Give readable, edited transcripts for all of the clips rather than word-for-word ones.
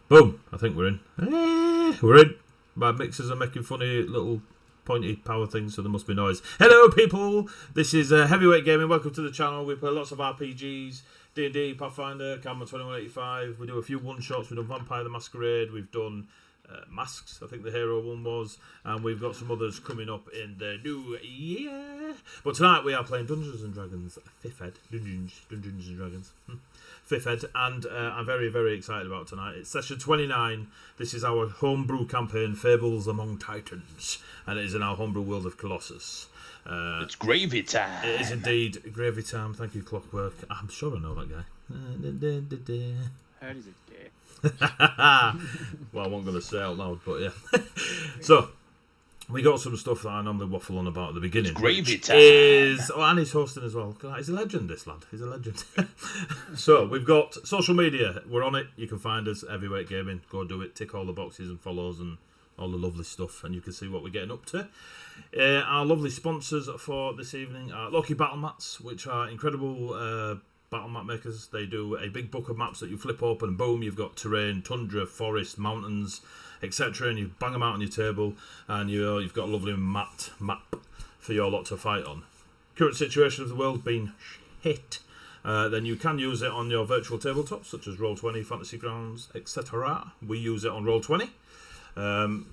Boom! I think we're in. We're in. My mixers are making funny little pointy power things, so there must be noise. Hello, people! This is Heavyweight Gaming. Welcome to the channel. We play lots of RPGs, D&D, Pathfinder, Camera 2185. We do a few one-shots. We've done Vampire the Masquerade. We've done Masks, I think the hero one was. And we've got some others coming up in the new year. But tonight we are playing Dungeons & Dragons 5th Ed. Dungeons & Dragons. 5th Ed. And I'm very, very excited about tonight. It's session 29. This is our homebrew campaign, Fables Among Titans. And it is in our homebrew world of Colossus. It's gravy time. It is indeed gravy time. Thank you, Clockwork. I'm sure I know that guy. How does it go? Well, I wasn't going to say out loud, but yeah. So, we got some stuff that I normally waffle on about at the beginning. It's gravy time. And he's hosting as well. He's a legend, this lad. He's a legend. So, we've got social media. We're on it. You can find us, Heavyweight Gaming. Go do it. Tick all the boxes and follows and all the lovely stuff, and you can see what we're getting up to. Our lovely sponsors for this evening are Loke Battle Mats, which are incredible battle map makers. They do a big book of maps that you flip open and boom, you've got terrain, tundra, forest, mountains, etc. And you bang them out on your table and you've got a lovely map for your lot to fight on. Current situation of the world being shit. Then you can use it on your virtual tabletops such as Roll20, Fantasy Grounds, etc. We use it on Roll20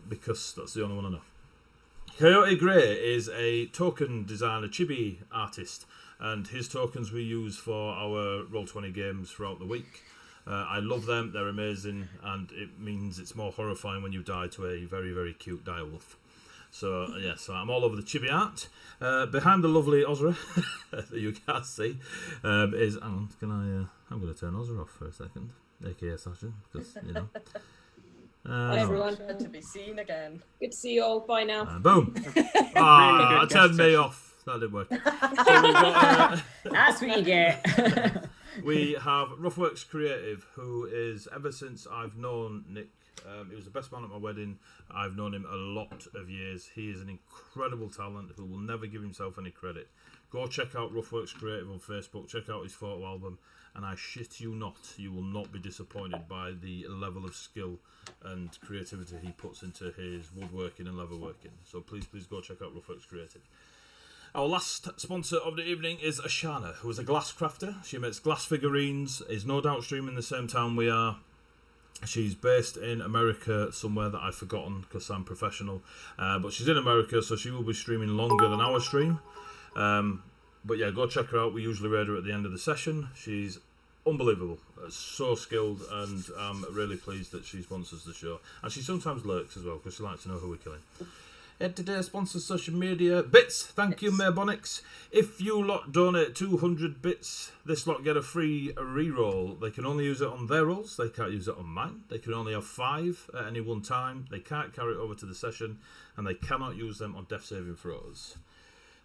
because that's the only one I know. Coyote Grey is a token designer, chibi artist, and his tokens we use for our Roll20 games throughout the week. I love them, they're amazing, and it means it's more horrifying when you die to a very, very cute direwolf. So, yeah, so I'm all over the chibi art. Behind the lovely Ozra, that you can't see, is... Hang on, I'm going to turn Ozra off for a second, aka Sasha, because, you know... Hi everyone. Good to be seen again. Good to see you all. Bye now. Boom. I turned me off. That didn't work. So we've got, That's what you get. we have Ruffworx Creative, who is, ever since I've known Nick, he was the best man at my wedding. I've known him a lot of years. He is an incredible talent who will never give himself any credit. Go check out Ruffworx Creative on Facebook. Check out his photo album. And I shit you not, you will not be disappointed by the level of skill and creativity he puts into his woodworking and leatherworking. So please go check out Ruffworx Creative. Our last sponsor of the evening is Ashana, who is a glass crafter. She makes glass figurines, is no doubt streaming the same town we are. She's based in America somewhere that I've forgotten because I'm professional. But she's in America, so she will be streaming longer than our stream. But yeah, go check her out. We usually raid her at the end of the session. She's unbelievable, so skilled, and I'm really pleased that she sponsors the show. And she sometimes lurks as well because she likes to know who we're killing. Today sponsors social media. Bits, thank you, Maybonix. If you lot donate 200 bits, this lot get a free reroll. They can only use it on their rolls. They can't use it on mine. They can only have 5 at any one time. They can't carry it over to the session, and they cannot use them on death saving throws.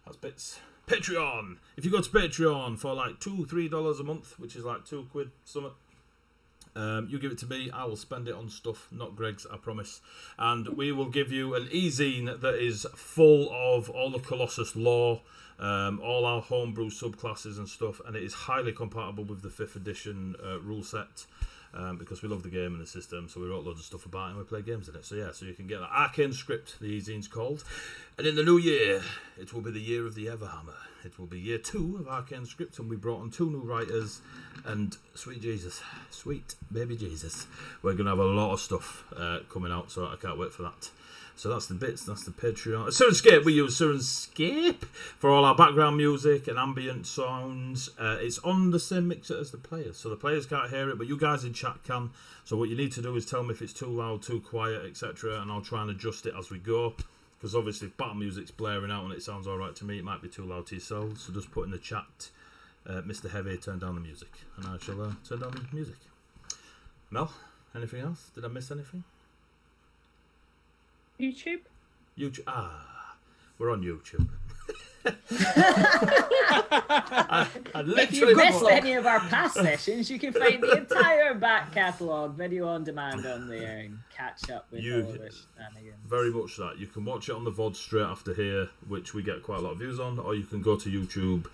That's bits. Patreon. If you go to Patreon for like $2-3 a month, which is like £2 something, you give it to me. I will spend it on stuff, not Greg's, I promise. And we will give you an e-zine that is full of all the Colossus lore, all our homebrew subclasses and stuff, and it is highly compatible with the 5th edition rule set. Because we love the game and the system, so we wrote loads of stuff about it and we play games in it. So yeah, so you can get that Arcane Script, the e-zine's called. And in the new year, it will be the year of the Everhammer. It will be year 2 of Arcane Script, and we brought on 2 new writers. And sweet Jesus, sweet baby Jesus, we're going to have a lot of stuff coming out, so I can't wait for that. So that's the bits, that's the Patreon. Syrinscape, we use Syrinscape for all our background music and ambient sounds. It's on the same mixer as the players, so the players can't hear it, but you guys in chat can. So what you need to do is tell me if it's too loud, too quiet, etc., and I'll try and adjust it as we go. Because obviously if battle music's blaring out and it sounds alright to me, it might be too loud to yourselves. So just put in the chat, Mr. Heavy, turn down the music. And I shall turn down the music. Mel, anything else? Did I miss anything? YouTube? We're on YouTube. If you missed any of our past sessions, you can find the entire back catalogue, video on demand on there, and catch up with all of us shenanigans. Very much that. You can watch it on the VOD straight after here, which we get quite a lot of views on, or you can go to YouTube,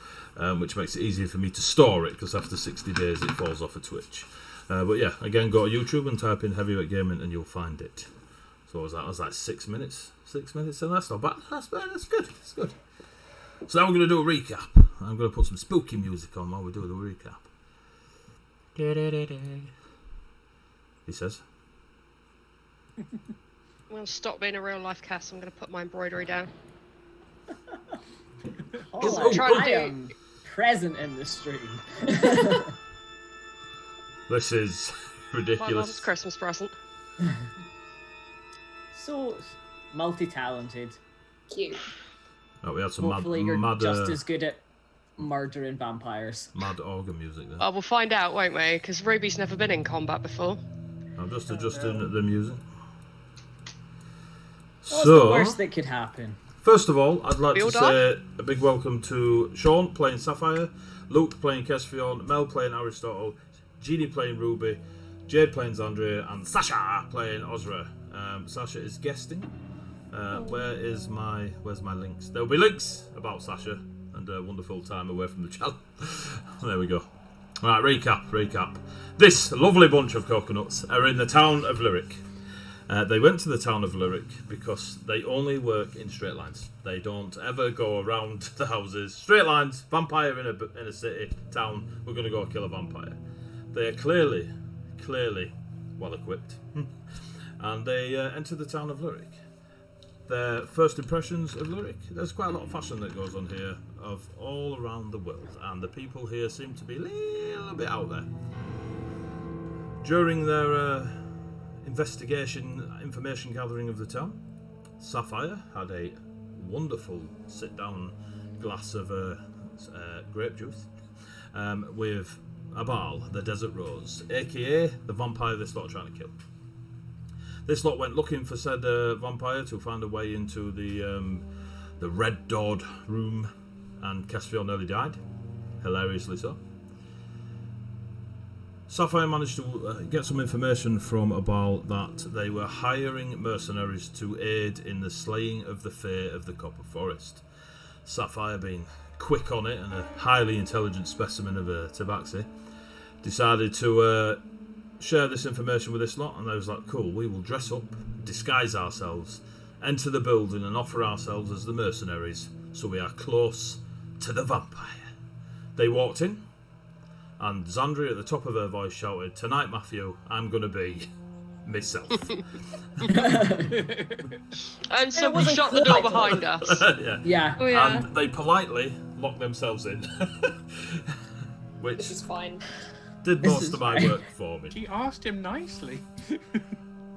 which makes it easier for me to store it, because after 60 days it falls off of Twitch. But yeah, again, go to YouTube and type in Heavyweight Gaming and you'll find it. So what was that? That was like 6 minutes. 6 minutes, and that's not bad. That's good. That's good. So now we're going to do a recap. I'm going to put some spooky music on while we do the recap. He says. I'm going to stop being a real life cast. I'm going to put my embroidery down. I am present in the stream. This is My ridiculous. mum's Christmas present. So multi-talented. Cute. Oh, we had some Hopefully you're mad, just as good at murdering vampires. mad organ music there. Well, we'll find out, won't we? Because Ruby's never been in combat before. I'm just adjusting the music. What's the worst that could happen? First of all, I'd like to Build say a big welcome to Sean playing Sapphire, Luke playing Kesfion, Mel playing Aristotle, Jeannie playing Ruby, Jade playing Zandria, and Sasha playing Ozra. Sasha is guesting. Where's my links? There'll be links about Sasha and a wonderful time away from the channel. There we go. Right, recap. This lovely bunch of coconuts are in the town of Lyric. They went to the town of Lyric because they only work in straight lines. They don't ever go around the houses. Straight lines, vampire in a city, town, we're going to go kill a vampire. They are clearly well equipped. And they enter the town of Lyric. Their first impressions of Lyric, there's quite a lot of fashion that goes on here of all around the world, and the people here seem to be a little bit out there. During their information gathering of the town, Sapphire had a wonderful sit-down glass of grape juice with Abal, the Desert Rose, aka the vampire this lot are trying to kill. This lot went looking for said vampire to find a way into the red doored room, and Kesfion nearly died, hilariously so. Sapphire managed to get some information from Abal that they were hiring mercenaries to aid in the slaying of the Fae of the Copper Forest. Sapphire, being quick on it and a highly intelligent specimen of a tabaxi, decided to share this information with this lot, and they was like, cool, we will dress up, disguise ourselves, enter the building and offer ourselves as the mercenaries so we are close to the vampire. They walked in, and Zandria at the top of her voice shouted, "Tonight, Matthew, I'm going to be myself." And so we shut the door behind us. Yeah. Oh, yeah. And they politely locked themselves in. Which This is fine. did most of my work for me. She asked him nicely.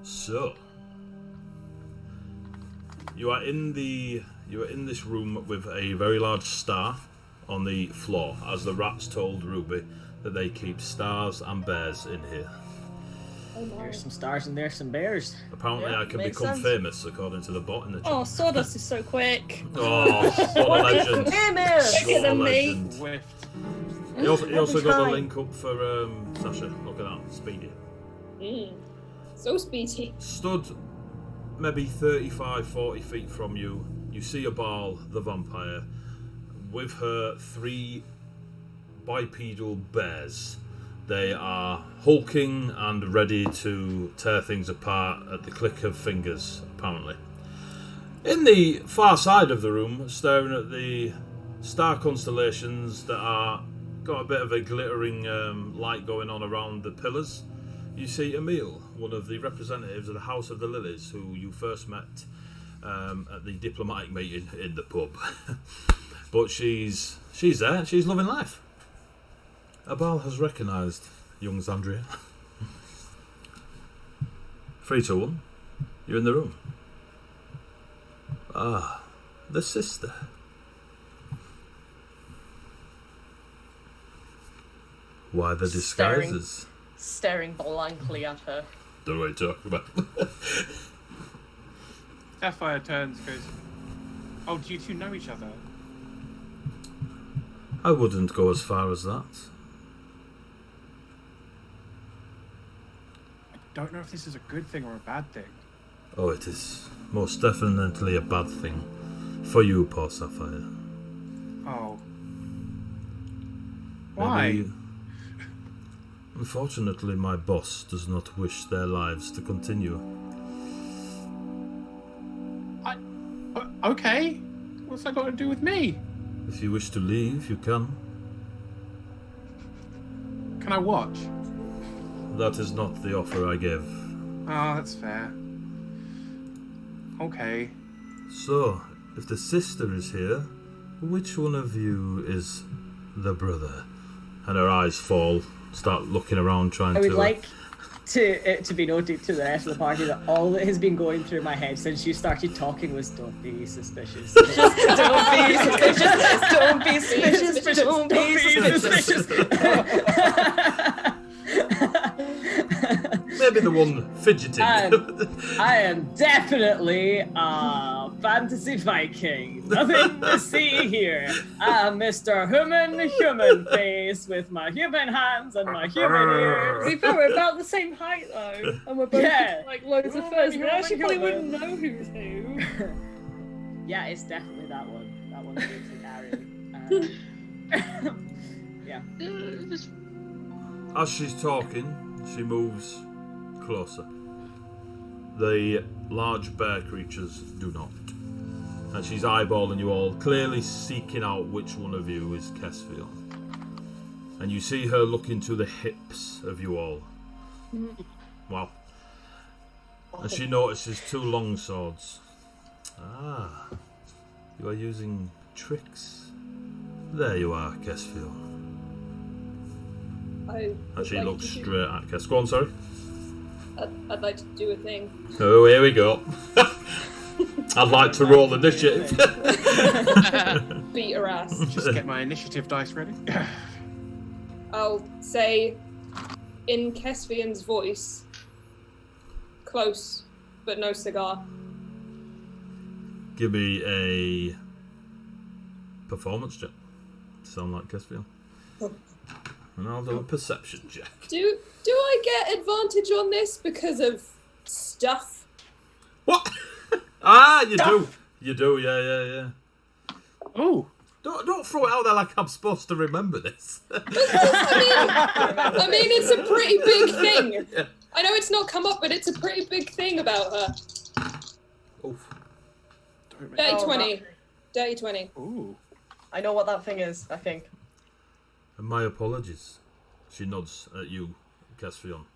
So, you are in this room with a very large star on the floor, as the rats told Ruby that they keep stars and bears in here. Oh no. There's some stars and there's some bears. Apparently, Yeah, I can makes become sense. famous according to the bot in the chat. Oh, Sawdust is so quick. Oh, what a legend! Quicker What a than me. legend! Swift. He also got the time. link up for Sasha. Look at that, speedy. So speedy. Stood maybe 35, 40 feet from you, you see Abal, the vampire, with her 3 bipedal bears. They are hulking and ready to tear things apart at the click of fingers, apparently. In the far side of the room, staring at the star constellations that are got a bit of a glittering light going on around the pillars, you see Emile, one of the representatives of the House of the Lilies, who you first met at the diplomatic meeting in the pub. But she's there, she's loving life. Abal has recognised young Zandria. 3, 2, 1, you're in the room. Ah, the sister. Why the disguises? Staring blankly at her. Don't know what you're talking about. Sapphire turns, goes, "Oh, do you two know each other?" I wouldn't go as far as that. I don't know if this is a good thing or a bad thing. Oh, it is most definitely a bad thing. For you, poor Sapphire. Oh. Why? Unfortunately, my boss does not wish their lives to continue. Okay. What's that got to do with me? If you wish to leave, you can. Can I watch? That is not the offer I gave. Oh, that's fair. Okay. So, if the sister is here, which one of you is the brother? And her eyes fall, start looking around, trying to... I would like to be noted to the rest of the party that all that has been going through my head since you started talking was don't be suspicious. Don't be suspicious. Don't be suspicious. Don't be suspicious. Maybe the one fidgeting. I am definitely a fantasy Viking. Nothing to see here. I'm Mr. Human face with my human hands and my human ears. To be fair, we're about the same height though, and we're both like loads of furs. We actually probably wouldn't know who's who. Yeah, it's definitely that one. That one lives in Arian. Yeah. As she's talking, she moves closer. The large bear creatures do not. And she's eyeballing you all, clearly seeking out which one of you is Kesfion. And you see her look into the hips of you all. Wow. And she notices 2 long swords. Ah, you are using tricks. There you are, Kesfion. And she looks straight at Kes. Go on, sorry. I'd like to do a thing. Oh, here we go. I'd like to roll initiative. Beat her ass. Just get my initiative dice ready. I'll say, in Kesvian's voice, close, but no cigar. Give me a performance check. Sound like Kesfion. And I'll do a perception check. Do I get advantage on this because of stuff? What? Ah, you do. You do, yeah. Oh. Don't throw it out there like I'm supposed to remember this. I mean, it's a pretty big thing. Yeah. I know it's not come up, but it's a pretty big thing about her. Oof. Dirty 20. Dirty 20. Ooh. I know what that thing is, I think. And my apologies. She nods at you, Kesfion,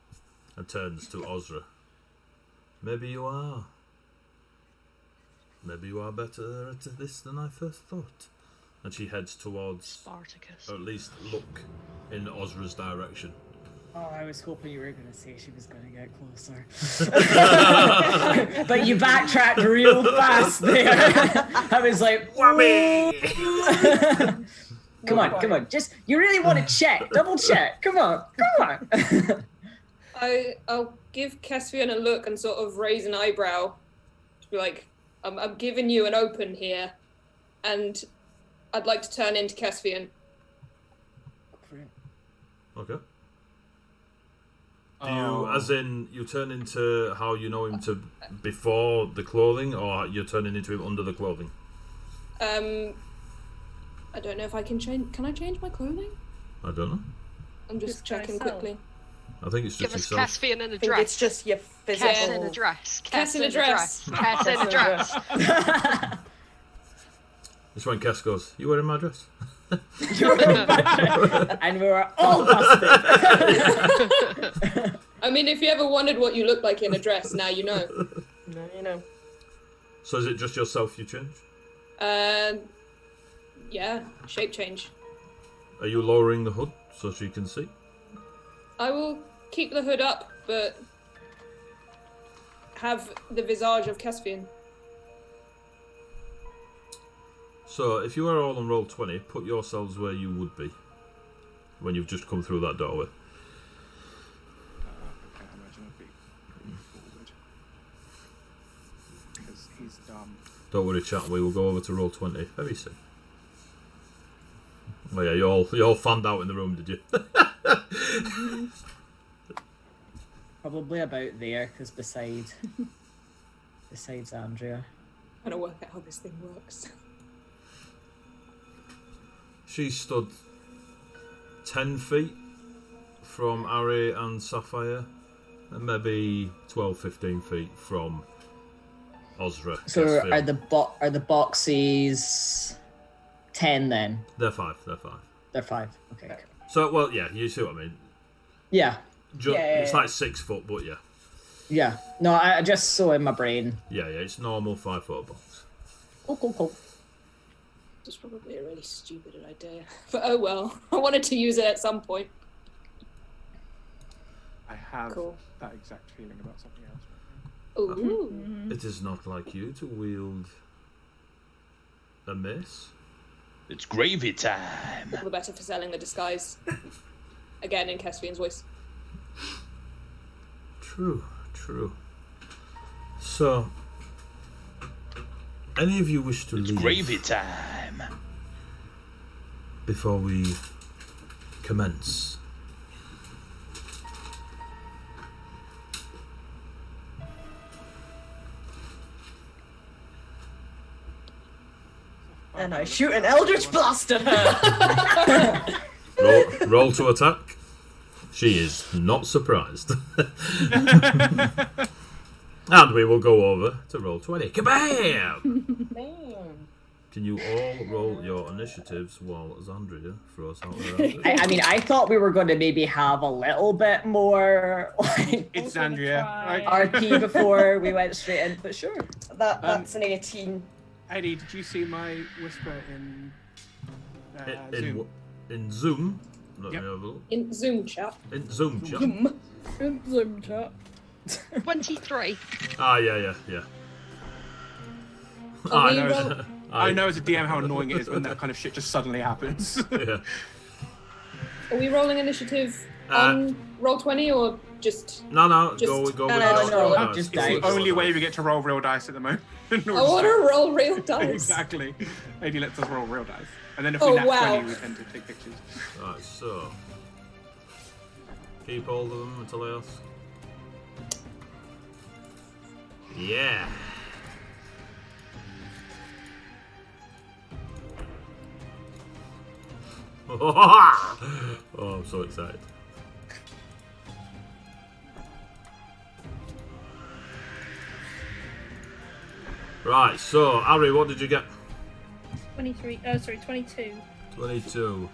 and turns to Ozra. Maybe you are. Maybe you are better at this than I first thought. And she heads towards Spartacus. Or at least look in Ozra's direction. Oh, I was hoping you were going to say she was going to get closer. But you backtracked real fast there. I was like, Whammy! Come on. Just, you really want to check. Double check. Come on. I'll give Kesvian a look and sort of raise an eyebrow. To be like, I'm giving you an open here. And I'd like to turn into Kesvian. Okay. Do you, as in, you turn into how you know him to before the clothing, or you're turning into him under the clothing? I don't know if I can change. Can I change my clothing? I don't know. I'm just checking yourself. quickly. I think it's just Give us yourself. Caspian in a I think dress. it's just your physical... Cass in a dress. Cass in a dress. Cass in a dress. It's when Cass goes, "You wearing my dress?" And we were all busted. I mean, if you ever wondered what you look like in a dress, now you know. No, you know. So is it just yourself you change? Yeah, shape change. Are you lowering the hood so she can see? I will keep the hood up, but have the visage of Caspian. So if you are all on roll 20, put yourselves where you would be when you've just come through that doorway. I can't imagine I'd be forward. Because he's dumb. Don't worry, chat. We will go over to roll 20 very soon. Oh yeah, you all fanned out in the room, did you? Probably about there, because besides Andrea. I'm trying to work out how this thing works. She stood 10 feet from Ari and Sapphire, and maybe 12, 15 feet from Ozra. So Kesfield. are the boxes 10 then? They're 5. They're 5. Okay. So, well, yeah, you see what I mean. Yeah. It's like 6 foot, but yeah. Yeah. No, I just saw in my brain. Yeah, it's normal 5 foot box. Cool. It's probably a really stupid idea. But oh well. I wanted to use it at some point. I have Cool. that exact feeling about something else. Ooh. It is not like you to wield a mace. It's gravy time. All the better for selling the disguise. Again, in Kesvian's voice. True. So, any of you wish to leave Gravy time. before we commence? And I shoot an Eldritch Blast at her. Roll to attack. She is not surprised. And we will go over to roll 20. Kabam! Can you all roll your initiatives while Zandria throws out her answers? I mean, I thought we were going to maybe have a little bit more like It's Andrea. Right? RP before we went straight in, but sure. That's an 18. Eddie, did you see my whisper in Zoom? In Zoom? Let Yep. me have a look. In Zoom chat. In Zoom chat. Zoom chat. 23. Ah, yeah. Are we know. roll- I know as a DM how annoying it is when that kind of shit just suddenly happens. Yeah. Are we rolling initiative Uh, on roll 20 or just? No, Just- go with no, roll dice. just It's dice. the only way we get to roll real dice at the moment. I want to roll real dice. Exactly. Lady lets us roll real dice. And then if Oh, we nat wow. 20, we tend to take pictures. Right, so. Keep hold of them until I ask. Yeah. Oh, I'm so excited. Right, so, Ari, what did you get? 22. 22.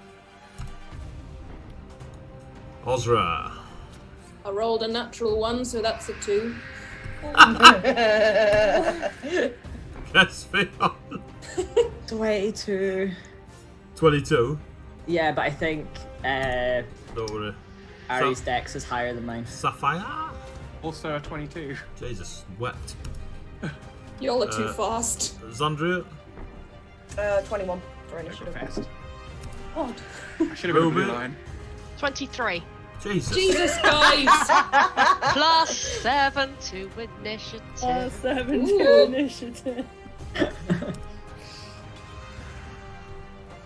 Ozra. I rolled a natural 1, so that's a 2. Yes, 22. 22. Yeah, but I think Don't worry. Ari's dex is higher than mine. Sapphire. Also a 22. Jesus, wet. Y'all are too fast. Zandria. 21 for initiative. Fast. God. I should have been a blue Ruby. line. 23. Jesus. Jesus, guys! Plus 7 to initiative. 7 Ooh. to initiative.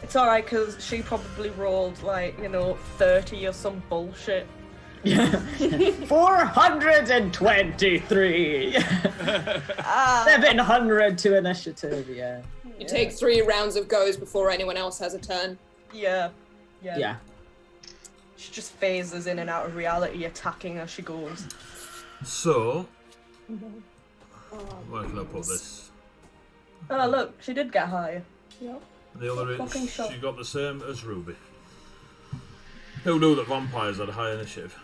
It's alright because she probably rolled 30 or some bullshit. 423. 700 to initiative. Yeah. You take 3 rounds of goes before anyone else has a turn. Yeah. She just phases in and out of reality, attacking as she goes. So, where can I put this? Oh look, she did get higher. The other Fucking is shot. she got the same as Ruby. Who knew that vampires had a high initiative?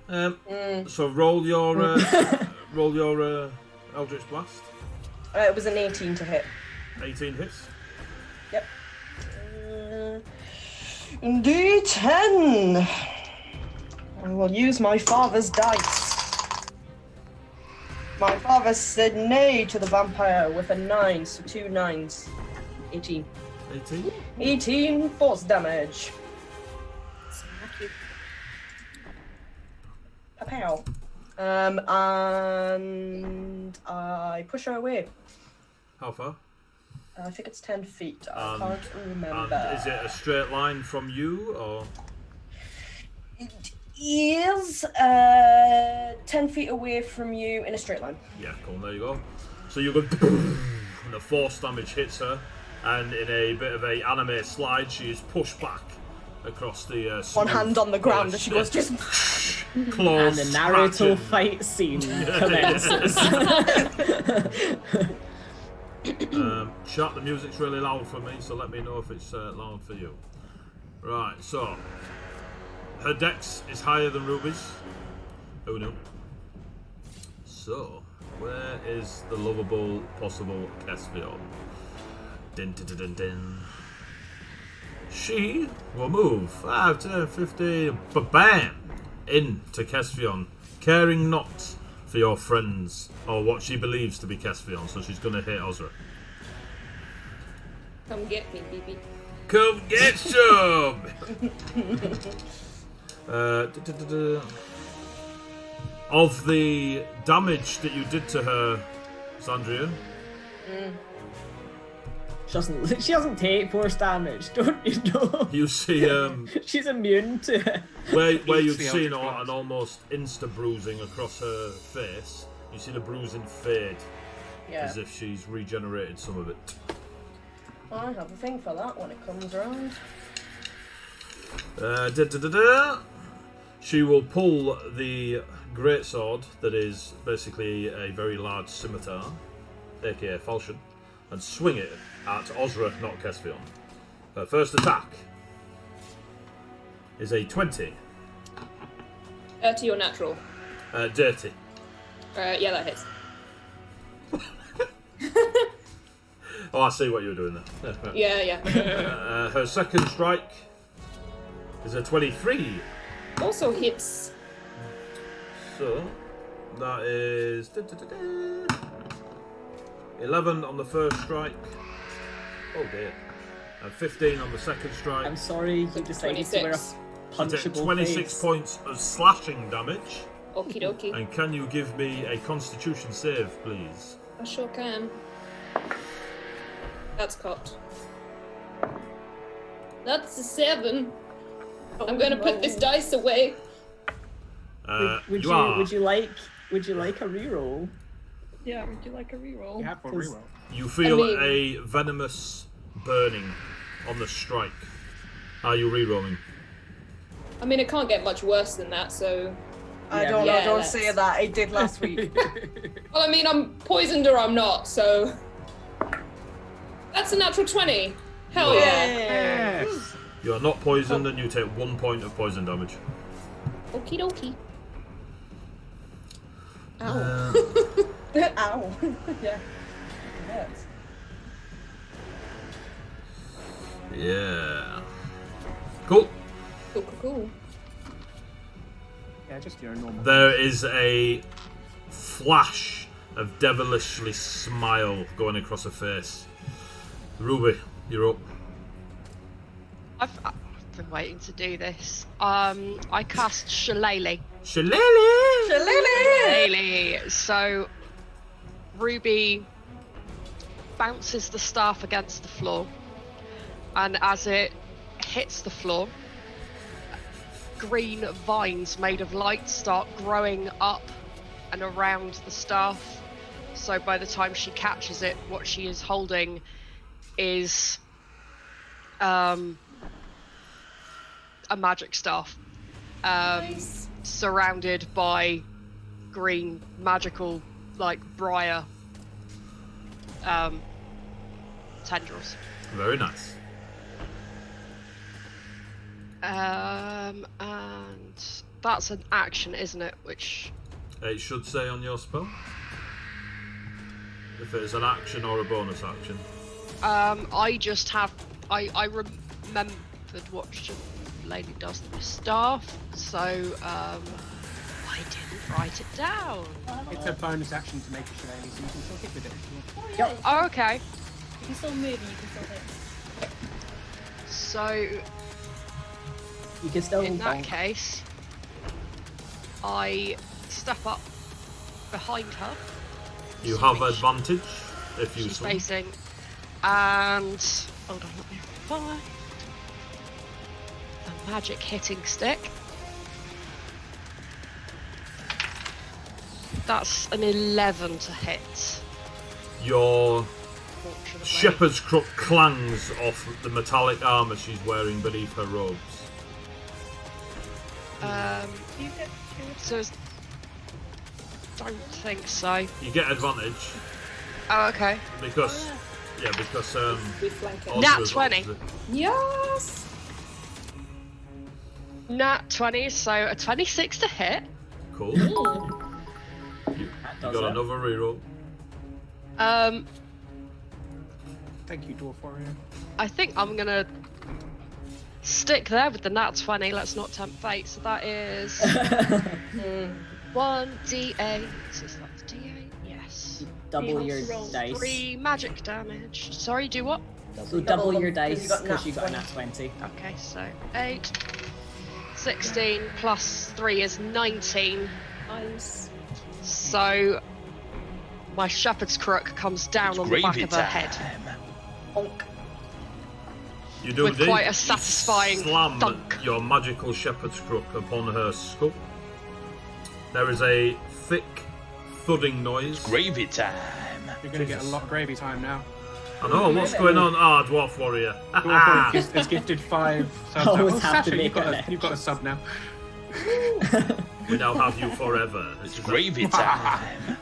So roll your Eldritch Blast. It was an 18 to hit. 18 hits. Yep. D10. I will use my father's dice. My father said nay to the vampire with a 9, so 2 9s. 18. 18. 18 force damage. Pow. And I push her away. How far? I think it's 10 feet. I And- can't remember. And is it a straight line from you, or? It is 10 feet away from you in a straight line. Yeah, cool. There you go. So you go, and the force damage hits her, and in a bit of a anime slide, she is pushed back across the One smooth hand on the ground as she goes, polish. just. Claws And the Naruto scratching. fight scene commences. Chat, the music's really loud for me, so let me know if it's loud for you. Right, so her dex is higher than Ruby's. Who knew? So, where is the lovable possible Caspian? Din, din, din, din, din. She will move 5, 10, 15, bam, into Caspian, caring not for your friends or what she believes to be Caspian, so she's gonna hit Ozra. Come get me, BB. Come get some! Of the damage that you did to her, Sandrian, She doesn't take force damage, don't you know? you see She's immune to it. where you've Eats the seen Eldritch Blast. an almost insta bruising across her face. You see the bruising fade Yeah. as if she's regenerated some of it. I have a thing for that when it comes around. She will pull the greatsword that is basically a very large scimitar, aka falchion, and swing it at Ozra, not Caspian. Her first attack is a 20. Dirty or natural? Dirty. Yeah, that hits. Oh, I see what you were doing there. Yeah. Her second strike is a 23. Also hits. So, that is 11 on the first strike. Oh dear. And 15 on the second strike. I'm sorry, you decided to wear a 26. You take punchable 26 face. points of slashing damage. Okie dokie. And can you give me a constitution save, please? I sure can. That's cocked. That's a 7. I'm gonna put this dice away. Would you are. you like a reroll? Yeah, would you like a reroll? Yeah, for reroll. You feel I mean- a venomous burning on the strike. Are you rerolling? I mean, it can't get much worse than that, so... I Yeah, don't know, yeah, don't that's- say that. It did last week. Well, I mean, I'm poisoned or I'm not, so... That's a natural 20. Hell Wow. yeah. Yes. You are not poisoned and you take 1 point of poison damage. Okie dokie. Ow. Ow. Yeah. Yes. Yeah. Cool. Cool. Yeah, just your normal. There is a flash of devilishly smile going across her face. Ruby, you're up. I've been waiting to do this. I cast Shillelagh. Shillelagh! Shillelagh. So Ruby bounces the staff against the floor, and as it hits the floor, green vines made of light start growing up and around the staff. So by the time she catches it, what she is holding is a magic staff, Nice. surrounded by green magical, like briar tendrils. Very nice. And that's an action, isn't it? Which It should say on your spell. If it is an action or a bonus action. I just have I remembered what lady does with the staff, so I didn't write it down. It's a bonus action to make a shillelagh, so you can still hit with it. if you want. Yeah, Oh, okay. you can still move and you can still hit. So You can still in that bonk. case, I step up behind her. You have Which advantage if you she's swing. facing, and hold on, let me find the magic hitting stick. That's an 11 to hit. Your Fortunately. shepherd's crook clangs off the metallic armour she's wearing beneath her robes. You get So don't think so. You get advantage Oh, okay. because We flank it. Nat Osra's 20. opposite. Yes! Nat 20, so a 26 to hit. Cool. You Does got it? another reroll. Thank you, Dwarf Warrior. I think I'm gonna stick there with the nat 20. Let's not tempt fate. So that is 1d8. Is that d8? Yes. Double You your have to roll dice. 3 magic damage. Sorry, do what? So double your them, dice because you got a nat 20. Okay, so 8, 16 plus 3 is 19. Nice. So my shepherd's crook comes down on the back of her head Bonk. You do with indeed. quite a You satisfying slam thunk. your magical shepherd's crook upon her skull. There is a thick thudding noise. Gravy time. You're going to get a lot of gravy time now. I know, what's going on? Ah, Dwarf Warrior. Dwarf Warrior has gifted 5 subs. Always Oh, have to Sasha, make you've an got a sub now. We now have you forever. It's gravy time.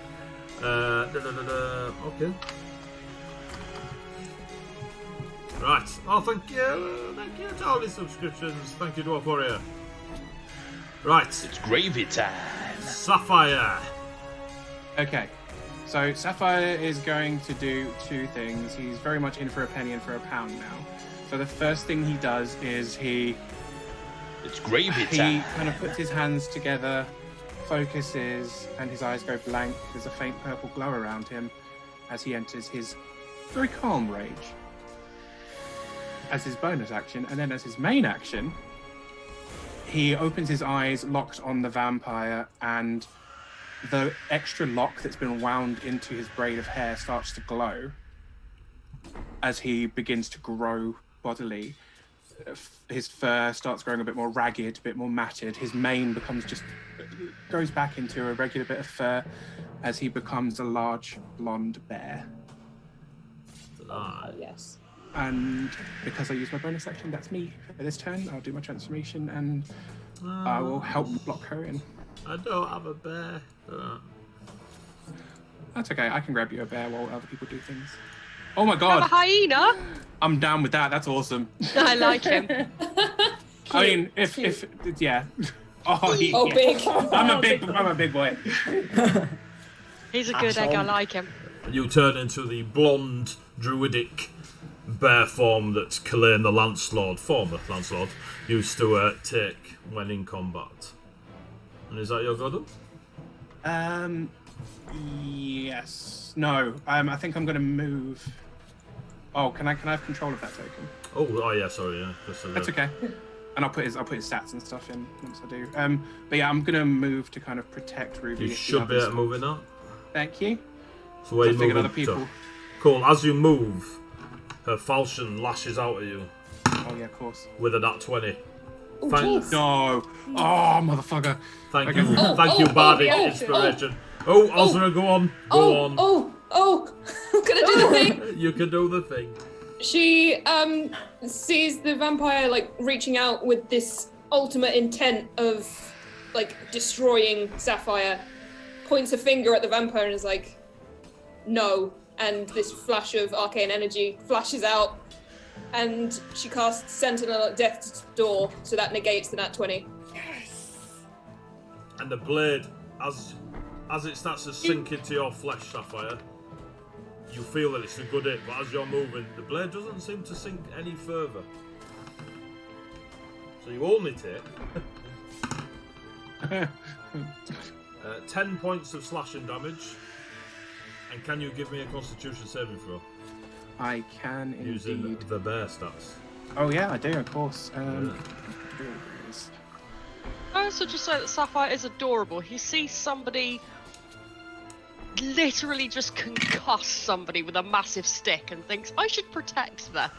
Okay. Right. Oh, thank you. Thank you to all these subscriptions. Thank you, Dwarf Warrior. Right. It's gravy time. Sapphire. Okay, so Sapphire is going to do 2 things. He's very much in for a penny and for a pound now. So the first thing he does is he It's gravy time. kind of puts his hands together, focuses, and his eyes go blank. There's a faint purple glow around him as he enters his very calm rage as his bonus action. And then as his main action, he opens his eyes, locks on the vampire, and the extra lock that's been wound into his braid of hair starts to glow as he begins to grow bodily. His fur starts growing a bit more ragged, a bit more matted. His mane goes back into a regular bit of fur as he becomes a large blonde bear. Ah, Yes. And because I use my bonus action, that's me for this turn. I'll do my transformation and I will help block her in. I don't have a bear. That's okay. I can grab you a bear while other people do things. Oh my Have a god, hyena. I'm down with that. That's awesome. I like him. I mean, if yeah. Oh, yeah. Oh, big. I'm a big boy. He's a good egg. I like him. You turn into the blonde, druidic bear form that Kalane the former Lancelot, used to take when in combat. And is that your go? Yes. No. I think I'm gonna move. Oh, can I have control of that token? Oh yeah, sorry, yeah. That's okay. And I'll put his stats and stuff in once I do. But yeah, I'm gonna move to kind of protect Ruby. You if the should be able others- to move in that. Thank you. So where I you figured moving other people. to? Cool. As you move, her falchion lashes out at you Oh yeah, of course. with a nat 20. Oh, Thank- jeez. No. Oh, motherfucker. Thank Okay. you, Oh, thank you, oh, Bardic oh, inspiration. Oh, Ozra, go on, go on. Oh, I'm gonna do the thing. You can do the thing. She sees the vampire like reaching out with this ultimate intent of like destroying Sapphire, points a finger at the vampire and is like, no. And this flash of arcane energy flashes out, and she casts Sentinel at Death's Door, so that negates the nat 20. And the blade, as it starts to sink into your flesh, Sapphire, you feel that it's a good hit, but as you're moving, the blade doesn't seem to sink any further. So you only take 10 points of slashing damage. And can you give me a Constitution saving throw? I can Using indeed. the bear stats. Oh yeah, I do, of course. I also just say that Sapphire is adorable. He sees somebody literally just concuss somebody with a massive stick and thinks, I should protect them.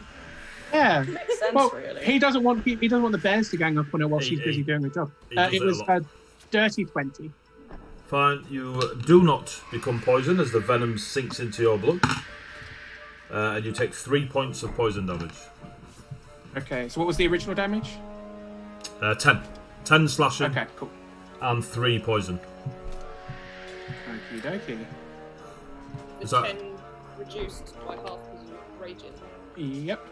Yeah. Makes sense, Well, really. he doesn't want the bears to gang up on her while she's busy doing her job. he does It it a was lot. a dirty 20. Fine, you do not become poisoned as the venom sinks into your blood. And you take 3 points of poison damage. Okay, so what was the original damage? 10. 10 slashing. Okay, cool. And 3 poison. Okie dokie. Is The that- 10 reduced by half because you're raging. Yep.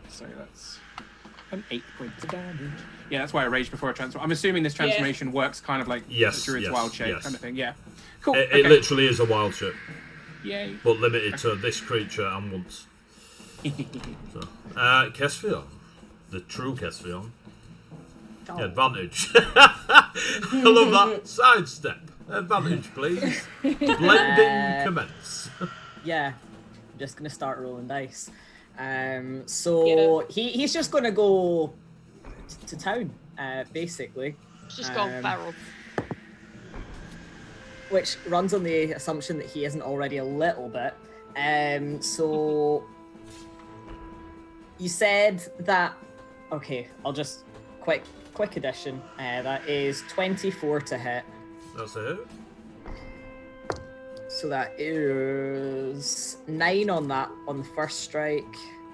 So that's an 8 points of damage. Yeah, that's why I raged before a transform. I'm assuming this transformation works kind of like Yes, Druid's yes, wild shape yes. kind of thing. Yeah. Cool. It okay. literally is a wild shape, Yay. but limited to this creature and once. So, Kesvion. The true Kesvion. Yeah, advantage. I love that. Sidestep. Advantage, please. Blending commence. Yeah, I'm just gonna start rolling dice. So he's just gonna go to town, basically. Just go feral. Which runs on the assumption that he isn't already a little bit. So you said that. Okay, I'll just quick addition. That is 24 to hit. That's it. So that is 9 on the first strike.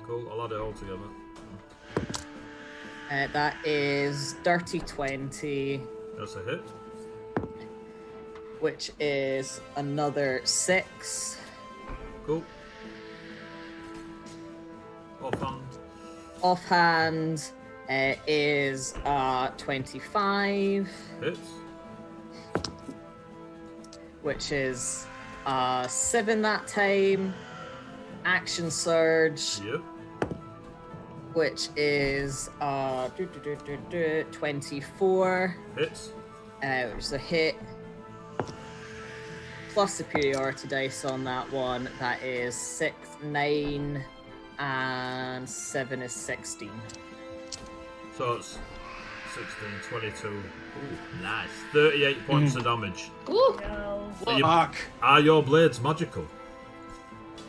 Cool, I'll add it all together. That is dirty 20, That's a hit. which is another 6. Cool. Offhand. Offhand is 25, Hits. which is 7 that time. Action surge, Yep. which is 24, Hits. which is a hit. Plus superiority dice on that one. That is 6, 9, and 7 is 16. So it's 16, 22. Ooh, nice. 38 points of damage. Ooh. Fuck. Are your blades magical?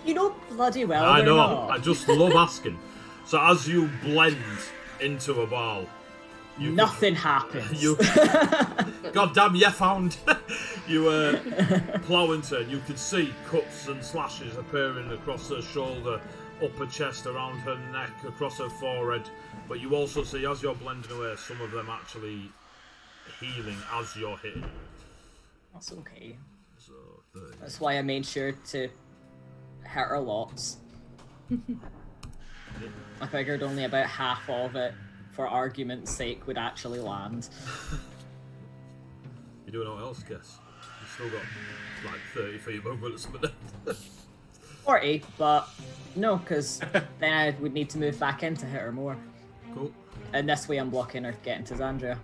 You know bloody well I they're know. not. I just love asking. So as you blend into a ball, Nothing happens. you goddamn yeah found. You plow into it. You could see cuts and slashes appearing across her shoulder, upper chest, around her neck, across her forehead. But you also see, as you're blending away, some of them actually healing as you're hitting. That's okay. So 30. That's why I made sure to hit her lots. I figured only about half of it, for argument's sake, would actually land. You doing what else, guess? You've still got like 30 feet movement or something. 40, but no, because then I would need to move back in to hit her more. Cool. And this way I'm blocking her getting to Xandria.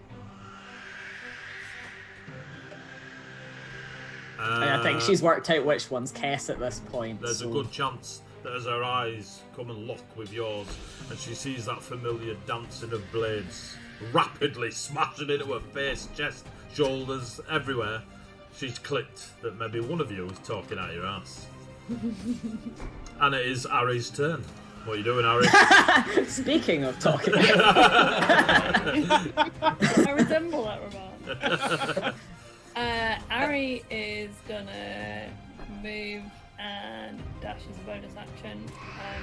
And I think she's worked out which one's Kess at this point. There's a good chance that as her eyes come and lock with yours, and she sees that familiar dancing of blades rapidly smashing into her face, chest, shoulders, everywhere, she's clicked that maybe one of you is talking out your ass. And it is Ari's turn. What are you doing, Ari? Speaking of talking, I resemble that remark. Ari is gonna move and dash as a bonus action.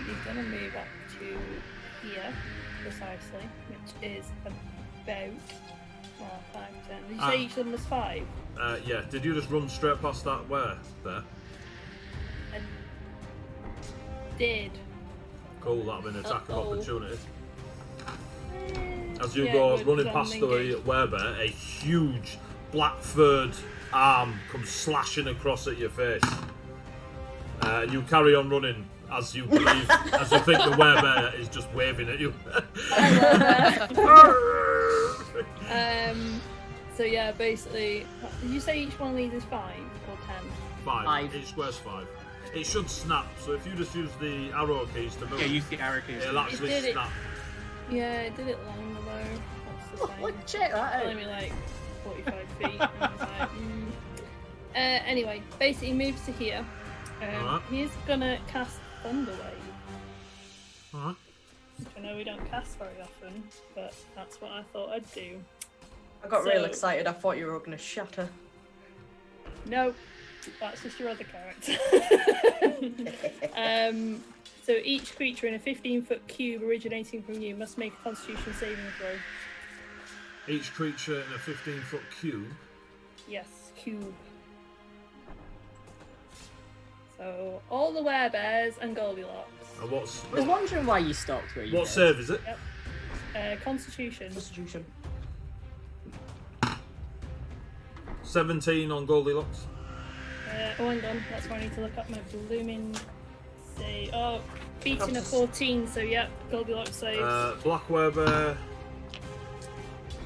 He's gonna move up to here, precisely, which is about 5, 10. Did you say each of them was 5? Yeah, did you just run straight past that where? There? I did. Cool, that'll be an attack of Uh-oh. opportunity. As you Yeah, go good, running 'cause past I'm the engaged. werebear, a huge black furred arm comes slashing across at your face. And you carry on running as you believe, as you think the werebear is just waving at you. So yeah, basically, did you say each one of these is 5 or 10? 5. Five. Each square's 5. It should snap, so if you just use the arrow keys to move, Yeah, use the arrow keys. it'll actually It did it. snap. Yeah, it did it long ago. That's the thing. check that It's out. only like 45 feet. And I was like, anyway, basically moves to here. Alright. He's gonna cast Thunder Wave. Alright. Which I know we don't cast very often, but that's what I thought I'd do. I got real So- excited. I thought you were going to shatter. No, that's just your other character. So each creature in a 15-foot cube originating from you must make a Constitution saving throw. Each creature in a 15-foot cube. Yes, cube. So all the werebears and Goldie Locks. And what's I was wondering why you stopped where you what did. save is it? Yep. Constitution. Constitution. 17 on Goldie Locks. Oh, hang on. That's where I need to look up my blooming save. Oh, beating a 14. So yeah, Goldie Locks saves. Black werebear.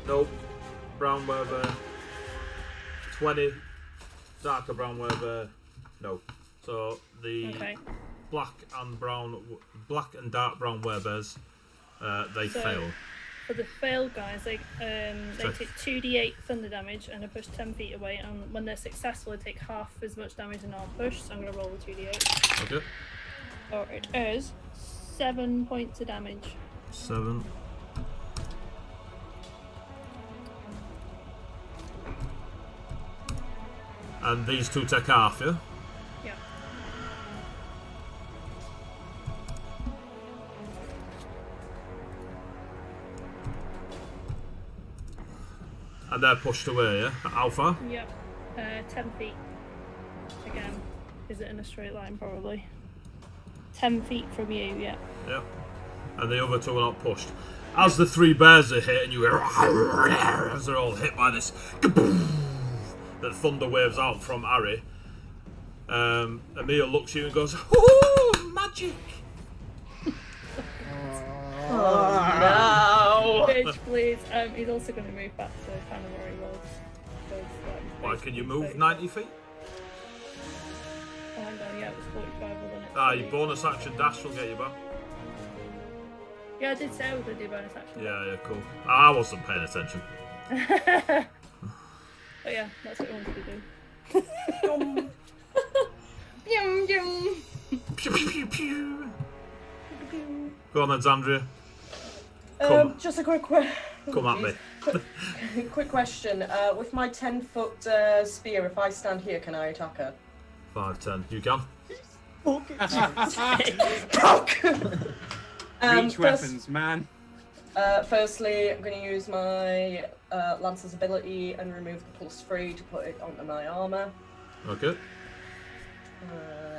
Nope. Brown werebear. 20. Darker brown werebear. No. So the black and dark brown werebears, they fail. For the failed guys, they take 2d8 thunder damage and are pushed 10 feet away. And when they're successful, they take half as much damage in our push. So I'm going to roll the 2d8. Okay. Oh, it is 7 points of damage. 7. And these two take half, yeah? Yeah. And they're pushed away, yeah? How far? Yep. 10 feet. Again. Is it in a straight line? Probably. 10 feet from you, yeah. Yeah. And the other two are not pushed. As the three bears are hit, and you hear as they're all hit by this that thunder waves out from Harry, Emil looks at you and goes, "Ooh, magic!" Oh no! Bitch, please. He's also going to move back to kind of where he was. Why can you move 90 feet? Oh, hang on, yeah, it was 45, wasn't it? Your bonus action dash will get you back. Yeah, I did say I was going to do bonus action. Yeah, cool. I wasn't paying attention. But yeah, that's what I wanted to do. Yum, yum. Pew, pew, pew, pew. Go on then, Zandria. Just a quick question. Come at me. Quick question. With my 10-foot spear, if I stand here, can I attack her? 5, 10. You can. Reach weapons, man. Firstly, I'm going to use my Lancer's ability and remove the +3 to put it onto my armor. Okay.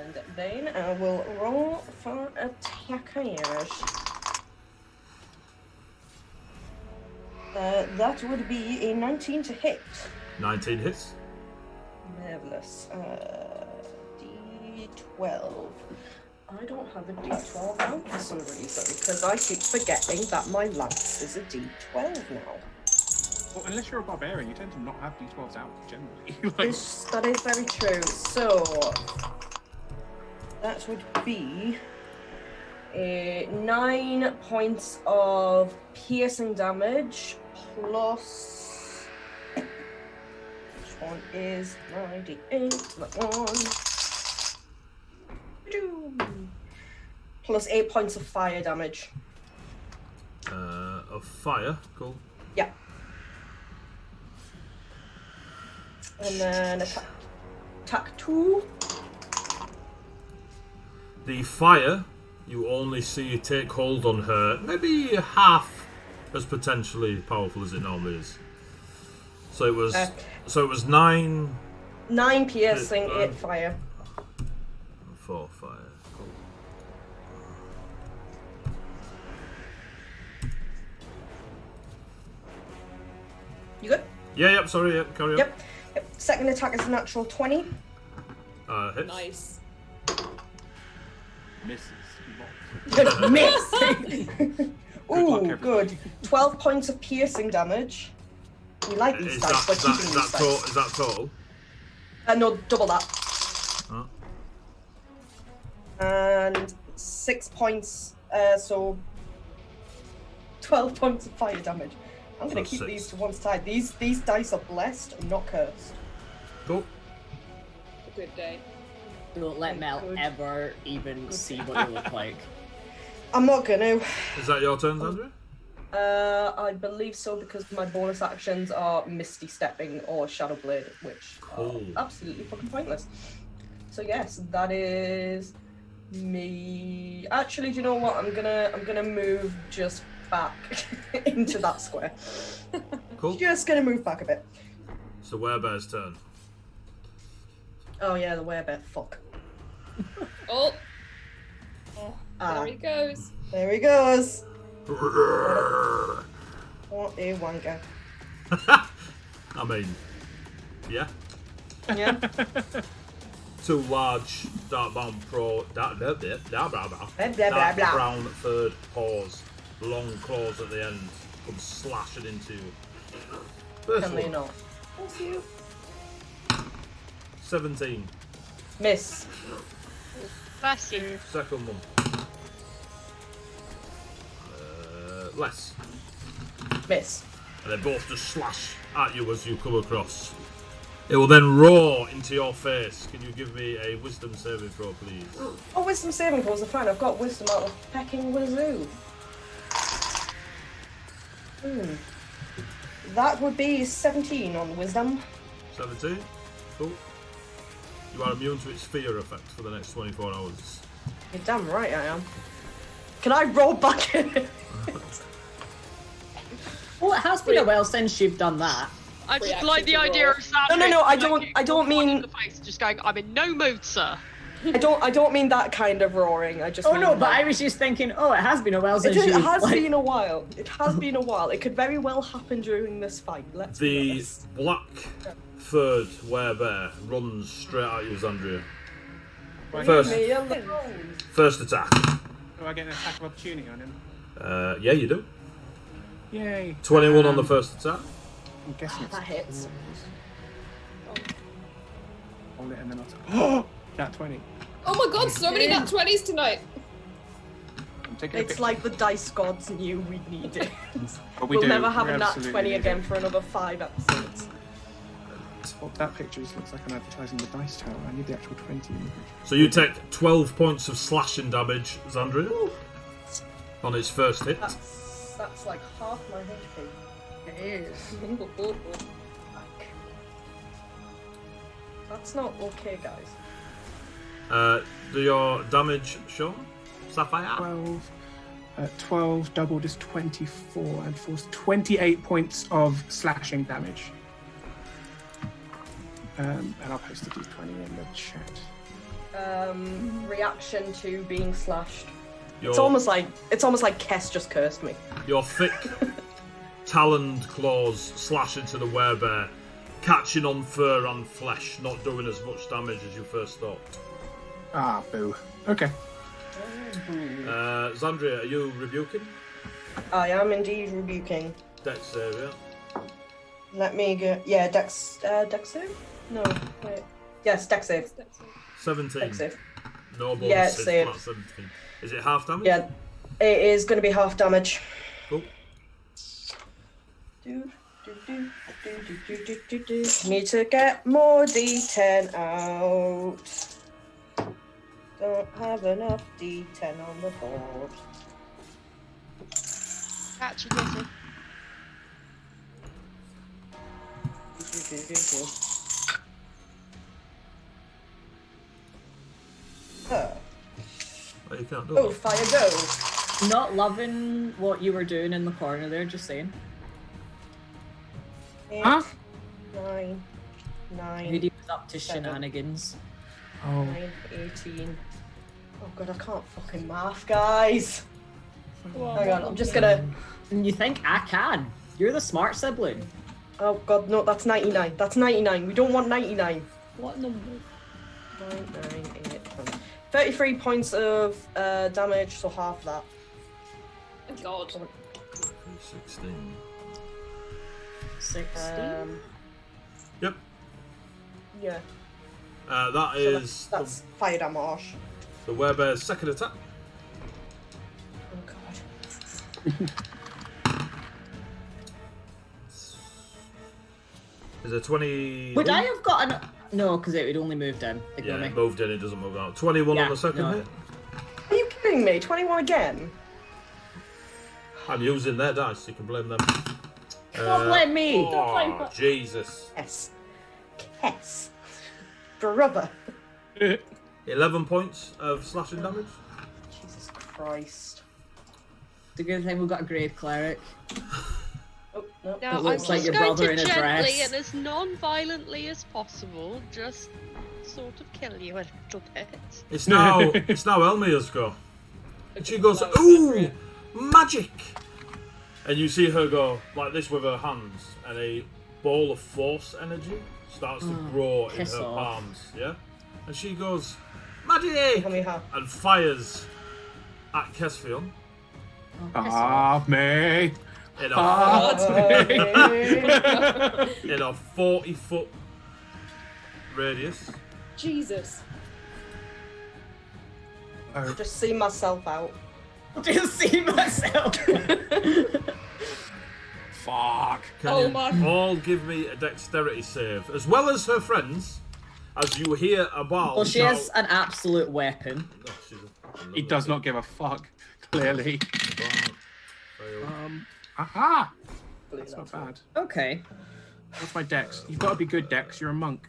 And then I will roll for attackers. That would be a 19 to hit. 19 hits. Marvelous. D12. I don't have a D12 now for some reason, because I keep forgetting that my lance is a D12 now. Well, unless you're a barbarian, you tend to not have D12s out generally. That is very true. So that would be 9 points of piercing damage plus. Which one is 98? That one. Plus 8 points of fire damage. Of fire. Cool. Yeah. And then attack 2. The fire, you only see it take hold on her, maybe half as potentially powerful as it normally is. So it was 9. 9 piercing, 8 fire. 4 fire. Cool. You good? Yeah, yep, sorry, yep, carry on. Yep. Second attack is a natural 20. Hits. Nice. Misses. Miss! Ooh, good. 12 points of piercing damage. We like these dice, we're keeping these dice. Is that total? No, double that. Huh? And 6 points, so 12 points of fire damage. I'm going to keep 6. these to one side. These dice are blessed, not cursed. Cool. A good day. Don't let Mel ever even see what you look like. I'm not going to. Is that your turn, Sandra? I believe so, because my bonus actions are Misty Stepping or Shadow Blade, which are absolutely fucking pointless. So yes, that is me. Actually, do you know what? I'm gonna move just back into that square. Cool. Just gonna move back a bit. It's the werebear's turn. Oh yeah, the werebear. Fuck. Oh, Ah, there he goes. there he goes. What a wanker. I mean, yeah. Yeah. Two large dark brown dark blah. brown third paws, long claws at the end, come slashing into you. First Can they one, not? Thank you. 17. Miss. Bless you. Second one. Less. Miss. And they both just slash at you as you come across. It will then roar into your face. Can you give me a wisdom saving throw, please? Oh, wisdom saving throws are fine. I've got wisdom out of pecking wazoo. That would be 17 on wisdom. 17. Cool. You are immune to its fear effect for the next 24 hours. You're damn right I am. Can I roll back in it? Well, it has been a while since you've done that. I just Reaction like the to idea roll. of Sandra. No, I like, don't mean- in the face, just going, I'm in no mood, sir. I don't mean that kind of roaring. I just Oh mean no, but like- I was just thinking, oh, it has been a while since It you've has like... been a while. It has been a while. It could very well happen during this fight. Let's be The honest. black third werebear runs straight at you, Zandria. Right. First, Me alone. first attack. Do I get an attack of opportunity on him? Yeah, you do. Yay. 21 on the first attack. I'm guessing it's That hits. Hold it and then I'll Nat 20. Oh my god, so many nat 20s tonight. I'm taking a It's picture. like the dice gods knew we'd need it. But we We'll do. never have We a nat absolutely 20 need again it. for another 5 episodes. Well, that picture just looks like I'm advertising the dice tower. I need the actual 20 in the picture. So you take 12 points of slashing damage, Zandria, on its first hit. That's like half my HP. It is. That's not okay, guys. Do your damage show, Sapphire? 12 doubled is 24 and force 28 points of slashing damage. And I'll post the d20 in the chat. Reaction to being slashed. Your, It's almost like Kess just cursed me. your thick, taloned claws slash into the werebear, catching on fur and flesh, not doing as much damage as you first thought. Ah, boo. Okay. Zandria, are you rebuking? I am indeed rebuking. Dex save, yeah. Let me go. Yeah, Dex save? No, wait. Yes, Dex save. 17. Dex save. No bonus, Yeah, it's save. flat 17. Is it half damage? Yeah, it is going to be half damage. Cool. Need to get more D10 out. Don't have enough D10 on the board. Catch you, Kitty. Oh, you can't do Oh, that. fire go. Not loving what you were doing in the corner there, just saying. 8, Huh? 9, 9, Hoodie was up to 7. shenanigans. Oh. 9, 18. Oh god, I can't fucking math, guys. Hang on, I'm just gonna... And you think I can? You're the smart sibling. Oh god, no, that's 99. That's 99. We don't want 99. What number? 9, 9, 8, 10. 33 points of damage, so half that. Oh god. 16. 16? Yep. Yeah. That So is that's fire damage. the werebear's second attack. Oh god. Is a 20. Would I have gotten... No, because it would only move down. Ignore Yeah, me. it moved in, it doesn't move out. 21 on Yeah, the second no. hit. Are you kidding me? 21 again? I'm using their dice, you can blame them. Don't blame me. Oh, Jesus. Yes. Yes. Brother. 11 points of slashing damage. Jesus Christ. It's a good thing we've got a grave cleric. Oh, Nope. Now, It I'm looks just like your going brother to in a gently dress. and as non-violently as possible, just sort of kill you a little bit. It's now Elmia's go. And she goes, ooh, magic! And you see her go like this with her hands, and a ball of force energy starts to grow in piss her off. palms, yeah? And she goes, magic! Tell me how. And fires at Kesfion Stop me! in a, in a 40-foot radius. Jesus. Just see myself out. Just see myself. Fuck. Can Oh you my- all give me a dexterity save, as well as her friends, as you hear a ball Well, she shout... is an absolute weapon. No, she's a... He does not give a fuck, clearly. Fail. Aha! That's not bad. Okay. What's my dex? You've got to be good, dex. You're a monk.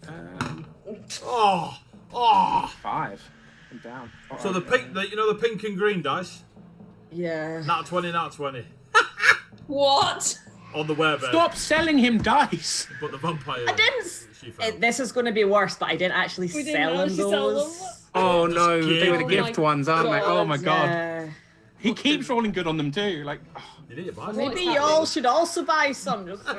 Oh! 5. I'm down. So the pink, the pink and green dice, Yeah. nat 20, nat 20 What? on the werebear. Stop selling him dice! But the vampire. I didn't. She failed. This is going to be worse, but I didn't actually We didn't sell him actually sell those. them. Oh no, they were the Oh gift my ones, aren't they? Oh my god. Yeah. He keeps rolling good on them too. Like, You need to buy Maybe happening? y'all should also buy some. Just So,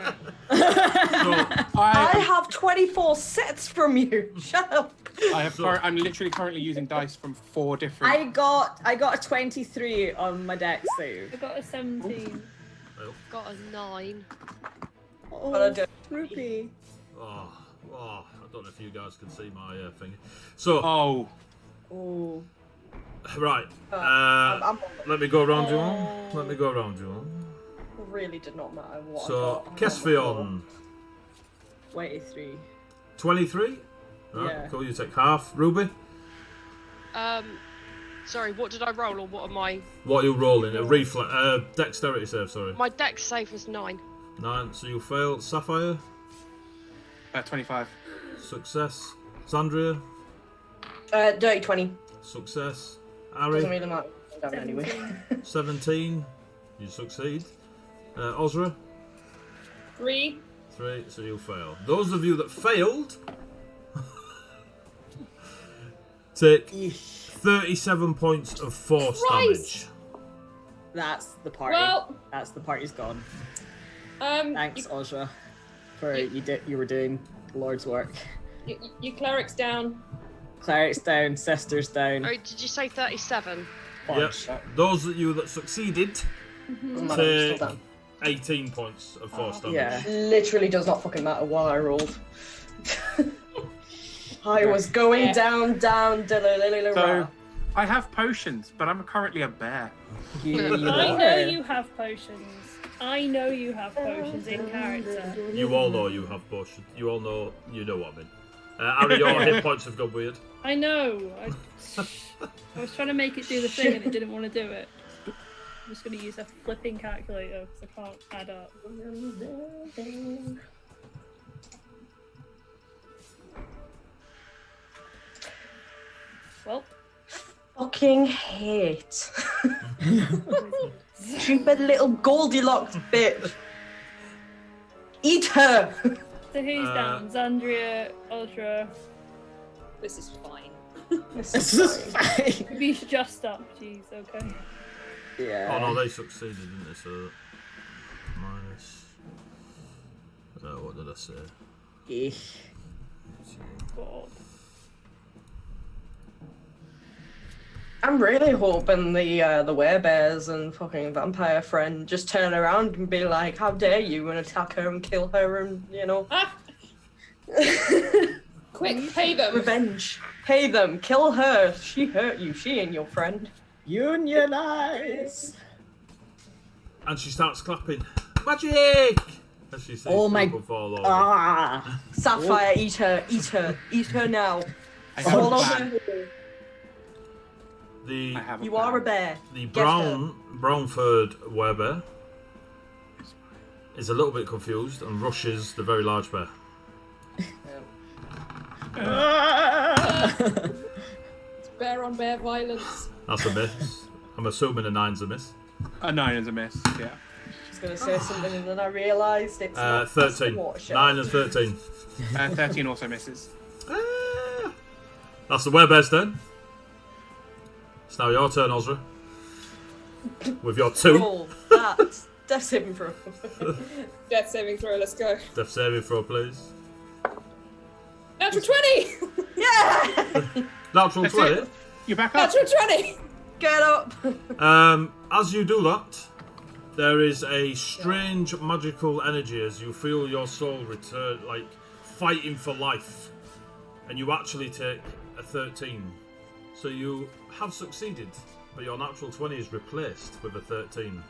I have 24 sets from you. Shut up. I'm literally currently using dice from 4 different. I got a 23 on my deck save. I got a 17. Got a 9. Oh, But I do. Rupee. I don't know if you guys can see my finger. So, Oh, Oh. right. I'm Let me go around you all. Let me go around you all. really did not matter what. So, I got. Kesfion, 23. 23. Right, Yeah. cool. You take half. Ruby, Sorry, what did I roll, or what am I? what are you rolling? A reflex, dexterity save. Sorry. My dex save is 9. 9. So you fail. Sapphire, 25. success. Zandria, Dirty 20. success. Doesn't Ari, really matter. I don't anyway. 17. You succeed. Ozra, 3. 3. So you fail. Those of you that failed take 37 points of force Christ! damage. That's the party. Well, That's the party's gone. you, Thanks, Ozra, for you were doing Lord's work. you clerics down. Cleric's down, sisters down. Oh, did you say 37? Yep. Those of you that succeeded Doesn't matter, I'm take still down. 18 points of force damage. Yeah. Literally does not fucking matter what I rolled. I was going Yeah. down. So, I have potions, but I'm currently a bear. You I know are. you have potions. I know you have potions in character. You all know you have potions. You all know, you know what I mean. Ari, your hit points have gone weird. I know. I was trying to make it do the thing and it didn't want to do it. I'm just going to use a flipping calculator because I can't add up. Well, Fucking hate. Stupid little Goldie Locks bitch. Eat her. so who's down? Zandria, Ultra. This is fine. This is fine. Maybe you should just up. Jeez, okay. Yeah. Oh no, they succeeded, didn't they? So, minus. What did I say? God. I'm really hoping the werebears and fucking vampire friend just turn around and be like, "How dare you!" and attack her and kill her, and Quick, pay them. revenge. Pay them. Kill her. She hurt you. She ain't your friend. Unionize. And she starts clapping. Magic! As she sees Oh my- people fall over. Ah. Sapphire, eat her. Eat her. Eat her now. I have Swallow a plan. her. The I have a You plan. are a bear. the Get brown-furred werebear is a little bit confused and rushes the very large bear. It's bear on bear violence. That's a miss. I'm assuming a 9's a miss. A 9 is a miss, yeah. was going to say something and then I realised it's not 13. watershed. 9 and 13. 13 also misses. That's the werebear's turn. It's now your turn, Ozra. With your 2. Roll that. Death saving throw. Death saving throw, let's go. Death saving throw, please. Natural 20! Yeah! Natural That's 20. it. You're back up. Natural 20! Get up! As you do that, there is a strange magical energy as you feel your soul return, like fighting for life, and you actually take a 13. So you have succeeded, but your natural 20 is replaced with a 13.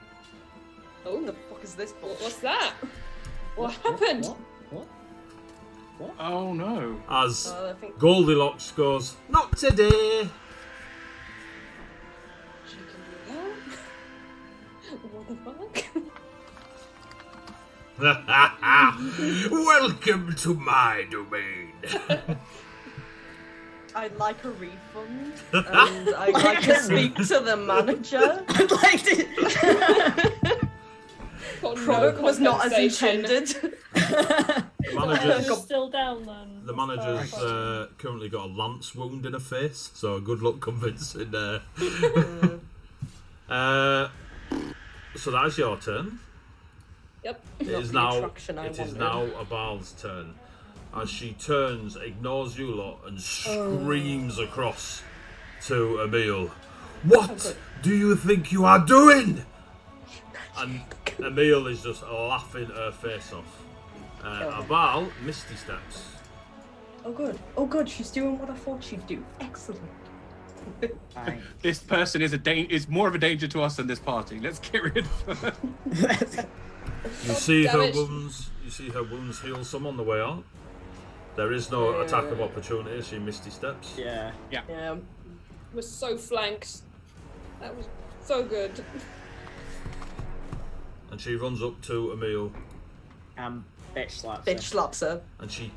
Oh, the fuck is this bullshit? What's that? What happened? What? Oh no. As I think Goldie Locks goes, not today. She can do that? What the fuck? Welcome to my domain. I'd like a refund, and I'd like to speak to the manager. I'd like to. Got no Product was not as compensation. intended. The manager's, It's still down then. the manager's currently got a lance wound in her face, so good luck convincing her. So that is your turn. Yep. It Not is the now. attraction I It is wanted. now Abal's turn, as she turns, ignores you lot, and screams across to Emil. What do you think you are doing? And Emil is just laughing her face off. Abal, Misty steps. Oh good, she's doing what I thought she'd do. Excellent. Fine. This person is more of a danger to us than this party. Let's get rid of her. You see damn her it. wounds. You see her wounds heal some on the way out. There is no attack of opportunity. She Misty steps. Yeah. Yeah. Was so flanked. That was so good. And she runs up to Emil. Bitch slaps. Bitch slaps her. And she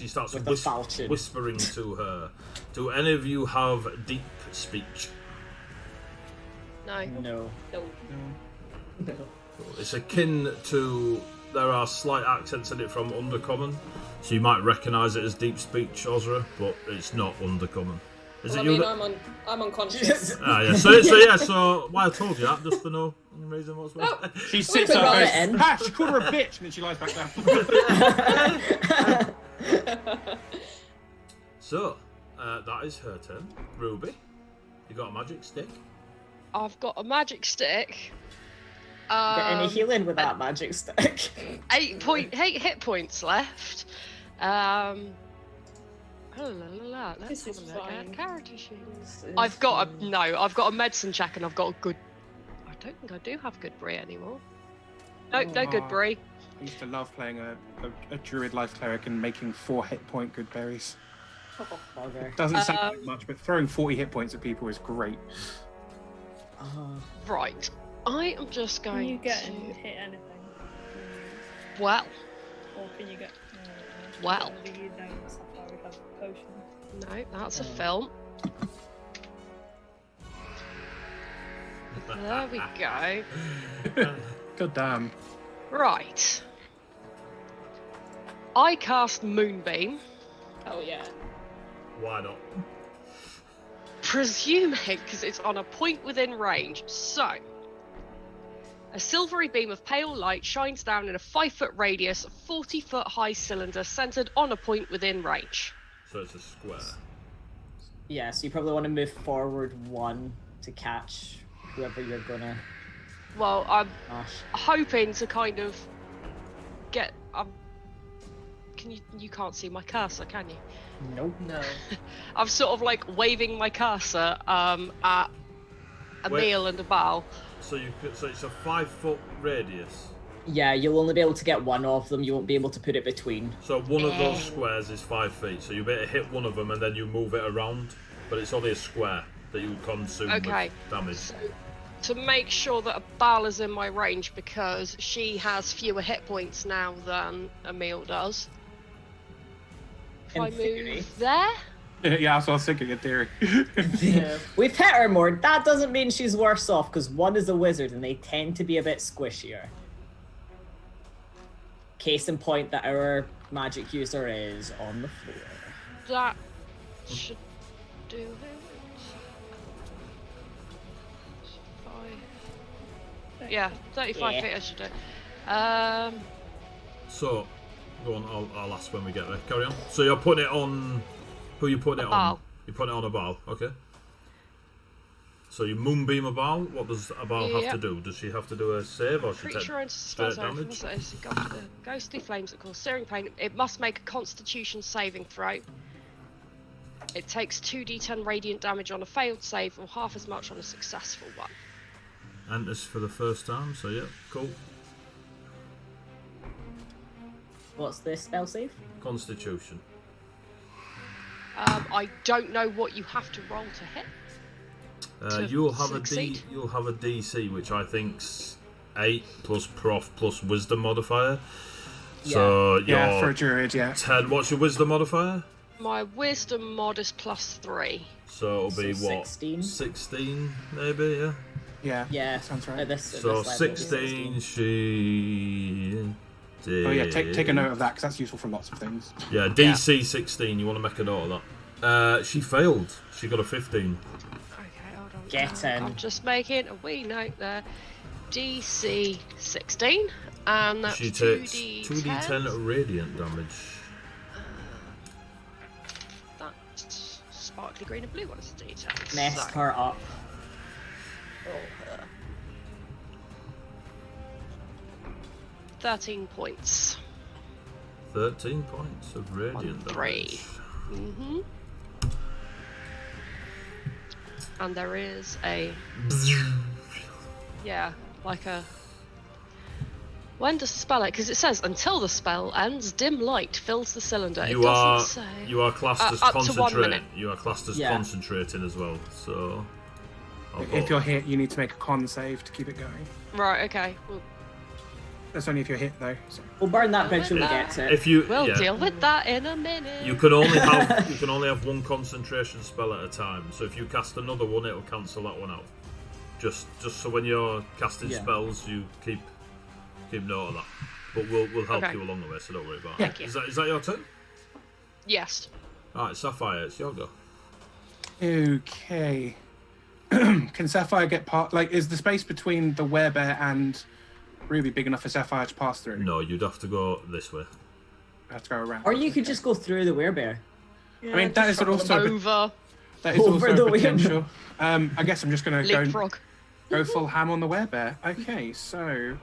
starts With the falchion. whispering to her. Do any of you have deep speech? No. No. No. It's akin to, there are slight accents in it from Undercommon, so you might recognise it as deep speech, Ozra, but it's not Undercommon. Is Well, it I you? mean, I'm unconscious. Yeah. So why I told you that, just for no reason whatsoever. Oh, She sits could up rub and it in. goes, "Ha, she called her a bitch," and then she lies back down. So, that is her turn. Ruby, you got a magic stick? I've got a magic stick. Get any healing with that magic stick? 8 hit points left. Oh, la, la, la. Let's This have is a look at fine. character sheets. I've got a medicine check, and I've got a good. I don't think I do have good brie anymore. No good Aw. brie. I used to love playing a druid life cleric and making 4 hit point good berries. Bugger. Doesn't sound like much, but throwing 40 hit points at people is great. Right. I am just Can going you get to. and hit anything? Well, Or can you get? Well. You don't. Sapphire would have a potion. no, that's a film. There we go. God damn. Right. I cast Moonbeam, oh yeah. Why not? presuming because it's on a point within range. So, a silvery beam of pale light shines down in a 5-foot radius, 40-foot high cylinder centered on a point within range. So it's a square. Yeah, so you probably want to move forward 1 to catch whoever you're gonna. Well, I'm Gosh. hoping to kind of get. You can't see my cursor, can you? Nope. No. I'm sort of like waving my cursor at Emil and Abal. So it's a 5-foot radius. Yeah, you'll only be able to get one of them. You won't be able to put it between. So one of those squares is 5 feet. So you better hit one of them and then you move it around. But it's only a square that you consume Okay. with damage. So, to make sure that Abal is in my range because she has fewer hit points now than Emil does. If In I theory. move there, Yeah, that's what I was thinking in theory. Yeah. We've hit her more. That doesn't mean she's worse off, because 1 is a wizard and they tend to be a bit squishier. Case in point that our magic user is on the floor. That should do it. 5. Yeah, 35 feet I should do. So, go on, I'll ask when we get there. Carry on. So you're putting it on... Who are you putting it on? Baal. You're putting it on a Baal, okay. So you moonbeam a Baal. What does a Baal have to do? Does she have to do a save or she take Creature enters spell straight zone. damage? Go for the ghostly flames that cause searing pain. It must make a Constitution saving throw. It takes 2d10 radiant damage on a failed save, or half as much on a successful one. Enters for the first time, so yeah, cool. What's the spell save? Constitution. I don't know what you have to roll to hit. You'll have succeed. you'll have a DC, which I think's 8 plus Prof plus Wisdom modifier. So yeah, for a druid, yeah. 10. What's your Wisdom modifier? My Wisdom mod is +3. So it'll be what? 16? 16, maybe, yeah. Yeah, sounds right. At this So level, 16, she did. Oh yeah, take a note of that because that's useful for lots of things. Yeah, DC 16. You want to make a note of that? She failed. She got a 15. Okay, hold on. Get in. I'm just making a wee note there. DC 16, and that's She takes 2d10. radiant damage. That's sparkly green and blue. What is the d10? Messed So, her up. roll her. 13 points. 13 points of radiant On 3. damage. Mm-hmm. And there is a... Yeah, like a... When does the spell it? Because it says, until the spell ends, dim light fills the cylinder. You it are doesn't say... you are classed as up to 1 concentrating. minute. You are classed as Yeah. concentrating as well. So If you're hit, you need to make a con save to keep it going. Right, okay. That's only if you're hit though. So. We'll burn that bridge when we get to it. if you We'll yeah, deal with that in a minute. you can only have one concentration spell at a time. So if you cast another one, it'll cancel that one out. Just so when you're casting Yeah. spells, you keep note of that. But we'll help Okay. you along the way, so don't worry about Thank it. you. Is that your turn? Yes. Alright, Sapphire, it's your go. Okay. Can Sapphire get is the space between the werebear and Ruby big enough for Sapphire to pass through? No, you'd have to go this way. I have to go around. Or you could just go through the werebear. I mean, that is also Over. that is over also the a wind. potential. I guess I'm just gonna Leapfrog. go full ham on the werebear. Okay, so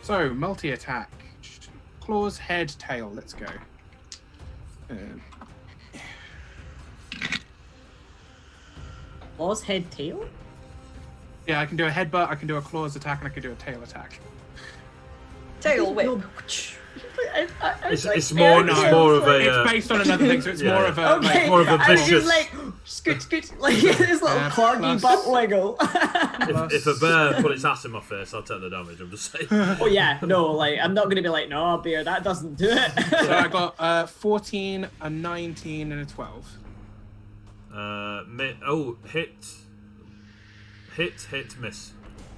so multi attack, claws, head, tail. Let's go. Claws, head, tail? Yeah, I can do a headbutt, I can do a claws attack, and I can do a tail attack. Tail whip. It's more of a It's based on another thing, so it's Yeah. more of a Okay, more of a I was vicious- just like, scoot, scoot, like this little corgi plus- butt wiggle. if a bear put its ass in my face, I'll take the damage. I'm just saying. Oh yeah, no, like, I'm not going to be like, no, bear, that doesn't do it. So I got 14, a 19, and a 12. Hit, miss.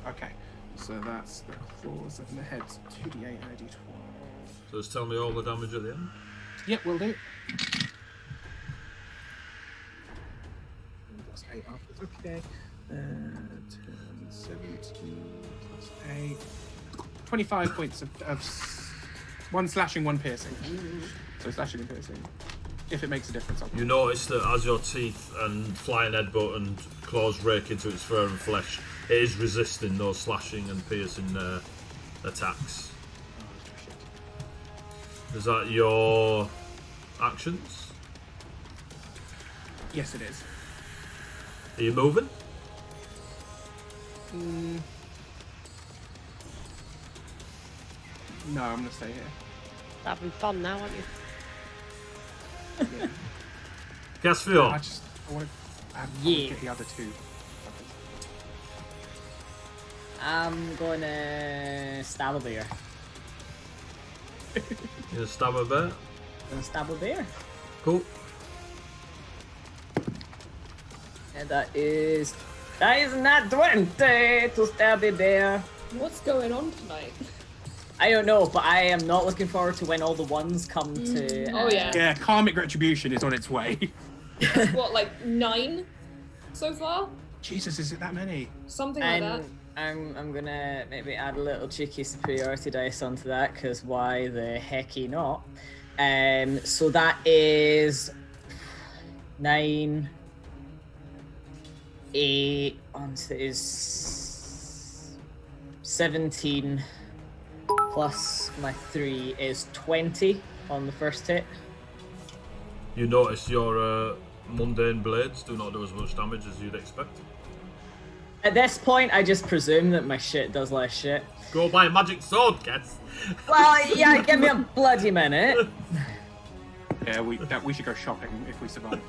Okay, so that's the claws and the heads. 2d8 and a d12. So just tell me all the damage at the end. Yep, will do. Plus 8 afterwards. Okay. 10, 17 plus 8. 25 points of one slashing, one piercing. So slashing and piercing. If it makes a difference, I'll You notice that as your teeth and flying headbutt and claws rake into its fur and flesh, it is resisting those slashing and piercing attacks. Is that your actions? Yes, it is. Are you moving? No, I'm gonna stay here. Having fun now, aren't you? Yeah. Caspian. I want to Yeah. get the other two. I'm going to stab a bear. You gonna stab a bear? Gonna stab a bear. Cool. And that is not 20 to stab a bear. What's going on tonight? I don't know, but I am not looking forward to when all the ones come to. Oh yeah. Yeah, karmic retribution is on its way. What, like 9 so far? Jesus, is it that many? Something like that. I'm gonna maybe add a little cheeky superiority dice onto that, because why the hecky not? So that is 9, 8, is 17, plus my 3 is 20 on the first hit. You notice your mundane blades do not do as much damage as you'd expect. At this point, I just presume that my shit does less shit. Go buy a magic sword, kids. Well, yeah, give me a bloody minute. Yeah, we should go shopping if we survive.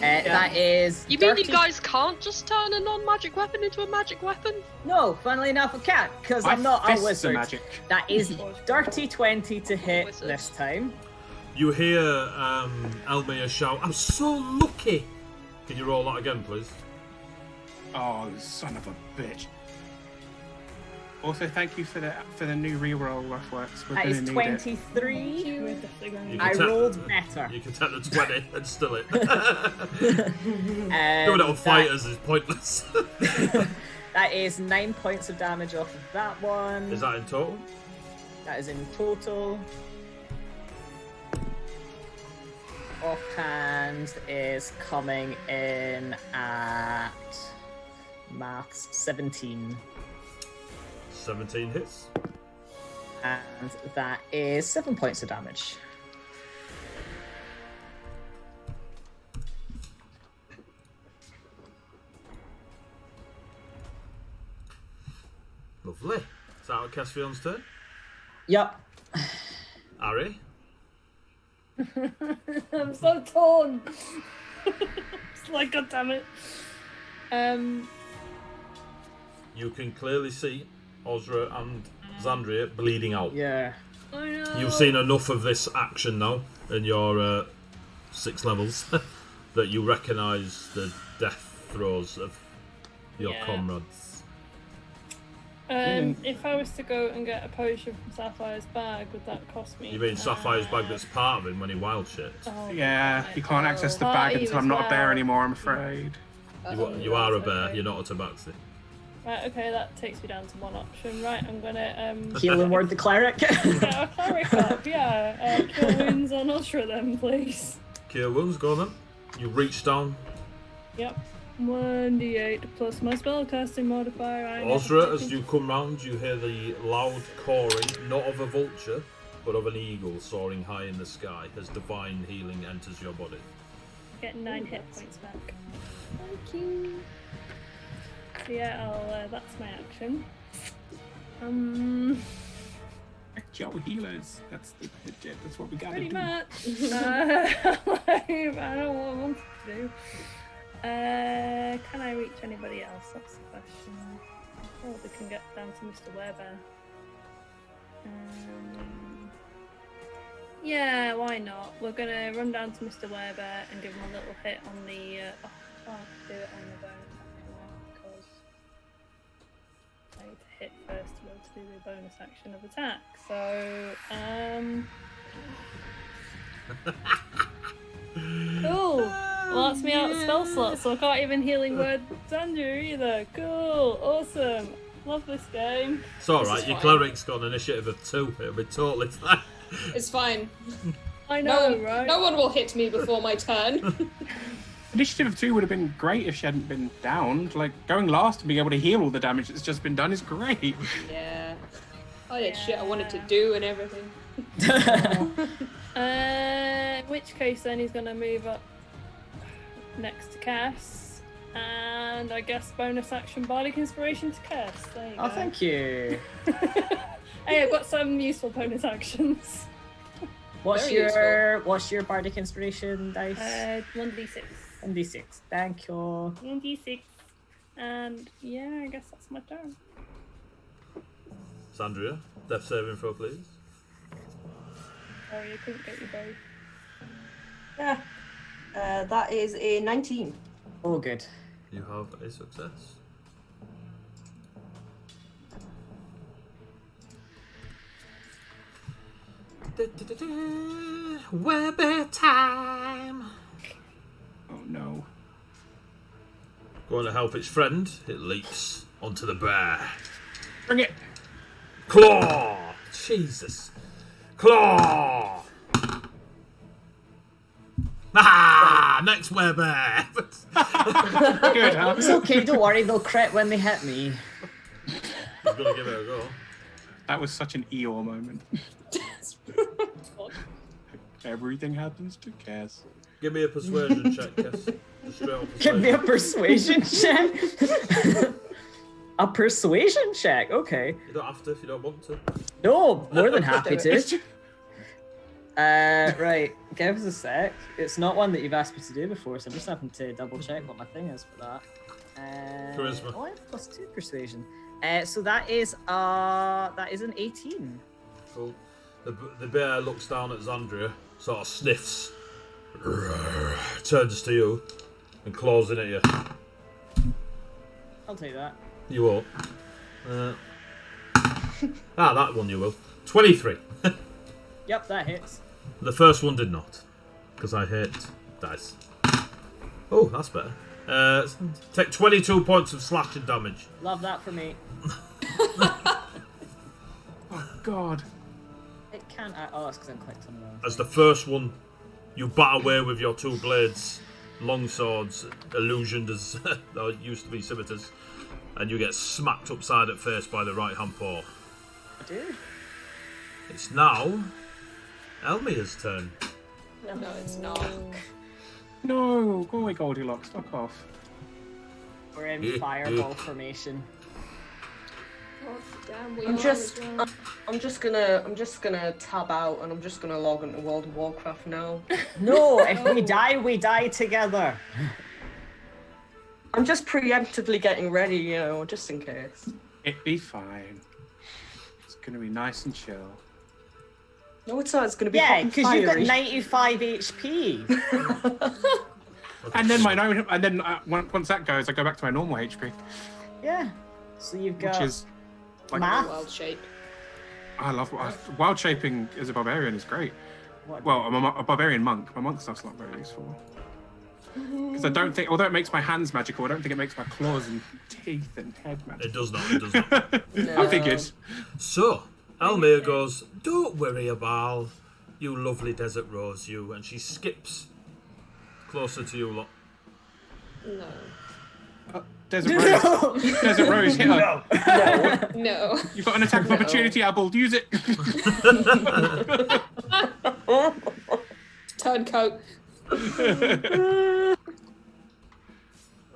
That is. You mean dirty... you guys can't just turn a non-magic weapon into a magic weapon? No, funnily enough, I can't, because I'm not a fists are wizard. magic. That is dirty 20 to hit Wizard. this time. You hear Elmir shout, "I'm so lucky!" Can you roll that again, please? Oh, son of a bitch. Also, thank you for the new reroll, Ruffworx. We're That gonna is need 23. We're definitely going You to I can take- rolled better. You can take the 20 and still it. Doing And it on fighters is pointless. that is 9 points of damage off of that one. Is that in total? That is in total. Offhand is coming in at maths 17. 17 hits. And that is 7 points of damage. Lovely. Is that Caspion's turn? Yep. Ari? I'm so torn. It's like, God damn it. You can clearly see Ozra and Xandria bleeding out. Yeah. I know. You've seen enough of this action now in your 6 levels that you recognise the death throes of your Yeah. comrades. If I was to go and get a potion from Sapphire's bag, would that cost me? You mean Sapphire's bag that's part of him when he wild shit? Oh, Yeah, right. you can't access the Oh, bag you until I'm as not a bear well. anymore, I'm afraid. You are a bear, okay. you're not a tabaxi. Right, okay, that takes me down to one option. Right, I'm gonna Healing word the cleric. get a cleric up, yeah. Cure wounds on Ultra then, please. Cure wounds, go on then. You reach down. Yep. 1d8 plus my spellcasting modifier. I Ozra, as you come round, you hear the loud cawing, not of a vulture, but of an eagle soaring high in the sky as divine healing enters your body. get 9 hit points back. Thank you. So yeah, that's my action. Joe healers. That's legit. That's what we gotta Pretty do. much. I don't want to do. Can I reach anybody else? That's the question. Oh, we can get down to Mr. Werebear. Yeah, why not? We're gonna run down to Mr. Werebear and give him a little hit on the. I can't do it on the bonus action because I need to hit first to be able to do the bonus action of attack. So, cool. Well, that's me out of spell slot, so I can't even healing word Xandria either. Cool, awesome. Love this game. It's alright, This is your fine. cleric's got an initiative of 2, it'll be totally fine. It's fine. I know, No, right? no one will hit me before my turn. Initiative of 2 would have been great if she hadn't been downed. Like, going last and being able to heal all the damage that's just been done is great. Yeah. I did shit I wanted to do and everything. In which case, then he's gonna move up next to Cass, and I guess bonus action Bardic Inspiration to Cass. There you go. Oh, thank you. Hey, I've got some useful bonus actions. What's Very your bardic inspiration dice? 1d6. 1d6. Thank you. 1d6. And yeah, I guess that's my turn. Xandria, death saving throw, please. Sorry, I couldn't get you both. Yeah. That is a 19. Oh, good. You have a success. Webber time. Oh no. Going to help its friend, it leaps onto the bear. Bring it. Claw! Jesus. Claw! Ah! Next werebear! Good, huh? It's okay, don't worry, they'll crit when they hit me. He's gonna give it a go. That was such an Eeyore moment. Everything happens to Cass. Give me a persuasion check, Cass. Just straight on Give me a persuasion. persuasion check. A persuasion check, okay. You don't have to if you don't want to. No, more than happy Do to. Right, give us a sec. It's not one that you've asked me to do before, so I'm just having to double check what my thing is for that. Charisma. Oh, I have +2 persuasion. So that is an 18. Cool. The bear looks down at Xandria, sort of sniffs, turns to you, and claws in at you. I'll take that. You won't. That one you will. 23. Yep, that hits. The first one did not, because I hit dice. Oh, that's better. Take 22 points of slashing damage. Love that for me. Oh God. It can't. Oh, it's because I'm clicked on the wrong. As the first one, you bat away with your two blades, long swords, illusioned as or used to be scimitars, and you get smacked upside at face by the right hand paw. I do. It's now Elmia's turn. No, it's not. No, go away, Goldie Locks. Fuck off. We're in fireball formation. God damn, we I'm are just, as well. I'm just gonna tab out, and I'm just gonna log into World of Warcraft now. No, if we die together. I'm just preemptively getting ready, just in case. It'd be fine. It's gonna be nice and chill. No, it's not. It's gonna be hot Yeah, and because you've got fiery. 95 HP. And then once that goes, I go back to my normal HP, Yeah. So you've got which is like math. Wild shape. I love wild shaping as a barbarian is great. What? Well, I'm a barbarian monk. My monk stuff's not very useful. Because I don't think, although it makes my hands magical, I don't think it makes my claws and teeth and head magical. It does not. It does not. No. I figured. So, Elmia goes, "Don't worry, Abal, you lovely desert rose, you," and she skips closer to you lot. No. Desert Rose. Desert Rose, hit her. No. You've got an attack of opportunity, Abel. Use it. Turncoat.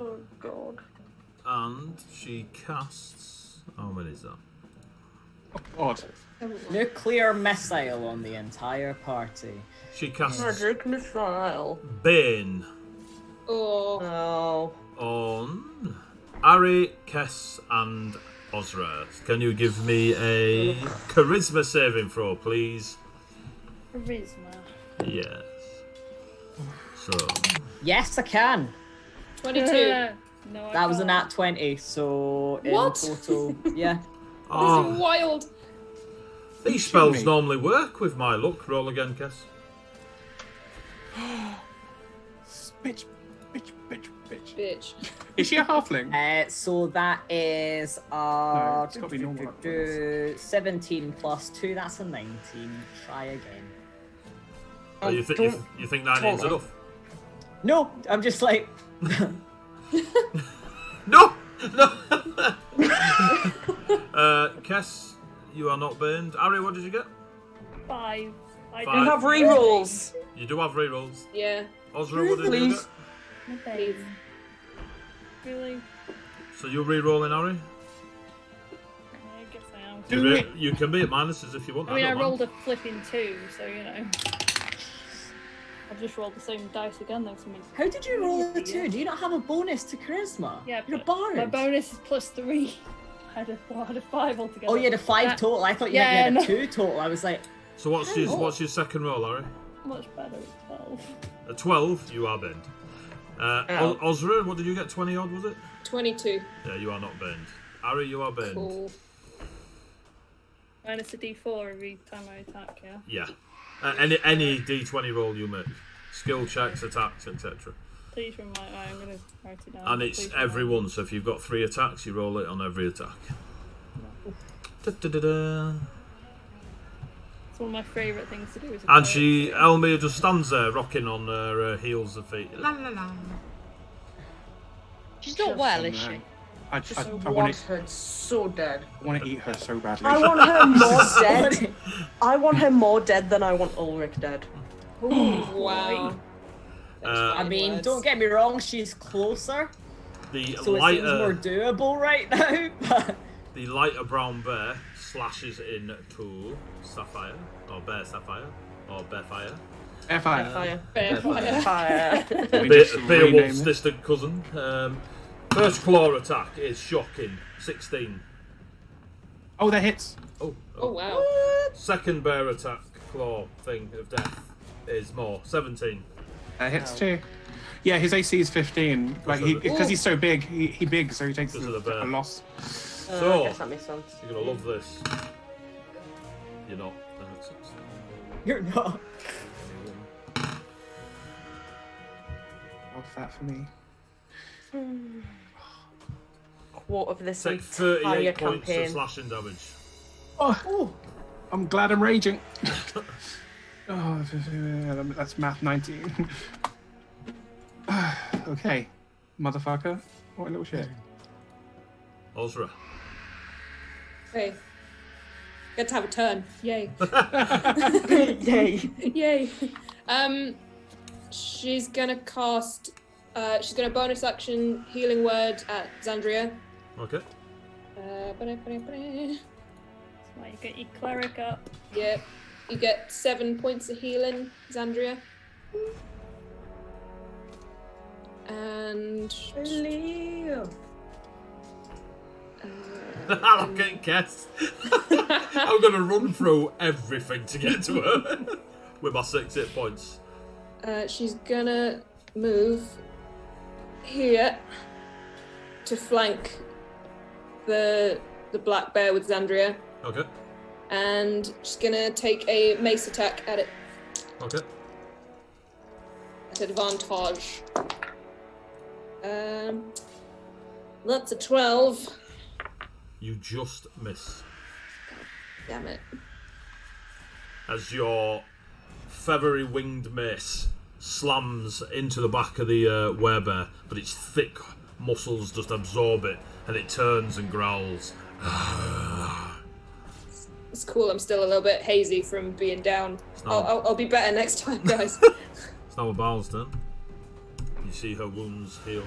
Oh God. And she casts. How many is that? Odd. Nuclear missile on the entire party. She casts Magic missile. Bane Oh. Oh. on Ari, Kess, and Ozra. Can you give me a charisma saving throw, please? Charisma. Yes. So, Yes, I can. 22. No, I That was a can't. nat 20, so in What? total, yeah. This is oh, wild. these spells me. normally work with my luck. Roll again, Kess. Bitch. Bitch. Is she a halfling? So that is No, it's gotta be normal. 17 plus 2, that's a 19. Try again. Oh, you think 19's enough? No, I'm just like, No! Kess, you are not burned. Ari, what did you get? 5. I Five. You have rerolls. You do have rerolls. Yeah. Ozra, what did you Please. get? Please. Really? So you're re-rolling, Ari? I guess I am. Do it. You can be at minuses if you want. I mean, I don't mind. rolled a flipping 2, so you know. I've just rolled the same dice again, though. Something. how did you roll a 2? Do you not have a bonus to charisma? Yeah, You're a but bard. my bonus is +3. I had a 5 altogether. Oh, you had a 5 That- total. I thought you Yeah, meant you had a no. 2 total. I was like, So what's your second roll, Ari? Much better at 12. At 12, you are burned. Ow. Ozra, what did you get? 20 odd, was it? 22. Yeah, you are not burned. Ari, you are burned. Cool. Minus a D4 every time I attack, yeah? Yeah. Any D20 roll you make. Skill checks, attacks, etc. Please remind me. I'm going to write it down. And it's every one, so if you've got 3 attacks, you roll it on every attack. Da-da-da-da. It's one of my favourite things to do. And Elmia just stands there, rocking on her heels and feet. La la la. She's not well, is she? I want want her so dead. I want to eat her so badly. I want her more dead. I want her more dead than I want Ulrich dead. Ooh, wow. I mean, don't get me wrong, she's closer. So it seems more doable right now. But the lighter brown bear slashes into Sapphire, or Bear Sapphire, or Bearfire. Fire. Beowulf's distant cousin. First claw attack is shocking, 16. Oh, that hits. Oh wow. What? Second bear attack, claw thing of death is more, 17. That hits too. Yeah, his AC is 15. Like because he's so big, he big, so he takes a loss. So I guess that makes sense. you're gonna love this. You're not. you're not. What's that for me? Quote of this Take entire 38 points campaign. of slashing damage. Oh, I'm glad I'm raging. Oh, that's math 19. Okay, motherfucker. What a little shit. Ozra. Hey. Get to have a turn. Yay. Yay. Yay. She's gonna cast. She's gonna bonus action healing word at Xandria. Okay. That's why you get your cleric up. Yeah. You get 7 points of healing, Xandria. And. I'm getting guessed. I'm gonna run through everything to get to her with my 6 hit points. She's gonna move here to flank the black bear with Xandria. Okay. And she's gonna take a mace attack at it. Okay. At advantage. That's a 12. You just miss. Damn it. As your feathery winged mace slams into the back of the werebear, but its thick muscles just absorb it, and it turns and growls. It's cool, I'm still a little bit hazy from being down. I'll be better next time, guys. It's now a Baal's turn. You see her wounds heal.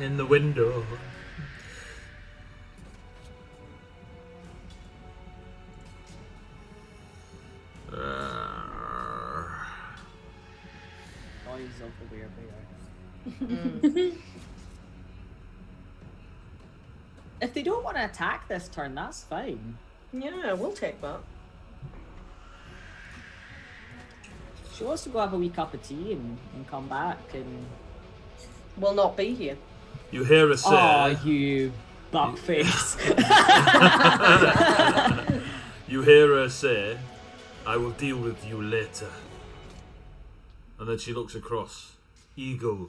In the window. Noise of the werebear. If they don't want to attack this turn, that's fine. Yeah, we'll take that. She wants to go have a wee cup of tea and come back and... Will not be here. You hear her say... Oh, you buckface. You hear her say, I will deal with you later. And then she looks across. Eagle,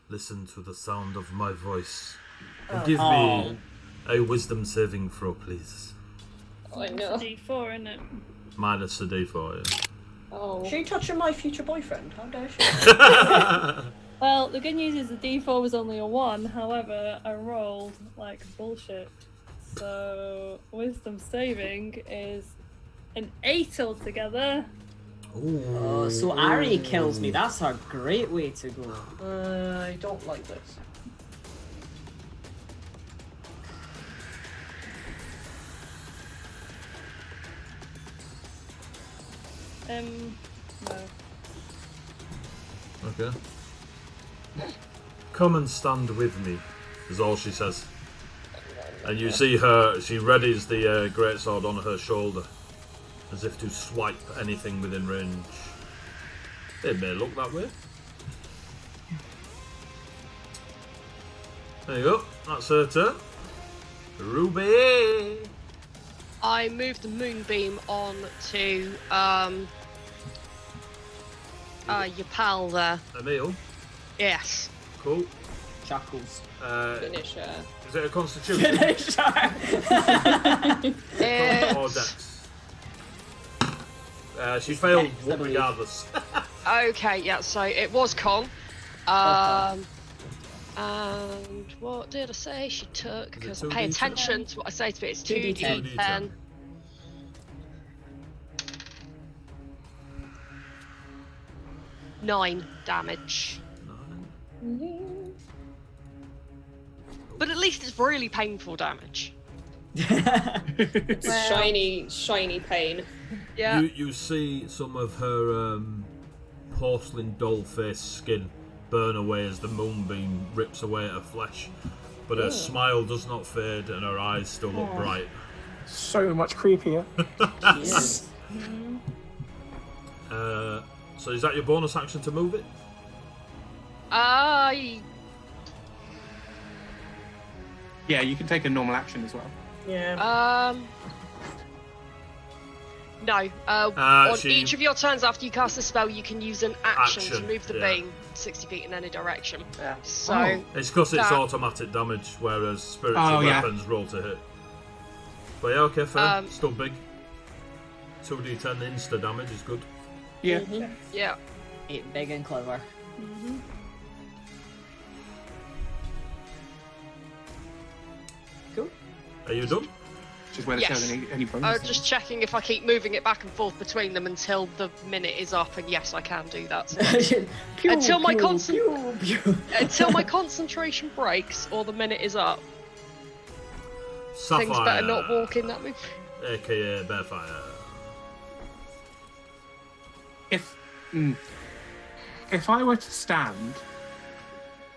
listen to the sound of my voice. And give me a wisdom saving throw, please. Oh, I know. D4, isn't it? Minus a D4, yeah. Oh. She touching my future boyfriend. How dare she? Well, the good news is the D4 was only a 1, however, I rolled like bullshit. So, wisdom saving is an 8 altogether. Oh, so Ari kills me. That's a great way to go. I don't like this. No. Okay. Come and stand with me, is all she says. And you see her, she readies the greatsword on her shoulder. as if to swipe anything within range. It may look that way. There you go. That's her turn. Ruby! I moved the moonbeam on to your pal there. Emil. Yes. Cool. Chuckles. Finish her. Is it a constitution? Finish her. Or dex? She failed Dex, I believe. regardless. Okay, yeah, so it was con. And what did I say she took? Because I pay 2d10? attention to what I say to it. It's 2d10. 2d10. 9 damage. But at least it's really painful damage. Shiny pain. Yeah. You see some of her porcelain doll face skin burn away as the moonbeam rips away at her flesh, but her smile does not fade and her eyes still look bright. So much creepier. Yes. So is that your bonus action to move it? Yeah, you can take a normal action as well. Yeah. No. On she- each of your turns after you cast a spell, you can use an action to Action, move the yeah. beam 60 feet in any direction. Yeah. So, Oh. It's because it's That- automatic damage, whereas spiritual Oh, yeah. weapons roll to hit. But yeah, okay, fair. Still big. 2d10 insta damage is good. Yeah. yeah. Ain't big and clever. Cool. Are you done? Which is where Yes. there's any bonuses. Just checking if I keep moving it back and forth between them until the minute is up, and yes, I can do that. Pew, Until my pew, concent- pew, pew. Until my concentration breaks or the minute is up. Sapphire. Things better not walk in that move. AKA Bearfire. If I were to stand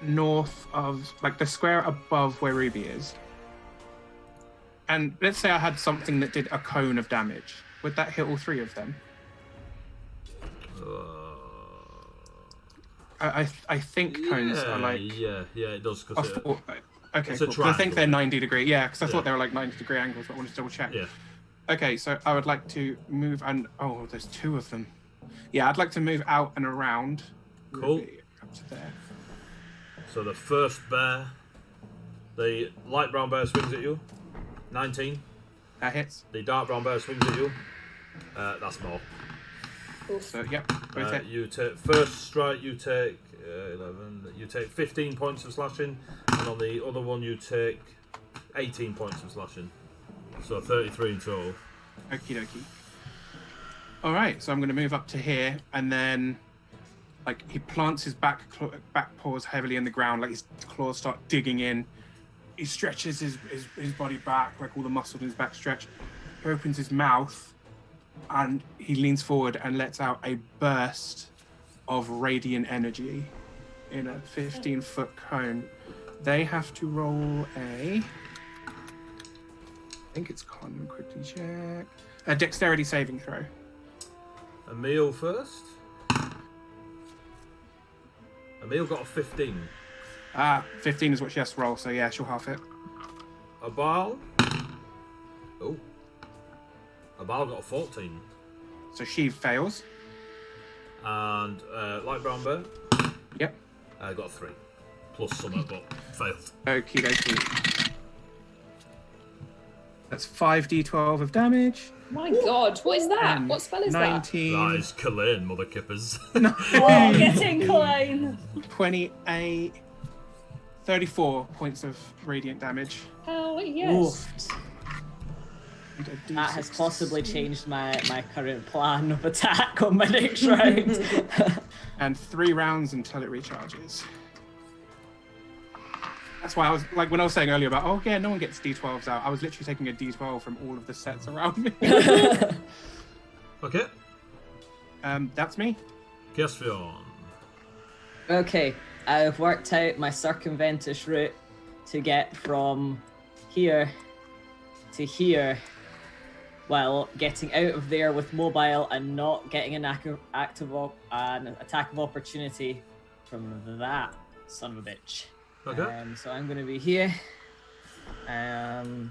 north of, like, the square above where Ruby is, and let's say I had something that did a cone of damage, would that hit all three of them? I think cones are like. Yeah, it does. I Cause thought, okay, it's a cool. 'Cause I think triangle. they're 90-degree. Yeah, because I Yeah. thought they were like 90-degree angles, but I wanted to double check. yeah. Okay, so I would like to move and there's two of them. Yeah, I'd like to move out and around. Cool. Ruby up to there. So the first bear, the light brown bear swings at you. 19. That hits. The dark brown bear swings at you. That's more. So yep, both hit. You take first strike. You take 11. You take 15 points of slashing, and on the other one you take 18 points of slashing. So 33 in total. Okie dokie. All right, so I'm going to move up to here, and then, like, he plants his back paws heavily in the ground, like his claws start digging in. He stretches his body back, like all the muscles in his back stretch. He opens his mouth, and he leans forward and lets out a burst of radiant energy in a 15-foot cone. They have to roll I think it's con, quickly check. A dexterity saving throw. Emil first. Emil got a 15. 15 is what she has to roll, so yeah, she'll half it. Abal. Oh. Abal got a 14. So she fails. And light brown bear. Yep. Got a 3. Plus summer, but failed. Okie dokie. That's 5d12 of damage. My god, what is that? and What spell is 19, That is Kalane, mother kippers. Oh, getting clean. 28, 34 points of radiant damage. that? Oh, yes. Oofed. And a That has D6. possibly changed my current plan of attack on my next round. And 3 rounds until it recharges. That's why I was, like, when I was saying earlier about, oh yeah, no one gets D12s out, I was literally taking a D12 from all of the sets around me. Okay. That's me. Caspian. Okay, I've worked out my circumventus route to get from here to here while getting out of there with mobile and not getting an attack of opportunity from that son of a bitch. Okay. So I'm going to be here. Going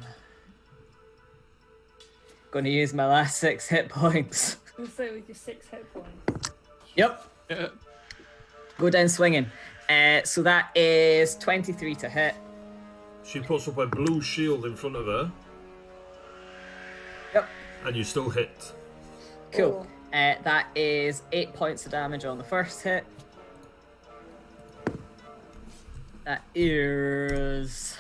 to use my last 6 hit points. We'll say with your 6 hit points. Yep. Go down swinging. So that is 23 to hit. She puts up a blue shield in front of her. Yep. And you still hit. Cool. That is 8 points of damage on the first hit. That is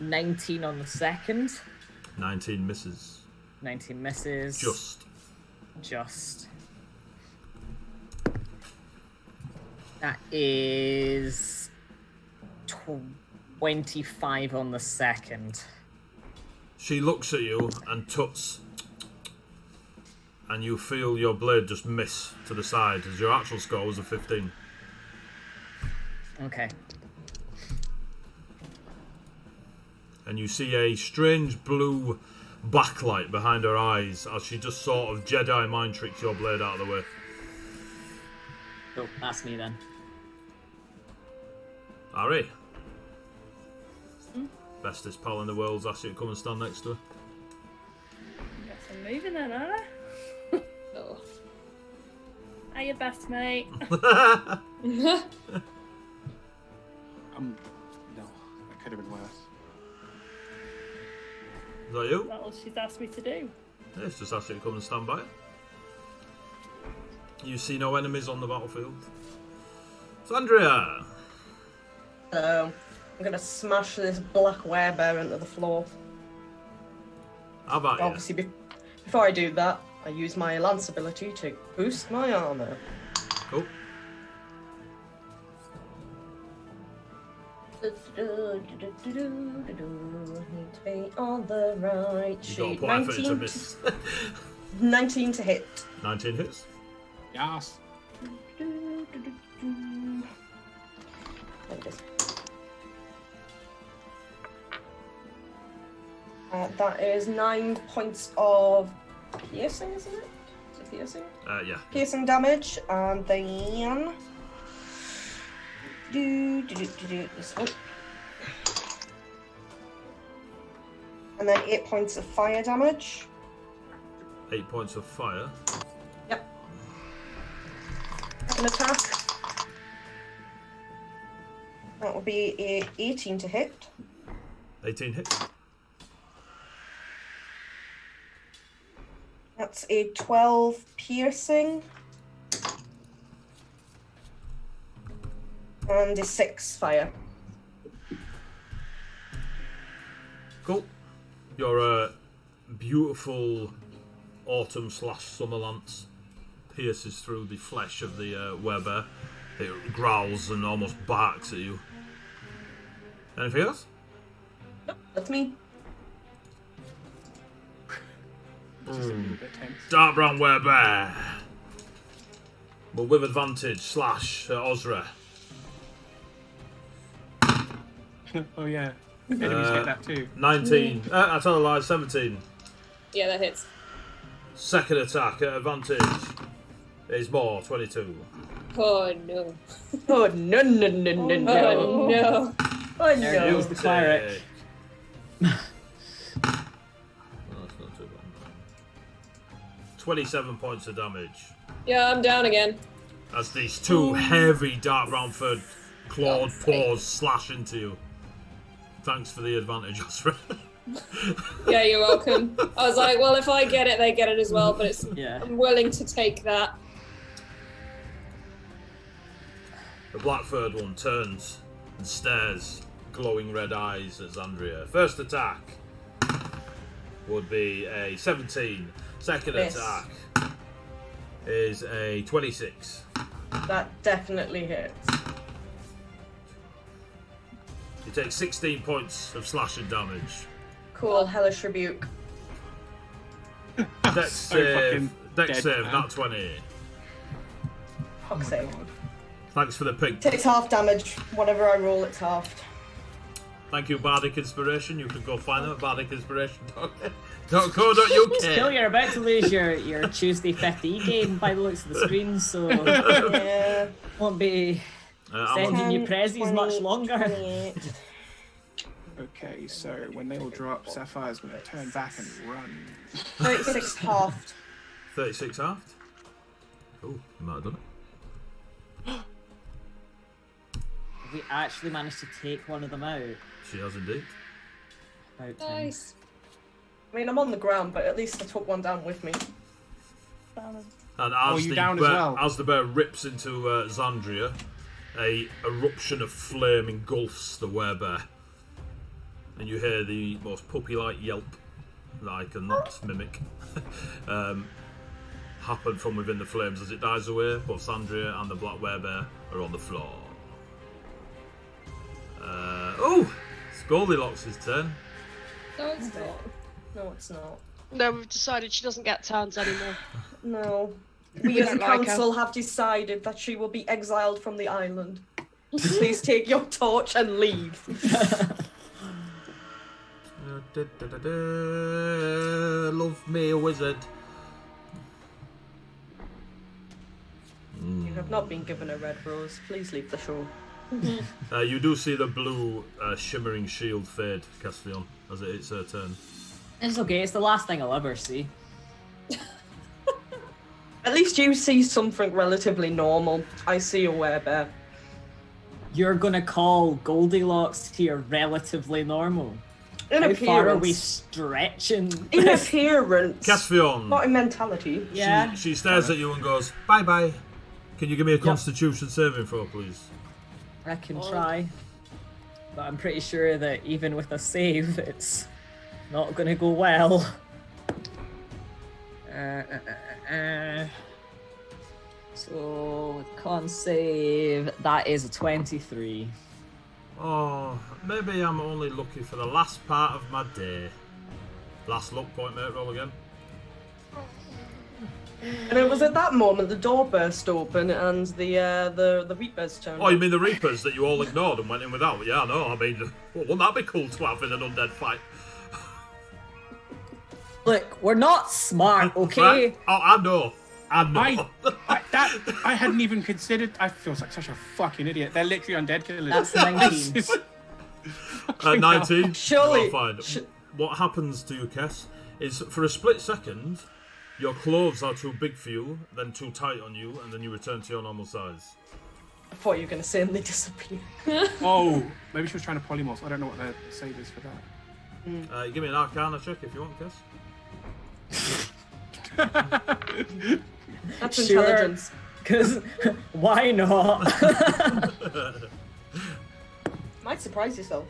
19 on the second. 19 misses. 19 misses. Just. That is 25 on the second. She looks at you and tuts. And you feel your blade just miss to the side as your actual score was a 15. Okay. And you see a strange blue backlight behind her eyes as she just sort of Jedi mind tricks your blade out of the way. Cool, that's me then. Ari. Bestest pal in the world's asked you to come and stand next to her. Guess I'm moving then, aren't I? Oh. Hiya, best mate. No, that could have been worse. Is that you? That's all she's asked me to do. Yeah, it's just asked you to come and stand by. You see no enemies on the battlefield. Sandria! So, I'm gonna smash this black werebear into the floor. How about you? Obviously, before I do that, I use my lance ability to boost my armor. Cool. Need to be on the right You got a sheet. point for it to miss. 19 to hit. 19 hits. Yes. Like this. That is 9 points of piercing, isn't it? Is it piercing? Yeah. Piercing damage, and then this one. And then 8 points of fire damage. 8 points of fire. Yep. Second attack. That will be a 18 to hit. 18 hits. That's a 12 piercing. And a 6 fire. Cool. Your beautiful autumn/summer lance pierces through the flesh of the werebear. It growls and almost barks at you. Anything else? Nope, that's me. Dark brown werebear. But with advantage / Ozra. Oh yeah. Enemies get that too. 19. I tell a lie, 17. Yeah, that hits. Second attack at advantage is more, 22. Oh no. Oh no no no no no. Oh no. Oh There no. goes the cleric. Oh, that's not too bad. 27 points of damage. Yeah, I'm down again. As these two heavy dark brown furred clawed paws slash into you. Thanks for the advantage, Osra. Yeah, you're welcome. I was like, well, if I get it, they get it as well, but it's Yeah. I'm willing to take that. The black furred one turns and stares, glowing red eyes at Xandria. First attack would be a 17. Second Miss. attack is a 26. That definitely hits. You take 16 points of slashing damage. Cool, hellish rebuke. Dex So save, fucking Dex dead, save, man. not 20. Fuck's sake. Thanks for the pig. Takes half damage. Whatever I roll, it's halved. Thank you, Bardic Inspiration. You can go find them at bardicinspiration.co.uk. Still, you're about to lose your Tuesday 50 game by the looks of the screen, so Yeah. won't be sending you prezzies much longer. Okay, so when they all drop, Sapphire's going to turn back and run. 36 halved. 36 halved. Oh, you might have done it. Have we actually managed to take one of them out? She has indeed. About time. Nice. I mean, I'm on the ground, but at least I took one down with me. And as, you the down as bear, well? as the bear rips into Xandria, a eruption of flame engulfs the werebear. And you hear the most puppy-like yelp that I cannot mimic happen from within the flames as it dies away. Both Xandria and the black werebear are on the floor. It's Goldie Locks' turn. No, it's not. No, it's not. No, we've decided she doesn't get turns anymore. No. We as a don't like her. council have decided that she will be exiled from the island. Please take your torch and leave. Love me, a wizard. You have not been given a red rose. Please leave the show. You do see the blue shimmering shield fade, Castellion, as it hits her turn. It's okay, it's the last thing I'll ever see. At least you see something relatively normal. I see a werebear. You're gonna call Goldilocks here relatively normal? In How appearance. far are we stretching? In appearance. Castellion, Not in mentality. Yeah. she stares at you and goes, bye-bye. Can you give me a Constitution saving throw, please? I can try. But I'm pretty sure that even with a save, it's not gonna go well. So, with con save, that is a 23. Oh, maybe I'm only lucky for the last part of my day. Last luck point, mate. Roll again. And it was at that moment the door burst open and the Reapers turned Oh, you up. mean the Reapers that you all ignored and went in without? Yeah, I know. I mean, wouldn't that be cool to have in an undead fight? Look, we're not smart, okay? Right? Oh, I know. I know. I hadn't even considered. I feel like such a fucking idiot. They're literally undead killers. That's 19. 19. Surely- Well, fine. What happens to you, Kess, is for a split second, your clothes are too big for you, then too tight on you, and then you return to your normal size. I thought you were going to say and they disappear. Oh, maybe she was trying to polymorph. I don't know what the save is for that. Give me an Arcana check if you want, Kess. That's Sure. intelligence. Because why not? Might surprise yourself.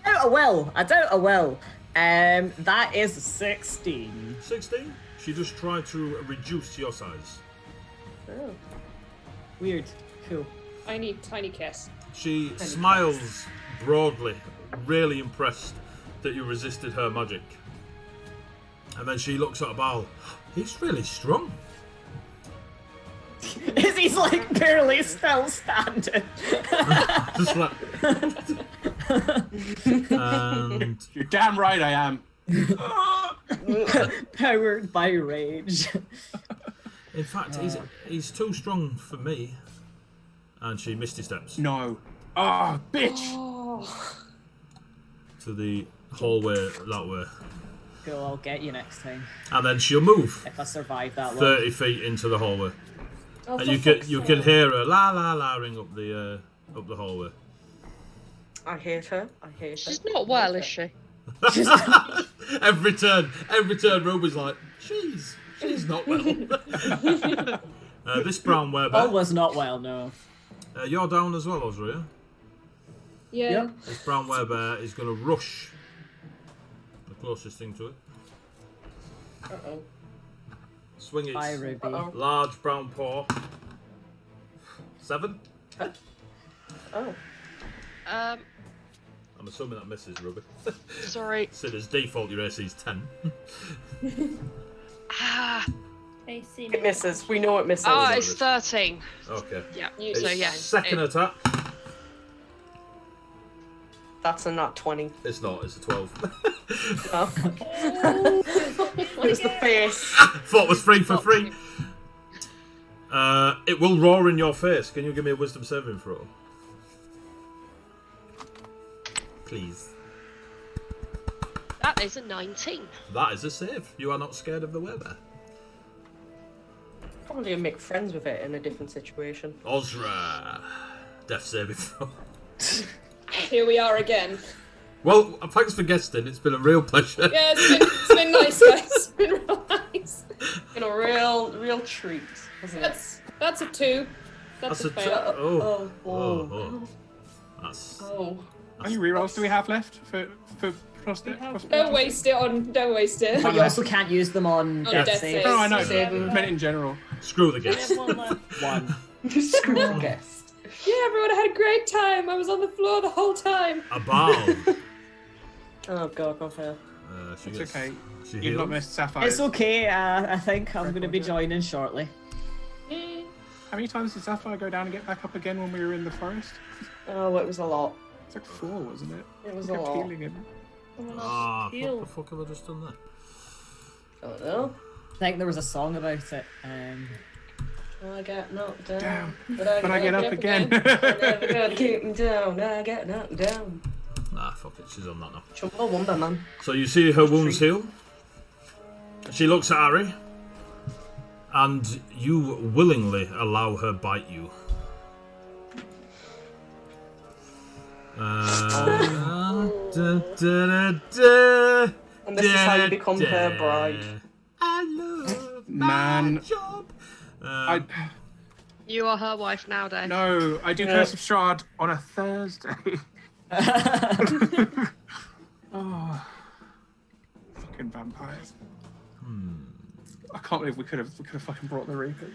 I doubt I will. That is 16. 16. She just tried to reduce your size. Oh. Weird. Cool. Tiny kiss. She smiles broadly, really impressed that you resisted her magic. And then she looks at Abal. He's really strong. Is he's like barely still standing? Just like... and You're damn right I am. Powered by rage. in fact, he's too strong for me. And she misty steps No. Oh, bitch. to the hallway that way. Cool, I'll get you next time. And then she'll move If I survive that long. 30 feet into the hallway. Oh, And for you fuck's can sake. hear her la la la ring up the hallway. I hate her. I hate her. She's not well, is she? every turn, Ruby's like, she's not well. This brown All werebear, was not well, no. you're down as well, Osria. Yeah. Yep. This brown werebear is going to rush the closest thing to it. Uh-oh. Swing its Bye, Ruby. Uh-oh. large brown paw. 7. Oh. I'm assuming that misses, Ruby. Sorry. So as default, your AC is 10. AC. It misses. We know it misses. Oh, it's 13. Okay. Yeah. You- So Its yeah. second attack. That's a nat 20. It's not. It's a 12. Oh. It's the face. Thought it was free for free. It will roar in your face. Can you give me a wisdom saving throw? Please. That is a 19. That is a save. You are not scared of the weather. Probably make friends with it in a different situation. Ozra. Death saving throw. Here we are again. Well, thanks for guesting. It's been a real pleasure. Yeah, it's been nice, guys. It's been real nice. In a real treat, wasn't it? That's a 2. That's a fail. Oh. That's. Oh. How many rerolls do we have left for prostate? Don't waste it. But you also can't use them on death death saves. saves. Oh, I know. Yeah. I meant in general. Screw the We guest. have one left. One. Screw the guest. Yeah, everyone had a great time. I was on the floor the whole time. A bow. Oh god, not fair. She It's gets, okay. She You've not heals. missed Sapphire. It's okay. I think I'm going to be joining shortly. How many times did Sapphire go down and get back up again when we were in the forest? Oh, it was a lot. It's like 4, wasn't it? It was We a kept lot. healing him. Someone else Ah, what heal. the fuck have I just done there? Don't know. I think there was a song about it. I get knocked down. Damn. But I get up again. Never gonna keep me down. I get knocked down. Nah, fuck it. She's on that now. Chumbawamba, man. So you see her wounds heal. She looks at Harry. And you willingly allow her bite you. And this is how you become her bride. I love Man. my job. You are her wife now, Dave. No, I do Curse of Strahd on a Thursday. Oh, fucking vampires. I can't believe we could have fucking brought the Reapers.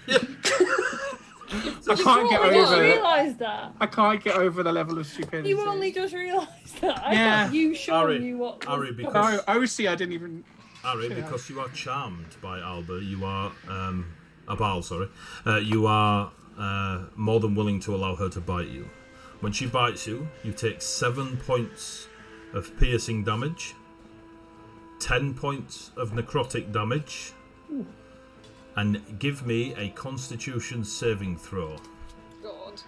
I can't get I just over. realised that. I can't get over the level of stupidity. You only just realised that. I Yeah. thought you showed Ari, me what. Ari, was- because No, OC, I didn't even. Harry, because you are charmed by Alba, you are Abal, sorry. You are more than willing to allow her to bite you. When she bites you, you take 7 points of piercing damage, 10 points of necrotic damage, and give me a Constitution saving throw. God.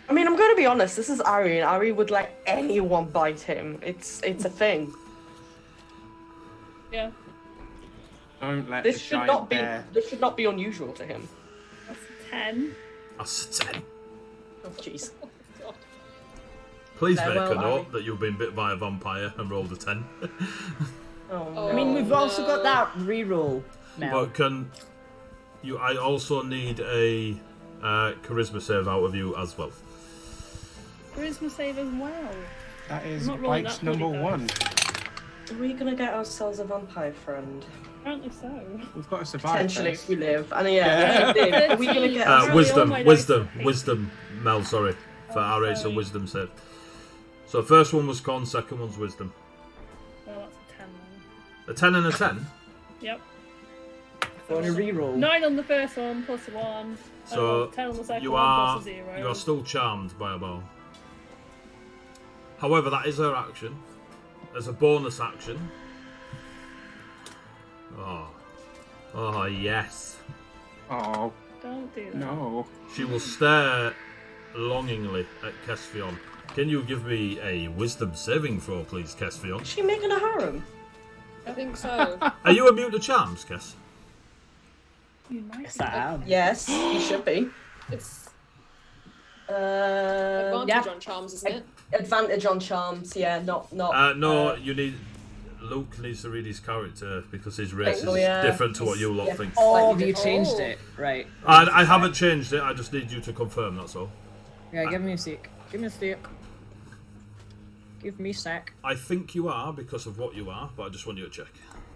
I mean, I'm going to be honest. This is Ari, and Ari would let anyone bite him. It's a thing. Yeah, Don't let This the should giant not be. bear. This should not be unusual to him. that's a 10. That's a 10. Oh jeez. Please Very make well, a note Harry. that you've been bit by a vampire and rolled a 10. Oh. I mean, we've also got that reroll now. But I also need a charisma save out of you as well. Charisma save as well. That is I'm not rolling Bike's that number bloody 1. Are we gonna get ourselves a vampire friend? Apparently so. We've got to survive. Potentially, first. if we live. And Yeah. yeah, are we gonna get? Sorry, all my Wisdom, Mel, sorry. For our race, a sorry. wisdom save. So first one was con, second one's wisdom. Oh, that's a 10 then. A 10 and a 10? Yep. On a reroll. 9 on the first one, plus a 1. So 10 on the second you one, are plus a 0. you are still charmed by a bow. However, that is her action. As a bonus action. Oh yes. Oh, Don't do that. no. She will stare longingly at Kesfion. Can you give me a wisdom saving throw, please, Kesfion? Is she making a harem? I think so. Are you immune to charms, Kes? You might Yes, I am. Yes, you should be. It's Yeah. advantage on charms, isn't it? Advantage on charms. Yeah, not. No, you need. Luke needs to read his character because his race Oh, is yeah. different to what you lot Yeah. think. Oh, Slightly have you different. changed Oh. it? Right. I haven't changed it. I just need you to confirm. That's all. Yeah, give me a sec. Give me a sec. Give me a sec. I think you are because of what you are, but I just want you to check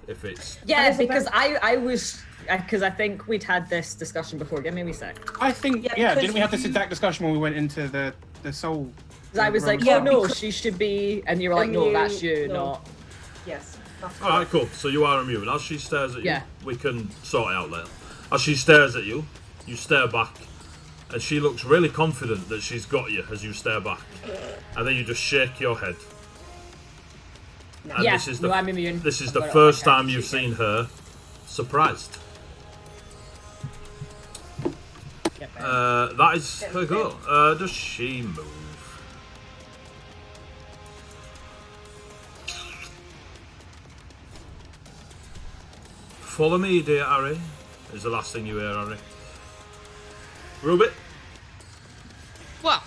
if it's. Yeah, because I was because I think we'd had this discussion before. Give me a wee sec. I think, Yeah, yeah, because didn't we have this you- exact discussion when we went into the soul? 'Cause I was like, Yeah, oh no, because- she should be, and you were like, no, that's you, No. not. Yes. That's All right, cool. So you are immune. As she stares at you, Yeah. we can sort it out later. As she stares at you, you stare back, and she looks really confident that she's got you as you stare back. And then you just shake your head. And Yeah, this is the, no, I'm immune. This is I've the got it on first my time character you've sheet. seen her surprised. Get there. That is her go. Does she move? Follow me, dear Harry, is the last thing you hear, Harry. Ruby? Well,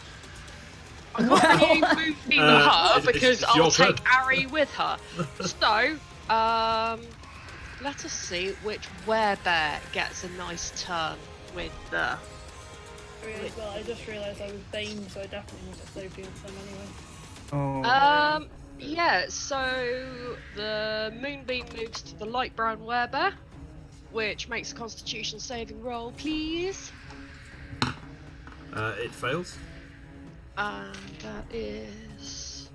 I can't really move in her it's because your I'll take turn. Ari with her. So, let us see which werebear gets a nice turn with the. Well, I just realised I was Bane, so I definitely want to save against them anyway. Oh. Yeah, so the Moonbeam moves to the light brown werebear, which makes a Constitution saving roll, please. It fails. And that is.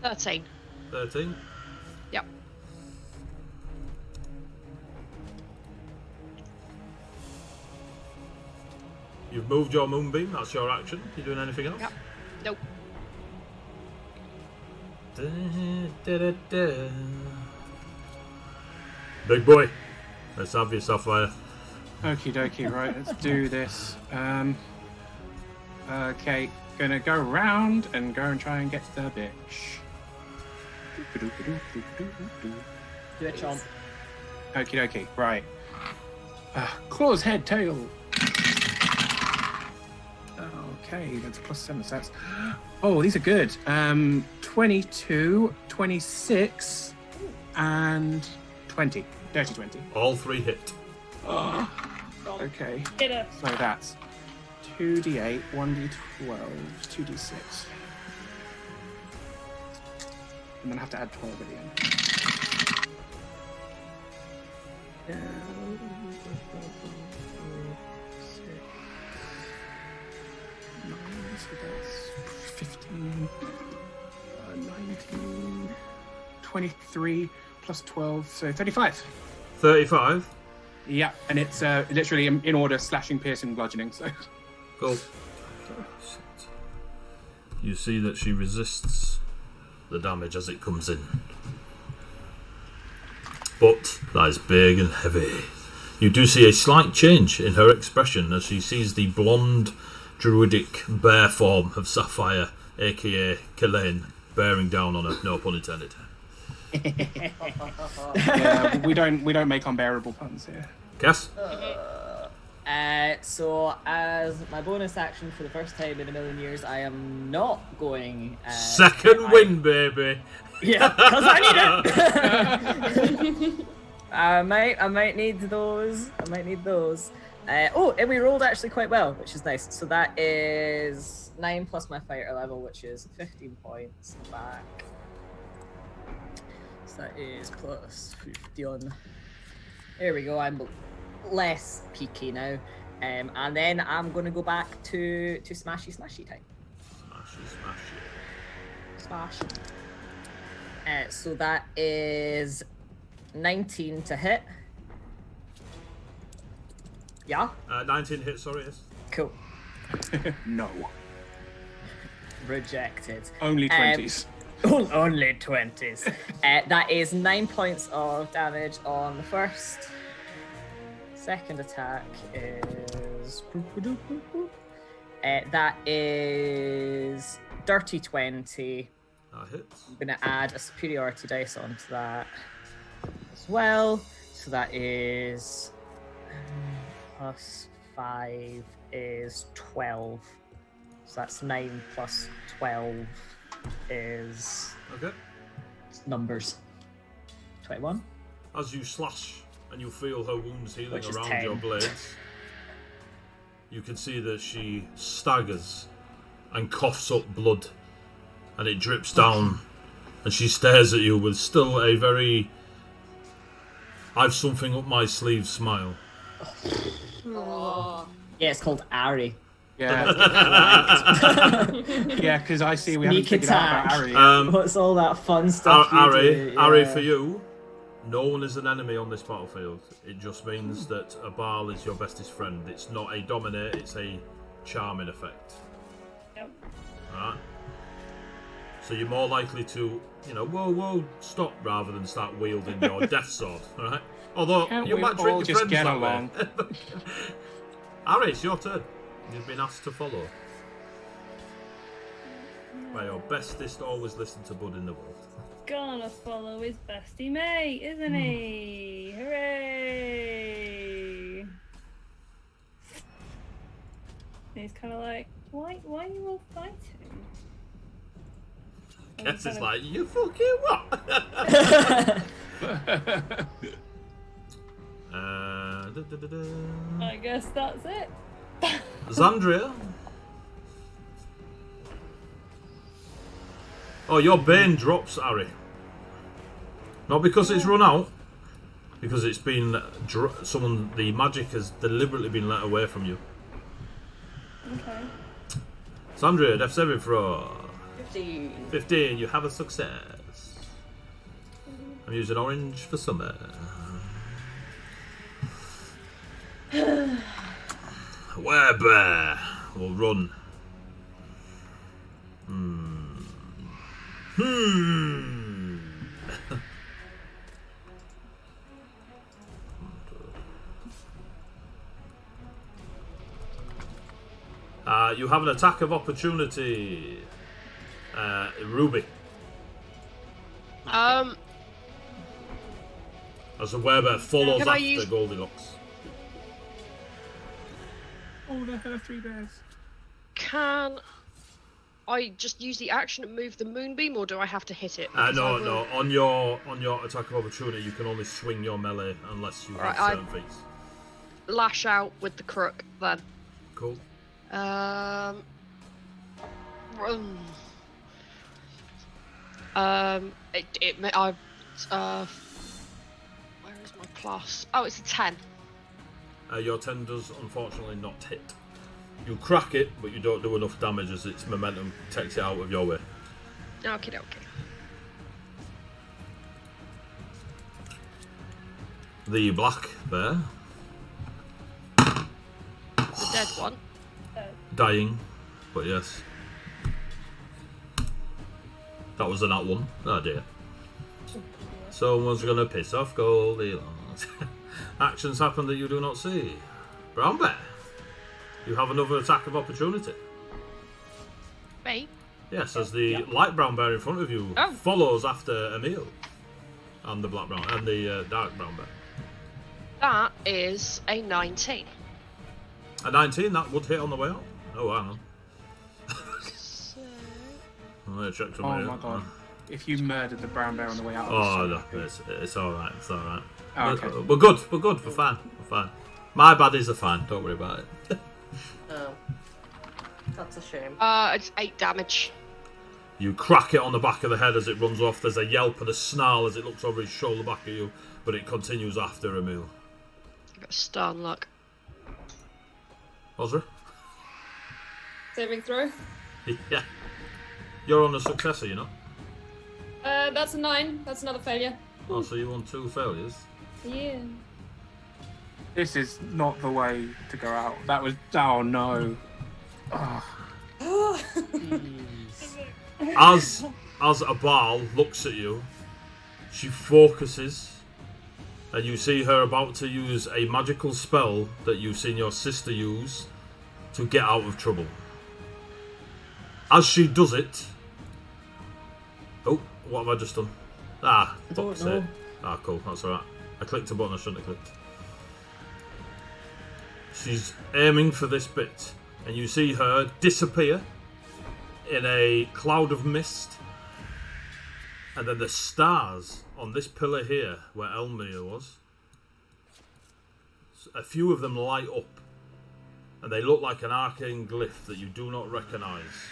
$13. 13. Yep. You've moved your moonbeam, that's your action. You doing anything else? Yep. Nope. Big boy, let's have your sapphire. Okie dokie, right, let's do this. Okay, gonna go round and go and try and get the bitch. Do it, Chomp. Okie dokie, right. Claws, head, tail. Okay, that's +7 stats. Oh, these are good. 22, 26, and 20. Dirty 20. All three hit. Okay, Get her. so that's 2d8, 1d12, 2d6. And then I have to add 12 at the end. So that's 15, 19, 23 plus 12, so 35. 35. Yeah, and it's literally in order: slashing, piercing, bludgeoning. So Cool. You see that she resists the damage as it comes in. But that is big and heavy. You do see a slight change in her expression as she sees the blonde, druidic bear form of Sapphire, aka Kelaine, bearing down on her. No pun intended. yeah, we don't make unbearable puns here. Cass? So as my bonus action for the first time in a million years, I am not going. Second win, baby. Yeah, because I need it. I might need those. I might need those. Oh, and we rolled actually quite well, which is nice. So that is 9 plus my fighter level, which is 15 points back. So that is plus 15. There we go. I'm less peaky now. And then I'm going to go back to smashy time. Smash. So that is 19 to hit. Yeah? 19 hits, sorry, yes. Cool. No, Rejected. only 20s. Only 20s. That is 9 points of damage on the first. Second attack is... that is dirty 20. That hits. I'm going to add a superiority dice onto that as well. So that is plus 5 is 12. So that's 9 plus 12 is Okay. numbers. 21. As you slash and you feel her wounds healing Which is around 10. your blades, you can see that she staggers and coughs up blood, and it drips down, and she stares at you with still a very "I've something up my sleeve" smile. Aww. Yeah, it's called Ari. Yeah, yeah, because I see we haven't Sneak figured out about attack. Ari yet. What's all that fun stuff you Ari, do? Ari, Yeah. for you, No one is an enemy on this battlefield. It just means that a Baal is your bestest friend. It's not a dominate, it's a charming effect. Yep. Alright? So you're more likely to, whoa, stop, rather than start wielding your death sword, alright? Although, you might trick your friends get that along? way. Harry, it's your turn. You've been asked to follow. By your bestest, always listen to Bud in the world. Gonna follow his bestie mate, isn't he? Hooray! And he's kind of like, why are you all fighting? Guess it's like, you fucking what? I guess that's it. Xandria. Oh, your Bane drops, Harry. Not because it's run out, because it's been the magic has deliberately been let away from you. Okay. Xandria, death saving throw. 15. 15, you have a success. I'm using orange for summer. Werebear will run. You have an attack of opportunity. Ruby. As the werebear follows after Goldie Locks. Oh, there are 3 bears. Can I just use the action to move the moonbeam, or do I have to hit it? No. On your attack of opportunity, you can only swing your melee unless you have certain feats. Lash out with the crook then. Cool. Where is my plus? Oh, it's a 10. Your 10 does unfortunately not hit. You crack it, but you don't do enough damage as its momentum takes it out of your way. Okay. The black bear. The dead one. Dying, but yes. That was a nat one. Oh dear. Someone's gonna piss off Goldie Locks. Actions happen that you do not see. Brown bear. You have another attack of opportunity. Me? Yes, as the light brown bear in front of you follows after Emil. And the black brown and the dark brown bear. That is a 19. A 19, that would hit on the way out. Oh, hang on. So... I'm gonna check something. Oh my god. If you murdered the brown bear on the way out. Oh, no, it's alright. It's alright. Oh, okay. We're good. We're fine. My baddies are fine. Don't worry about it. Oh. That's a shame. It's 8 damage. You crack it on the back of the head as it runs off. There's a yelp and a snarl as it looks over his shoulder back at you, but it continues after Emil. I got stun luck. Ozra? Saving throw. Yeah. You're on a successor, you know? That's a 9. That's another failure. Oh, so you won 2 failures? Yeah. This is not the way to go out. That was. Oh no. Oh. As a Baal looks at you, she focuses, and you see her about to use a magical spell that you've seen your sister use to get out of trouble. As she does it... Oh, what have I just done? Fuck's sake. Cool, that's alright. I clicked a button I shouldn't have clicked. She's aiming for this bit, and you see her disappear in a cloud of mist, and then the stars on this pillar here where Elmir was, a few of them light up, and they look like an arcane glyph that you do not recognise,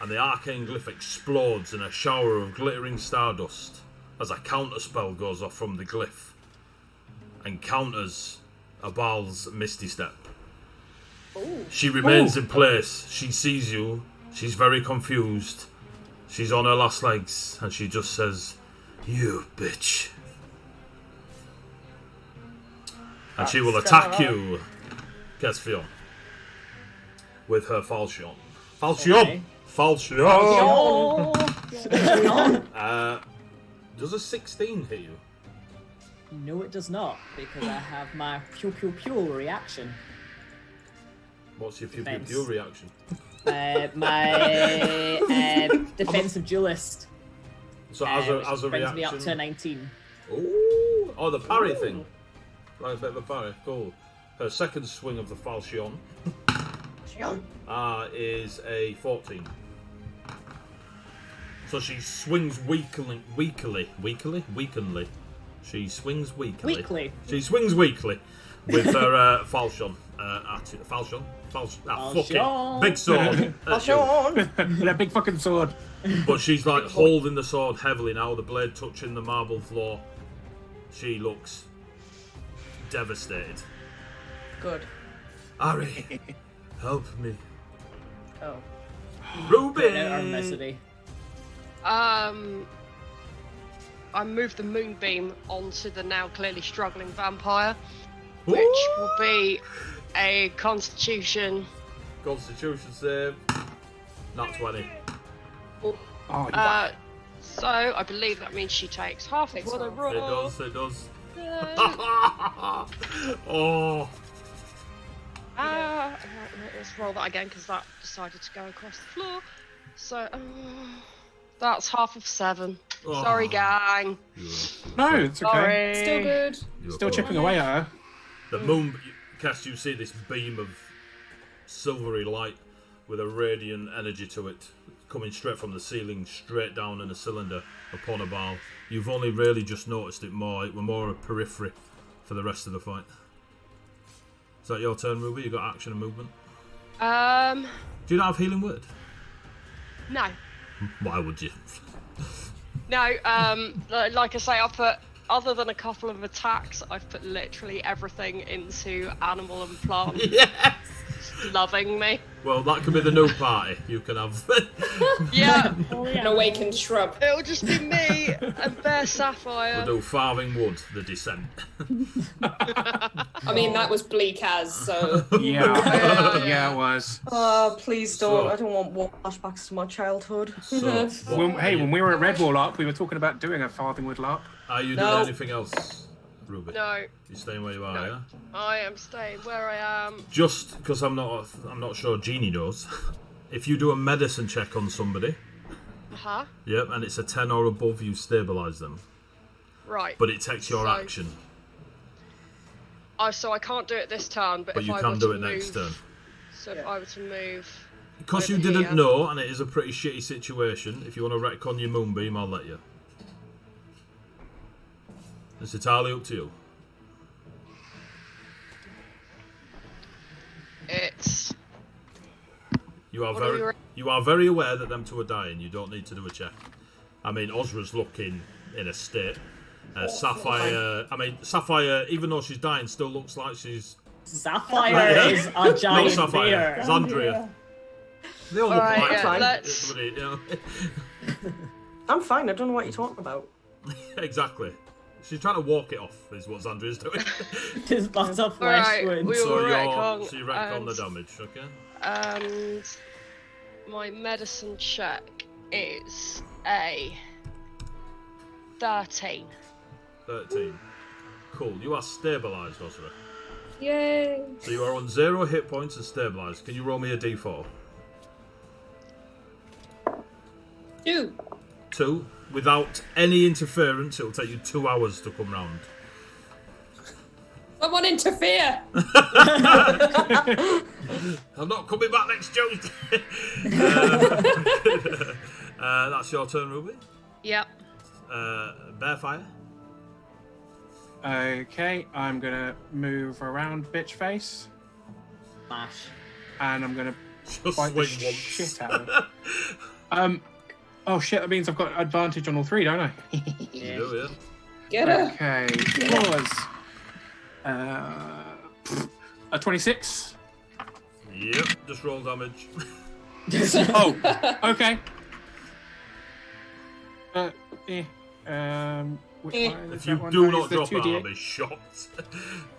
and the arcane glyph explodes in a shower of glittering stardust as a counter spell goes off from the glyph and counters a Baal's Misty Step. Ooh. She remains in place. She sees you. She's very confused. She's on her last legs, and she just says, "You bitch." And she will attack you, Kesfion, with her falchion. Falchion! Okay. Falchion! Does a 16 hit you? No, it does not, because I have my pew pew pew reaction. What's your pew pew Defense. pew reaction? My defensive duelist. So as a brings reaction... me up to 19. Ooh. Oh, the parry thing. Like a bit of a parry. Cool. Her second swing of the falchion is a 14. So she swings weakly. She swings weakly. She swings weakly with her falchion. Falchion. Fuck it. Big sword. That big fucking sword. But she's like holding the sword heavily now, the blade touching the marble floor. She looks devastated. Good. Ari, help me. Oh. Ruby! Our misery. I move the moonbeam onto the now clearly struggling vampire, which will be a Constitution. Constitution save. Not 20. Oh, So I believe that means she takes half of what I roll. It does. Oh. Let's roll that again because that decided to go across the floor. So that's half of 7. Oh. Sorry, gang. no, it's okay. Sorry. Still good. Still chipping away at her. The moon, Cass, you see this beam of silvery light with a radiant energy to it, coming straight from the ceiling, straight down in a cylinder upon a bar. You've only really just noticed it more. It were more a periphery for the rest of the fight. Is that your turn, Ruby? You got action and movement? Do you not have healing word? No. Why would you? No, like I say, I've put, other than a couple of attacks, I've put literally everything into animal and plant. Yes! Loving me. Well, that could be the new party. You can have... Yeah. An awakened shrub. It'll just be me and Bear Sapphire. We'll do Farthing Wood, the descent. I mean, that was bleak as, so... Yeah, it was. Oh, please don't. So- I don't want more flashbacks to my childhood. So, When we were at Redwall Larp, we were talking about doing a Farthingwood Larp. Are you No. doing anything else, Ruby? No, You're staying where you are, No. yeah? I am staying where I am. Just because I'm not sure Jeannie knows. If you do a medicine check on somebody, Uh-huh. yep, and it's a 10 or above, you stabilise them. Right. But it takes your So- action. So I can't do it this turn, but But if you I can were do to it next move- turn. So if I were to move... Because you over didn't here. know, and it is a pretty shitty situation, if you want to retcon your moonbeam, I'll let you. It's entirely up to you. It's... You are What are very, you are very aware that them two are dying. You don't need to do a check. I mean, Ozra's looking in a state. Sapphire, even though she's dying, still looks like she's... Sapphire is a Not giant Sapphire, bear. it's Andrea. They all look Alright, like yeah, fine. let's... bloody, you know. I'm fine. I don't know what you're talking about. Exactly. She's trying to walk it off, is what Andrea's doing. His butter flesh Alright, wound. we- So retcon, you retcon and- the damage, okay? And my medicine check is a 13. 13. Cool. You are stabilised, Ozra. Yay. So you are on 0 hit points and stabilised. Can you roll me a d4? 2. 2. Without any interference, it'll take you 2 hours to come round. Someone interfere! I'm not coming back next Tuesday. That's your turn, Ruby. Yep. Bearfire. Okay, I'm gonna move around bitch face, Smash. and I'm gonna Just bite swing the once. shit out of it. Oh shit, that means I've got advantage on all 3, don't I? You do, yeah. Get her! Okay, yours. A 26. Yep, just roll damage. Oh, okay. Which Eh. one is If that you one? do That not is the drop it, 2d8. I'll be shocked.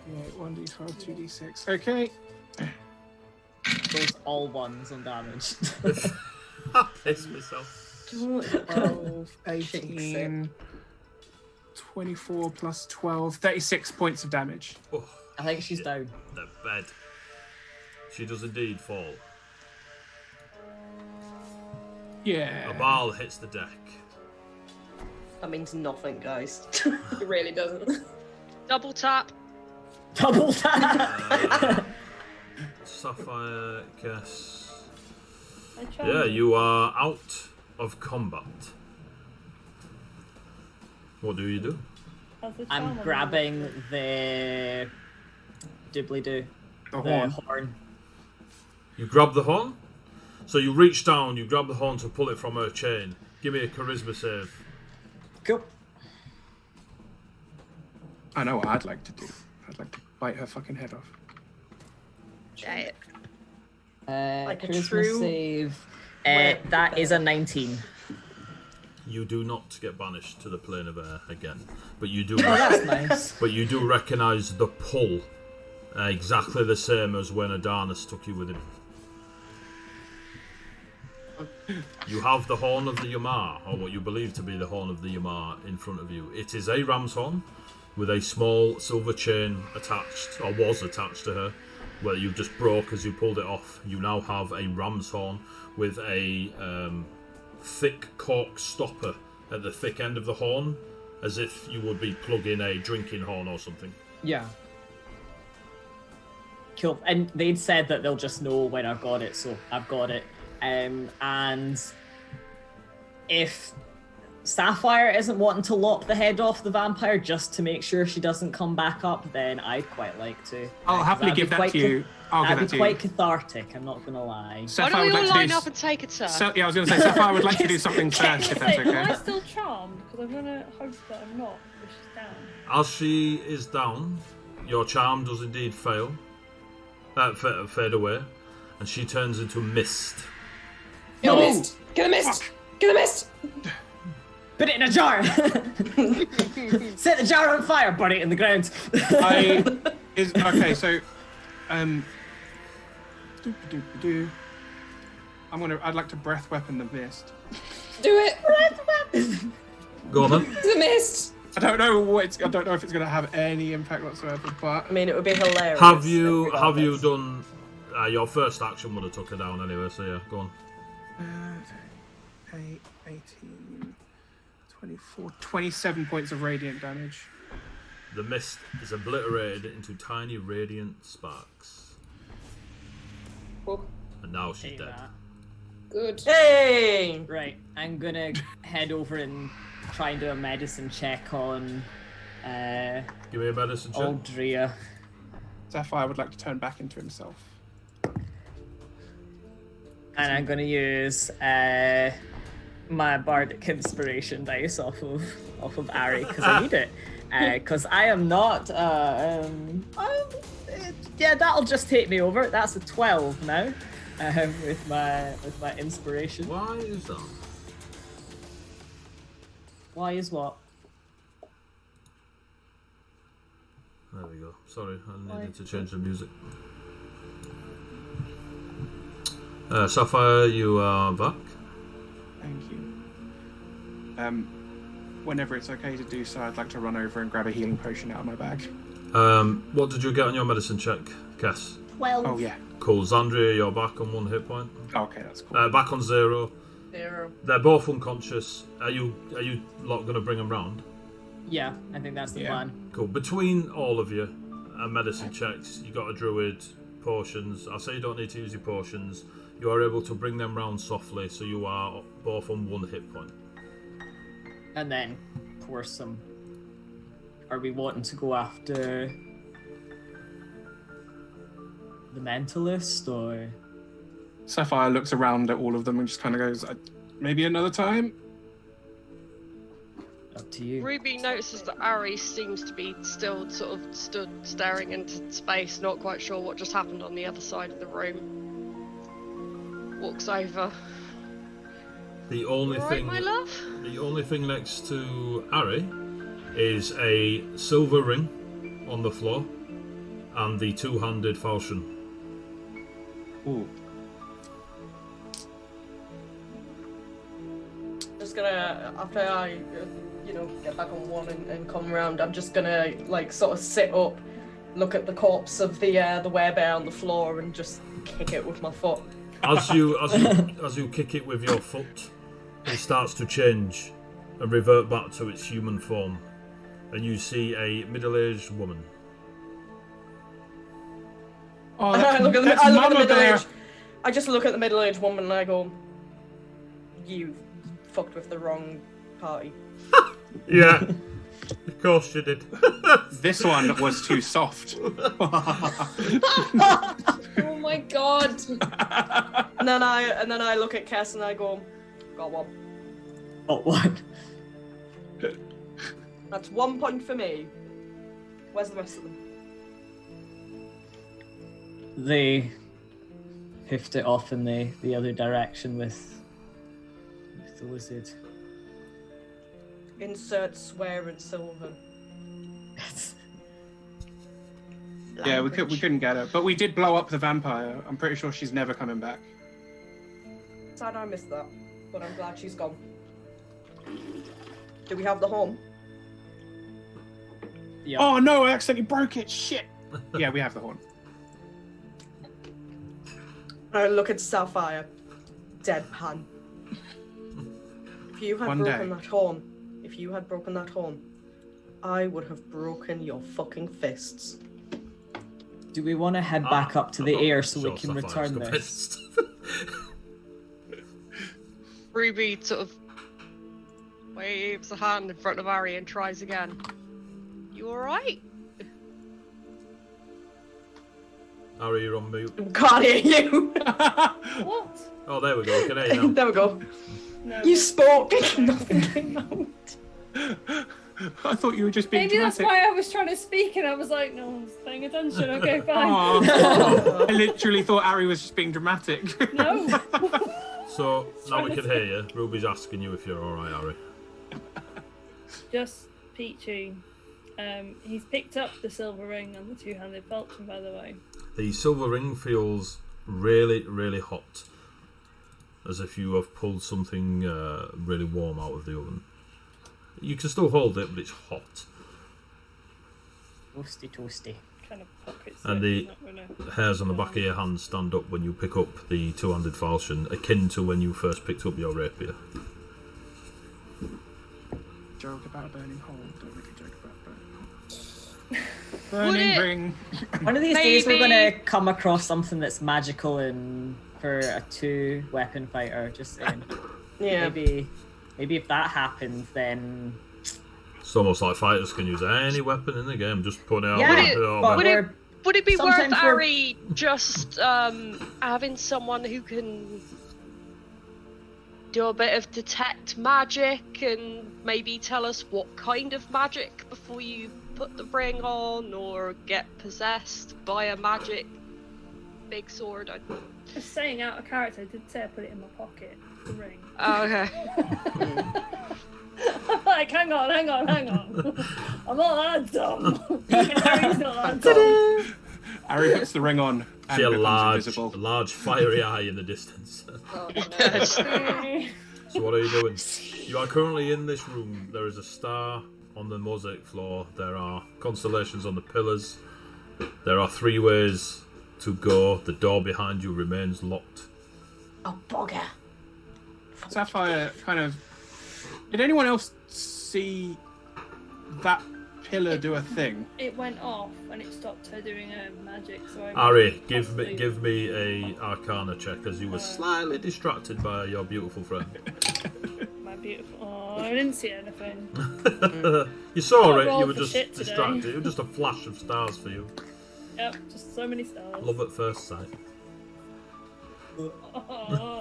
Yeah, 1d12, 2d6. Okay. Those all ones on damage. I piss myself. 12, 18, 24 plus 12, 36 points of damage. Oh, I think she's shit. down. The bed. She does indeed fall. Yeah. A ball hits the deck. That means nothing, guys. It really doesn't. Double tap. Double tap! Sapphire, guess. I tried. Yeah, you are out of combat. What do you do? How's the charm I'm on the grabbing the doobly-doo. The The horn. horn. You grab the horn? So you reach down, you grab the horn to pull it from her chain. Give me a charisma save. Cool. I know what I'd like to do. I'd like to bite her fucking head off. Yeah. Like a charisma true save. wet That is bear. a 19. You do not get banished to the plane of air again, but you do. Oh, that's nice. But you do recognise the pull, exactly the same as when Adana stuck you with him. You have the horn of the Yamar, or what you believe to be the horn of the Yamar, in front of you. It is a ram's horn with a small silver chain attached, or was attached to her, where you just broke as you pulled it off. You now have a ram's horn with a thick cork stopper at the thick end of the horn, as if you would be plugging a drinking horn or something. Yeah. Cool. And they'd said that they'll just know when I've got it, so I've got it. And if Sapphire isn't wanting to lop the head off the vampire just to make sure she doesn't come back up, then I'd quite like to. I'll happily That'd give be that quite to you. I'll give That'd that be to quite you. cathartic, I'm not gonna lie. Why Sapphire don't we would all like to line do. up and take a turn? Yeah, I was going to say Sapphire would like to do something first, if that's Wait, am I okay. still charmed? Because I'm gonna hope that I'm not, if she's down. As she is down, your charm does indeed fail, fade away, and she turns into mist. Get a mist! Get a mist! Get a mist! Put it in a jar! Set the jar on fire, burn it in the ground. Okay, so I'd like to breath weapon the mist. Do it! Go on then. The mist! I don't know if it's going to have any impact whatsoever, but I mean, it would be hilarious. Have you regardless. done? Your first action would have took her down anyway. So yeah, go on. 8, 18, 24, 27 points of radiant damage. The mist is obliterated into tiny radiant sparks, Oh, and now she's Take dead. that. good. Hey! Right, I'm gonna head over and try and do a medicine check on Give me a medicine check. Aldria. Sapphire would like to turn back into himself. And I'm gonna use my bardic inspiration dice off of Ari because I need it. Because I am not. Yeah, that'll just take me over. That's a 12 now. With my inspiration. Why is that? Why is what? There we go. Sorry, I needed to change the music. Sapphire, you are back. Thank you. Whenever it's okay to do so, I'd like to run over and grab a healing potion out of my bag. What did you get on your medicine check, Cass? 12. Oh yeah. Cool. Zandria, you're back on 1 hit point. Okay, that's cool. Back on 0. Zero. They're both unconscious. Are you lot going to bring them round? Yeah, I think that's the Yeah. plan. Cool. Between all of you, medicine checks, you got a druid, potions. I say you don't need to use your potions. You are able to bring them round softly, so you are both on 1 hit point. And then pour some. Are we wanting to go after the mentalist or? Sapphire looks around at all of them and just kind of goes, maybe another time? Up to you. Ruby notices that Ari seems to be still sort of stood staring into space, not quite sure what just happened on the other side of the room. Walks over. The only Right, thing, my love? the only thing next to Ari is a silver ring on the floor and the two-handed falchion. Ooh. Just gonna, after I, get back on one and come round, I'm just gonna sort of sit up, look at the corpse of the werebear on the floor, and just kick it with my foot. As you kick it with your foot, it starts to change and revert back to its human form, and you see a middle-aged woman. Oh, I look at that's the Mama Bear. middle-aged. I just look at the middle-aged woman and I go, "You fucked with the wrong party." Yeah, of course you did. This one was too soft. Oh my god. And then I look at Cass and I go, "Got one." Oh, what? That's 1 point for me. Where's the rest of them? They piffed it off in the other direction with the wizard. Insert swear and silver. Yeah, we couldn't get her, but we did blow up the vampire. I'm pretty sure she's never coming back. Sad I missed that, but I'm glad she's gone. Do we have the home? Yeah. Oh no, I accidentally broke it. Shit. Yeah, we have the horn. I look at Sapphire, deadpan. If you had broken that horn, I would have broken your fucking fists. Do we want to head back up to the air so we can Sapphire's return got this? pissed. Ruby sort of waves a hand in front of Ari and tries again. You alright? Ari, you're on mute. Can't hear you. What? Oh, there we go. We can hear you now. There we go. No. You spoke. Nothing came out. I thought you were just being Maybe that's dramatic. why I was trying to speak and I was like, no one's paying attention. Okay, fine. Aw. I literally thought Ari was just being dramatic. No. So now we can hear you. Ruby's asking you if you're alright, Ari. Just Peachy. He's picked up the silver ring and the two-handed falchion, by the way. The silver ring feels really, really hot, as if you have pulled something really warm out of the oven. You can still hold it, but it's hot. Toasty. Kind of pockets. And the hairs on the back of your hands stand up when you pick up the two-handed falchion, akin to when you first picked up your rapier. Joke about a burning hole. Don't make a joke about burning ring. One of these days we're Maybe. gonna come across something that's magical and for a two-weapon fighter. Just saying. Yeah. Maybe if that happens, then It's almost like fighters can use any weapon in the game, just put it out yeah. there. But Would it- we're- Would it be worth Sometimes we're- Ari just having someone who can do a bit of detect magic and maybe tell us what kind of magic before you put the ring on or get possessed by a magic big sword? Just saying out of character, I did say I put it in my pocket, the ring. Oh, okay. I'm like, hang on. I'm not that dumb. Even Harry's not that dumb. Ari puts the ring on and See a becomes invisible. large fiery eye in the distance. Oh, no. So what are you doing? You are currently in this room. There is a star on the mosaic floor. There are constellations on the pillars. There are 3 ways to go. The door behind you remains locked. Oh, bugger. Sapphire kind of... Did anyone else see that pillar do a thing? It went off and it stopped her doing her magic, so I... Ari, give me a Arcana check, as you were slightly distracted by your beautiful friend. My beautiful... Oh, I didn't see anything. You saw I it. rolled You were for just shit today. distracted. It was just a flash of stars for you. Yep, just so many stars. Love at first sight. Oh,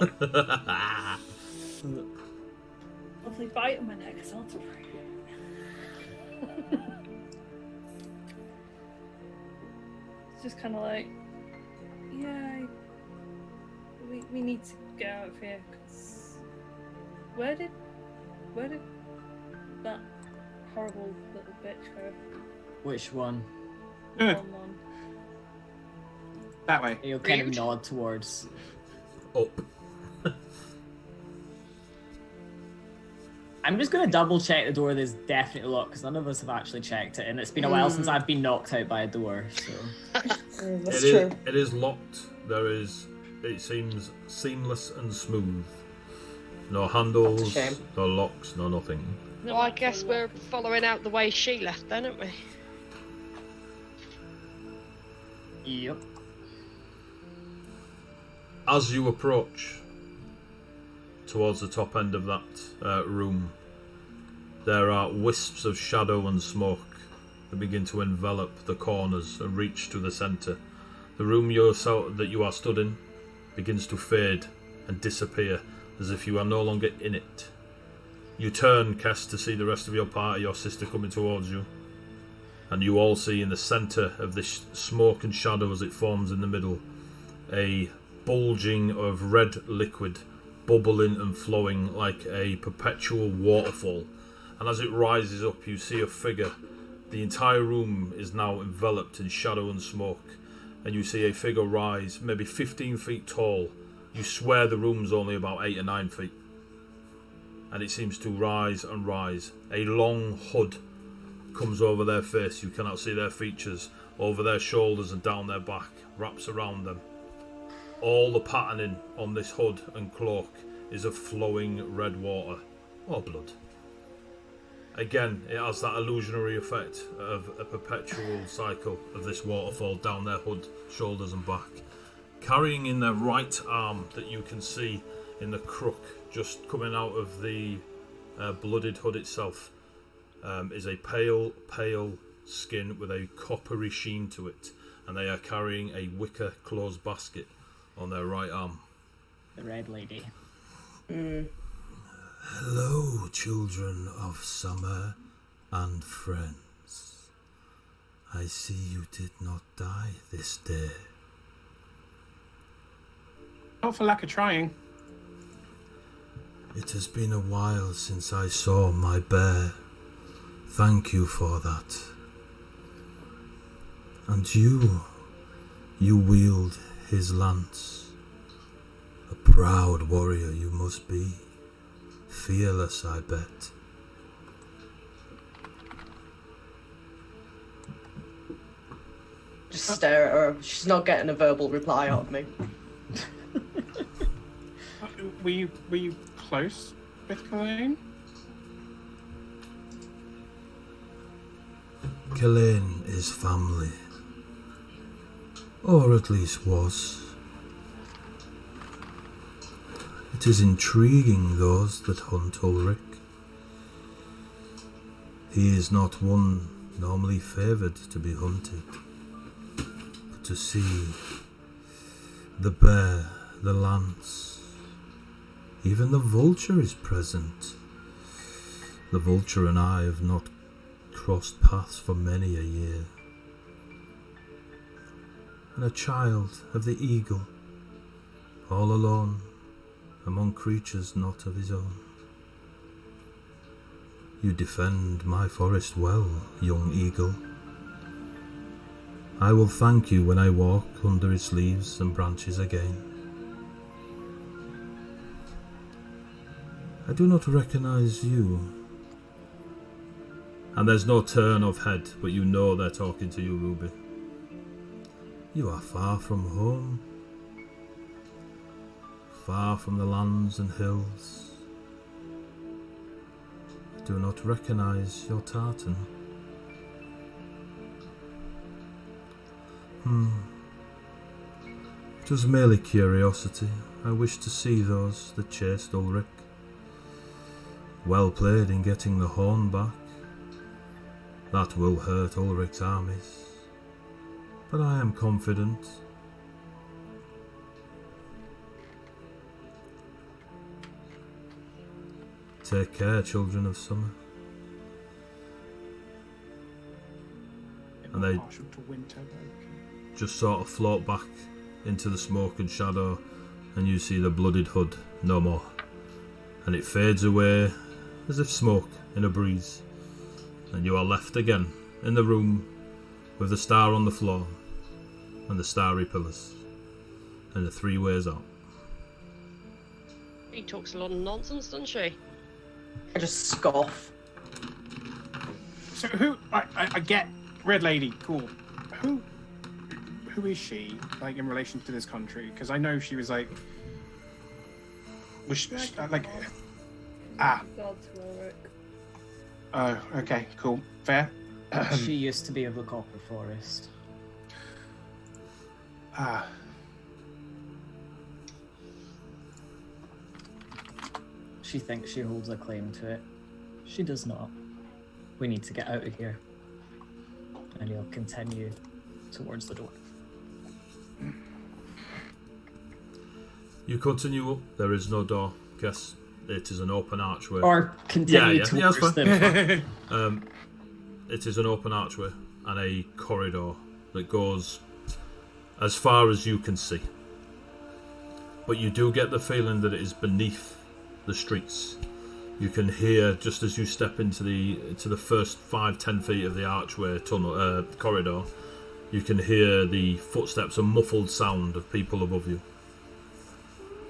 lovely bite on my neck. It's all It's just kind of like, yeah, we need to get out of here because Where did that horrible little bitch go? Which one? The blonde one. That way. You'll kind of Rude. nod towards. Up. I'm just going to double check the door that's definitely locked because none of us have actually checked it, and it's been a while since I've been knocked out by a door. So That's true. It is locked. It seems seamless and smooth. No handles, That's a shame. no locks, no nothing. Well, I guess we're following out the way she left then, aren't we? yep. As you approach towards the top end of that room, there are wisps of shadow and smoke that begin to envelop the corners and reach to the centre. The room that you are stood in begins to fade and disappear as if you are no longer in it. You turn, Kess, to see the rest of your party, your sister, coming towards you. And you all see in the centre of this smoke and shadow as it forms in the middle, a bulging of red liquid bubbling and flowing like a perpetual waterfall. And as it rises up, you see a figure. The entire room is now enveloped in shadow and smoke. And you see a figure rise, maybe 15 feet tall. You swear the room's only about 8 or 9 feet. And it seems to rise and rise. A long hood comes over their face. You cannot see their features. Over their shoulders and down their back. Wraps around them. All the patterning on this hood and cloak is of flowing red water. Or blood. Again, it has that illusionary effect of a perpetual cycle of this waterfall down their hood, shoulders and back. Carrying in their right arm that you can see in the crook just coming out of the blooded hood itself is a pale skin with a coppery sheen to it, and they are carrying a wicker closed basket on their right arm. The red lady. Hello, children of summer and friends. I see you did not die this day. Not for lack of trying. It has been a while since I saw my bear. Thank you for that. And you wield his lance. A proud warrior you must be. Fearless, I bet. Just stare at her. She's not getting a verbal reply out of me. Were you close with Kalain? Kalain is family. Or at least was. It is intriguing those that hunt Ulrich. He is not one normally favoured to be hunted. But to see the bear, the lance, even the vulture is present. The vulture and I have not crossed paths for many a year. And a child of the eagle, all alone, among creatures not of his own. You defend my forest well, young eagle. I will thank you when I walk under its leaves and branches again. I do not recognize you. And there's no turn of head, but you know they're talking to you, Ruby. You are far from home. Far from the lands and hills. I do not recognize your tartan. It was merely curiosity. I wished to see those that chased Ulrich. Well played in getting the horn back. That will hurt Ulrich's armies. But I am confident. Take care, children of summer. And they Partial to winter, just sort of float back into the smoke and shadow, and you see the blooded hood no more. and it fades away as if smoke in a breeze, and you are left again in the room with the star on the floor and the starry pillars and the 3 ways out. She talks a lot of nonsense, doesn't she? I just scoff. So who? I get Red Lady. Cool. Who is she? Like in relation to this country? Because I know she was like. Was she, like? God to Ulrich. Oh, okay, cool, fair. She used to be of the Copper Forest. Ah. She thinks she holds a claim to it. She does not. We need to get out of here. And he'll continue towards the door. You continue up. There is no door. Guess it is an open archway. Or continue towards them. It is an open archway and a corridor that goes as far as you can see. But you do get the feeling that it is beneath the streets. You can hear, just as you step into the first 5-10 feet of the archway tunnel corridor, you can hear the footsteps, a muffled sound of people above you.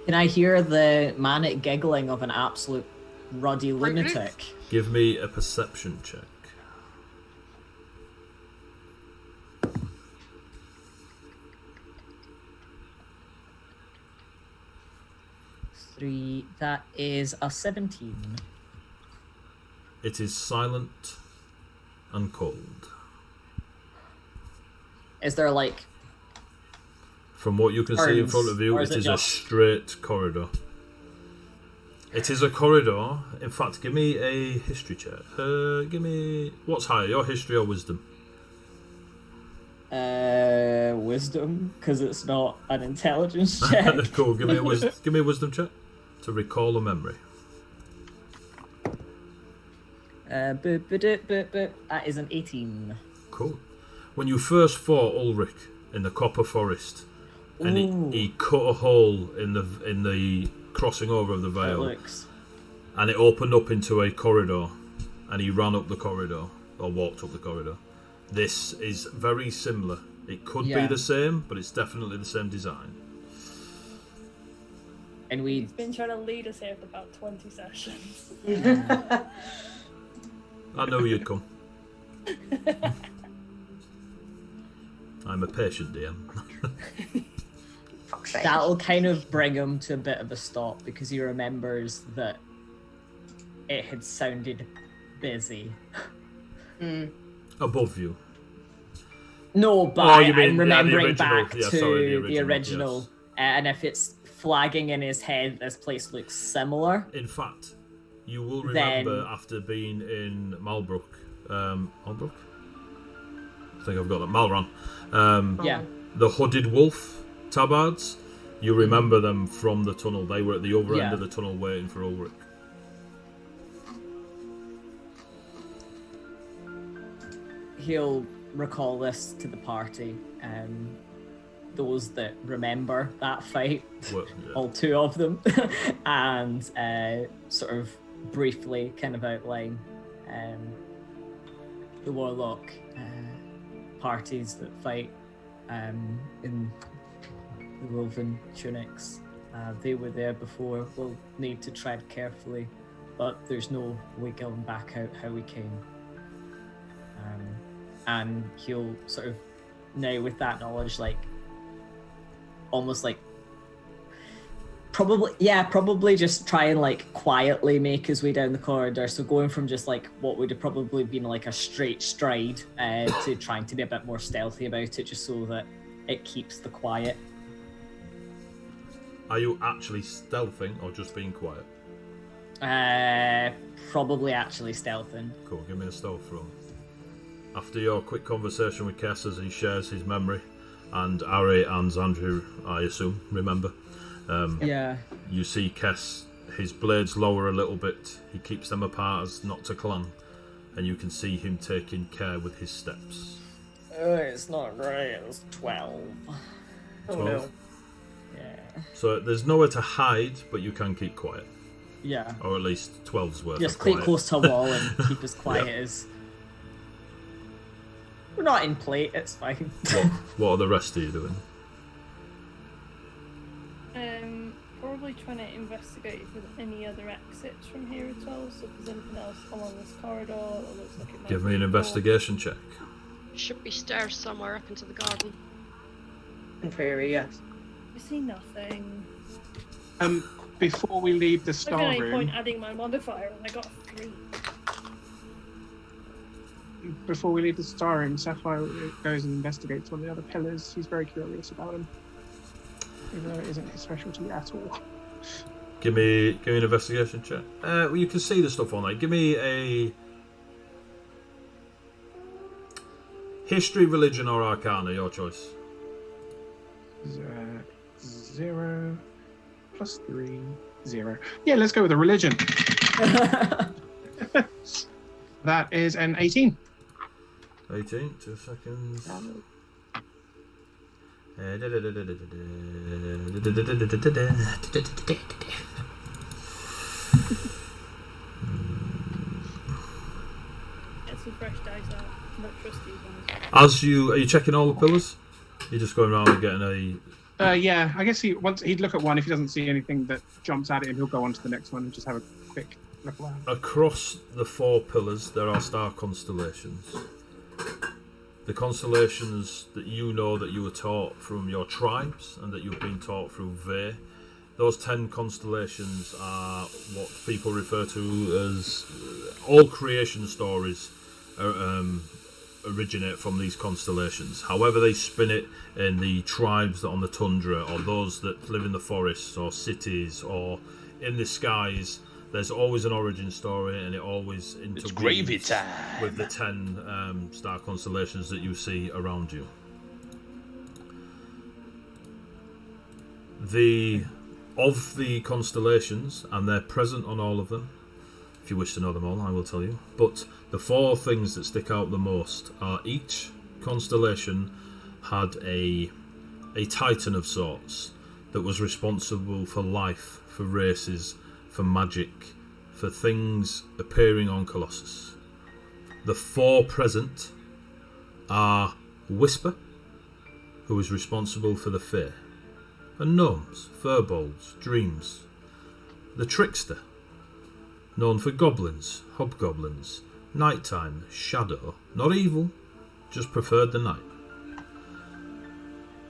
Can I hear the manic giggling of an absolute ruddy lunatic? Give me a perception check. 3, that is a 17. It is silent and cold. Is there like... From what you can see in front of you, it is a straight corridor. It is a corridor. In fact, give me a history check. Give me... What's higher, your history or wisdom? Wisdom, because it's not an intelligence check. Cool, give me a wisdom check to recall a memory. That is an 18. Cool. When you first fought Ulrich in the Copper Forest, and he cut a hole in the crossing over of the Vale, and it opened up into a corridor, and he ran up the corridor, or walked up the corridor. This is very similar. It could be the same, but it's definitely the same design. And He's been trying to lead us here for about 20 sessions. I know you'd come. I'm a patient DM. That'll kind of bring him to a bit of a stop because he remembers that it had sounded busy. Above you. No, but I'm remembering back to the original. Yes. And if it's flagging in his head, this place looks similar. In fact, you will remember after being in Malbrook. Malbrook? I think I've got that. Malron. The Hooded Wolf tabards. You remember them from the tunnel. They were at the other end of the tunnel waiting for Ulrich. He'll recall this to the party. Those that remember that fight, all 2 of them, and sort of briefly kind of outline the warlock parties that fight in the woven tunics. They were there before. We'll need to tread carefully, but there's no way going back out how we came. And he'll sort of, now with that knowledge, like, almost like, probably just try and like quietly make his way down the corridor. So going from just like what would have probably been like a straight stride to trying to be a bit more stealthy about it, just so that it keeps the quiet. Are you actually stealthing or just being quiet? Probably actually stealthing. Cool, give me a stealth roll. After your quick conversation with Kess as he shares his memory, and Ari and Xandru, I assume, remember. You see Kess, his blades lower a little bit. He keeps them apart as not to clang, and you can see him taking care with his steps. Oh, it's not right. It was 12. 12? No. Yeah. So there's nowhere to hide, but you can keep quiet. Yeah. Or at least 12's worth. Just of keep quiet. close to a wall and keep as quiet as. We're not in plate, it's fine. What are the rest of you doing? Probably trying to investigate if there's any other exits from here at all. So if there's anything else along this corridor that looks like it might Give me be an a door. investigation check. Should be stairs somewhere up into the garden. In theory, yes. I see nothing. Before we leave the Look at any point storeroom, adding my modifier, and I got 3. Sapphire goes and investigates one of the other pillars. He's very curious about them, even though it isn't his specialty at all. Give me an investigation check. Well, you can see the stuff on there. Give me a history, religion, or arcana. Your choice. 0 plus 3, 0. Yeah, let's go with a religion. That is an 18. 18. 2 seconds. Get some fresh dice out. Not trust these ones. Are you checking all the pillars? You're just going around and getting a. Yeah, I guess he'd look at one. If he doesn't see anything that jumps at him, he'll go on to the next one and just have a quick look around. Across the 4 pillars, there are star constellations. The constellations that you know that you were taught from your tribes and that you've been taught through Vey. Those 10 constellations are what people refer to as all creation stories originate from these constellations. However they spin it in the tribes that are on the tundra, or those that live in the forests or cities or in the skies, there's always an origin story, and it always It's gravy interweaves time. with the 10 star constellations that you see around you. Of the constellations, and they're present on all of them. If you wish to know them all, I will tell you. But the 4 things that stick out the most are each constellation had a titan of sorts that was responsible for life, for races, for magic, for things appearing on Colossus. The 4 present are Whisper, who is responsible for the Fae, and Gnomes, Furbolgs, Dreams. The Trickster, known for goblins, hobgoblins, nighttime, shadow, not evil, just preferred the night.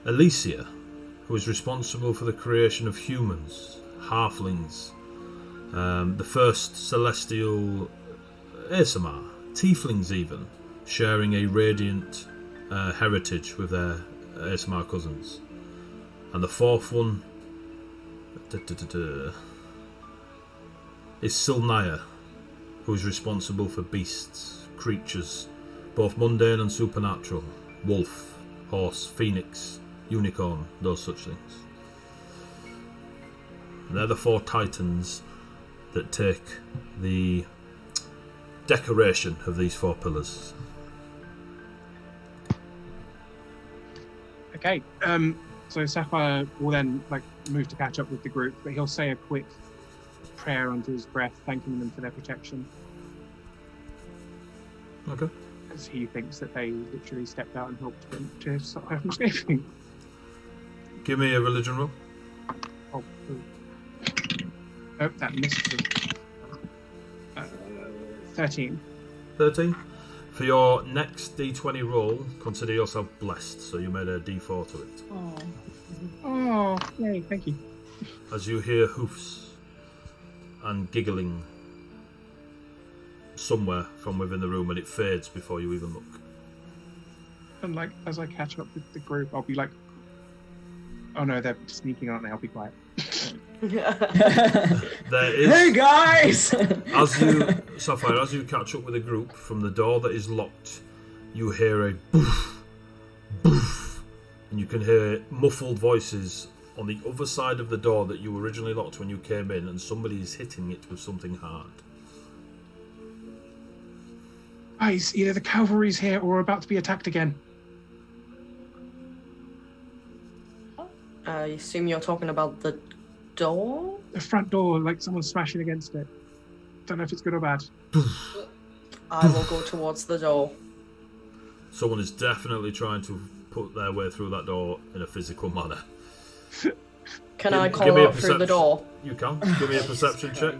Alicia, who is responsible for the creation of humans, halflings, the first celestial ASMR, tieflings even, sharing a radiant heritage with their ASMR cousins. And the 4th one is Silnaya, who is responsible for beasts, creatures, both mundane and supernatural, wolf, horse, phoenix, unicorn, those such things. And they're the 4 titans that take the decoration of these 4 pillars. Okay, so Sapphire will then move to catch up with the group, but he'll say a quick prayer under his breath, thanking them for their protection. Okay. As he thinks that they literally stepped out and helped them to stop her from escaping. Give me a religion roll. Oh, that missed. 13. 13. For your next d20 roll, consider yourself blessed, so you made a d4 to it. Oh, yay, thank you. As you hear hoofs and giggling somewhere from within the room, and it fades before you even look. And as I catch up with the group, I'll be like, oh no, they're sneaking, aren't they? I'll be quiet. There is, Hey guys! Sapphire, as you catch up with the group, from the door that is locked, you hear a boof, boof, and you can hear muffled voices on the other side of the door that you originally locked when you came in, and somebody is hitting it with something hard. Guys, either the cavalry's here or we're about to be attacked again. I assume you're talking about the door? The front door, like someone's smashing against it. Don't know if it's good or bad. I will go towards the door. Someone is definitely trying to put their way through that door in a physical manner. Can I give call me a out through the door? You can. Give me a perception check.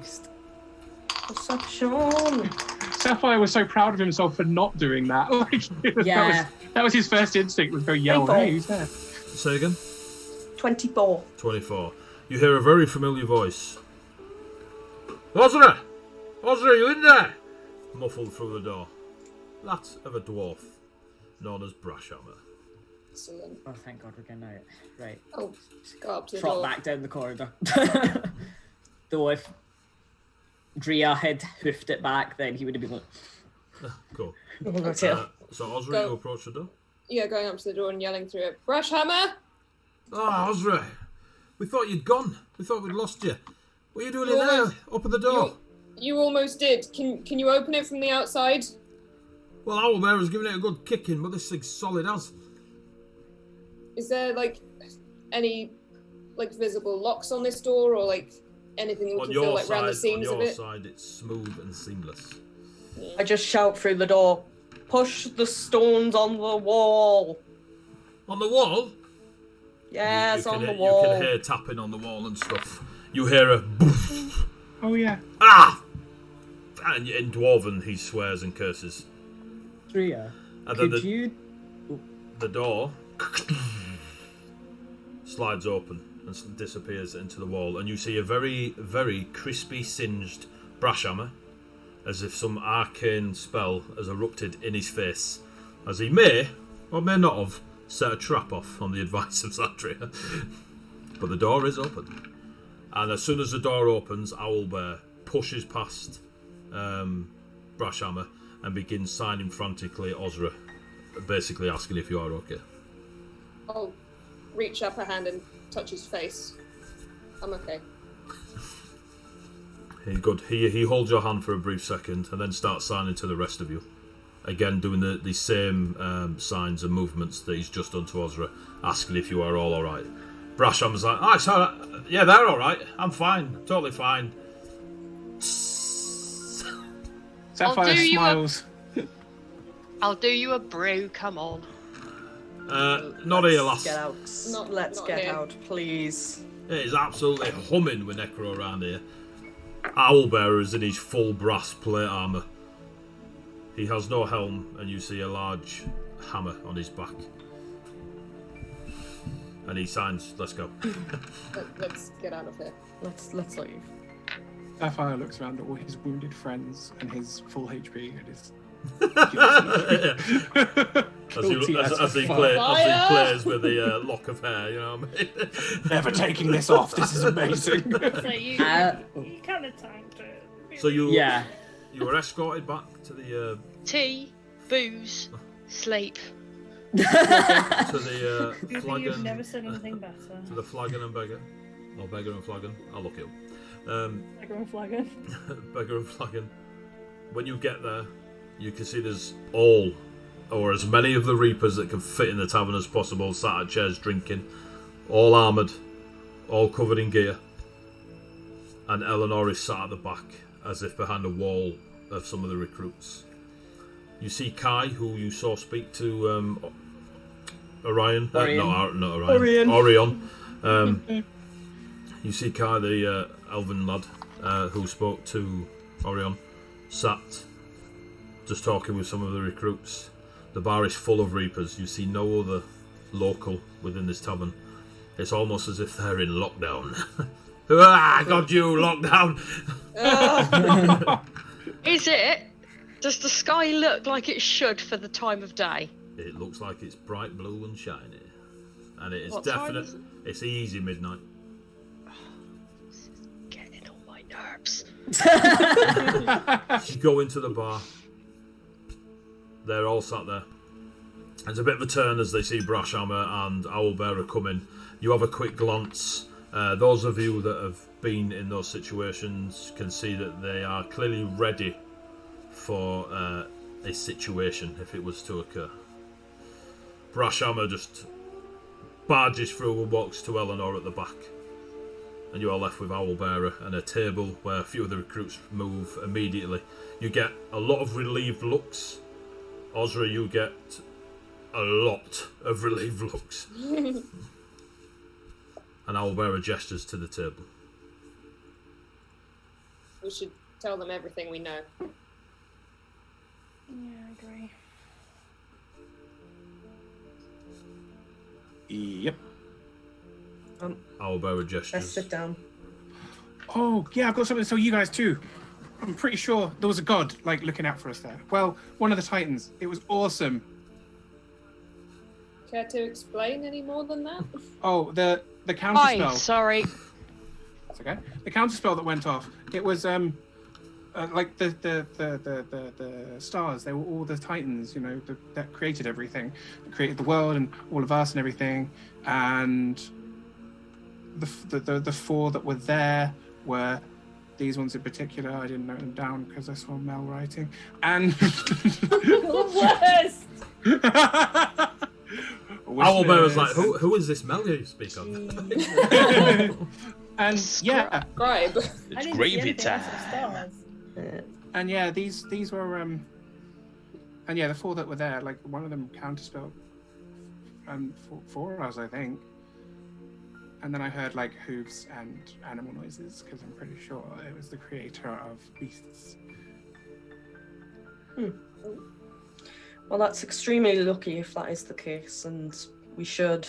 Perception. Sapphire was so proud of himself for not doing that. Like, Yeah. that was his first instinct, was go yell, hey, who's there? Say again? 24. 24. You hear a very familiar voice. Ozra! Ozra, you in there? Muffled through the door. That of a dwarf, known as Brashhammer. Excellent. Oh, thank God we're getting out. Right. Oh, go up to the Trot door. back down the corridor. Though if Drea had hoofed it back, then he would have been like... Cool. Okay. So Ozra, Go. you approach the door? Yeah, going up to the door and yelling through it. Brushhammer! Ah, Ozra! We thought you'd gone. We thought we'd lost you. What are you doing You in there? almost- Up at the door? You almost did. Can you open it from the outside? Well, Owlbearer's giving it a good kicking, but this thing's solid as. Is there like any like visible locks on this door or like anything that we On can feel your like round the side, seams of it? it's smooth and seamless. I just shout through the door. Push the stones on the wall. On the wall? Yes, you on can the hear, wall. You can hear tapping on the wall and stuff. You hear a boof. Oh, yeah. Ah! And in Dwarven, he swears and curses. Drea, And then could you... the door slides open and disappears into the wall, and you see a very, very crispy, singed Brashhammer, as if some arcane spell has erupted in his face, as he may, or may not have, set a trap off on the advice of Zatria. But the door is open. And as soon as the door opens, Owlbear pushes past Brashhammer and begins signing frantically at Ozra, basically asking if you are okay. I'll reach up a hand and touch his face. I'm okay. Good. He holds your hand for a brief second and then starts signing to the rest of you. Again, doing the same signs and movements that he's just done to Ozra, asking if you are all alright. Brasham's like, oh, it's alright. Yeah, they're alright. I'm fine. Totally fine. Sapphire do you smiles. I'll do you a brew, come on. Not here, lass. Get out. Let's not get here. out, please. It is absolutely humming with Necro around here. Owlbearer is in his full brass plate armour. He has no helm, and you see a large hammer on his back. And he signs, let's go. Let's get out of here. Let's leave. Sapphire looks around at all his wounded friends and his full HP and his... as he plays with the lock of hair, you know what I mean? Never taking this off, this is amazing. So you kind of tanked it. So you were escorted back to the Tea, booze, sleep. to the Good thing flagon. you've never said anything better. To the flagon and beggar, or beggar and flagon. I'll look it up. Beggar and flagon. Beggar and flagon. When you get there, you can see there's all, or as many of the reapers that can fit in the tavern as possible, sat at chairs drinking, all armoured, all covered in gear. And Eleanor is sat at the back, as if behind a wall of some of the recruits. You see Kai, who you saw speak to Orion. Not Orion. Orion. You see Kai, the elven lad, who spoke to Orion, sat just talking with some of the recruits. The bar is full of reapers. You see no other local within this tavern. It's almost as if they're in lockdown. Got you, lockdown! Is it? Does the sky look like it should for the time of day? It looks like it's bright blue and shiny. And it is What time definite. is it? It's easy midnight. This is getting on my nerves. You go into the bar. They're all sat there. There's a bit of a turn as they see Brashhammer and Owlbearer come in. You have a quick glance. Those of you that have been in those situations can see that they are clearly ready for a situation if it was to occur. Brashhammer just barges through and walks to Eleanor at the back and you are left with Owlbearer and a table where a few of the recruits move immediately. You get a lot of relieved looks. Ozra, you get a lot of relieved looks. And Owlbearer gestures to the table. We should tell them everything we know. Yeah, I agree. Yep. Owlbearer Let's gestures. sit down. Oh, yeah, I've got something to tell you guys too. I'm pretty sure there was a god, like, looking out for us there. Well, one of the Titans. It was awesome. Care to explain any more than that? Oh, the Hi, counterspell. sorry. That's okay. The counterspell that went off. It was like the stars. They were all the Titans, you know, that created everything, that created the world and all of us and everything. And the four that were there were these ones in particular. I didn't note them down because I saw Mel writing. And The worst! Owlbearer's like, who is this Mel you speak of? And yeah, Scribe. It's gravy time. and yeah, these were and yeah, the four that were there, like one of them counterspelled for us, I think. And then I heard like hooves and animal noises because I'm pretty sure it was the creator of beasts. Well, that's extremely lucky if that is the case, and we should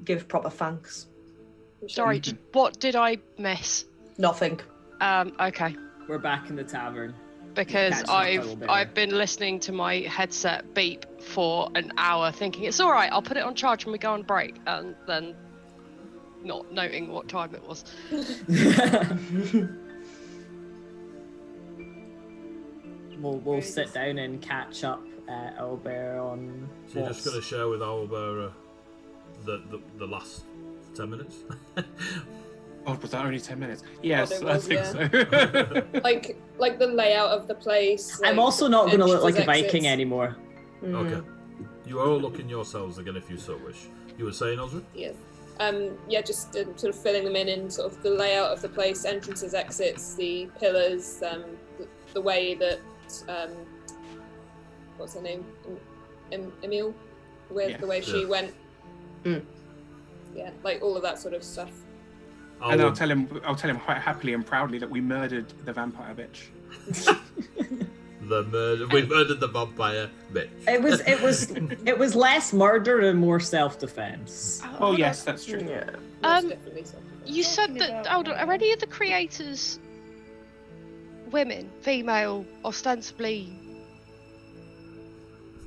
give proper thanks. Sorry, what did I miss? Nothing. Okay. We're back in the tavern. Because Catching up a little bit. I've been listening to my headset beep for an hour, thinking it's all right. I'll put it on charge when we go on break, and then not noting what time it was. We'll sit down and catch up, Owlbearer, on. So you're just going to share with Owlbearer the last 10 minutes? Oh, was that only 10 minutes? Yes, it I was, think yeah. so. like the layout of the place. I'm like, also not going to look like a entrances, Viking exits. anymore. Okay. You are all looking yourselves again if you so wish. You were saying, Ozra? Yes. Yeah, just sort of filling them in sort of the layout of the place, entrances, exits, the pillars, the way that what's her name, Emil, the way she went. Yeah, like all of that sort of stuff. And I'll tell him quite happily and proudly that we murdered the vampire bitch. We murdered the vampire bitch. It was less murder and more self-defense. Oh yes, that's true. Yeah. Definitely so. You said that. Hold on, are any of the creators women, female, ostensibly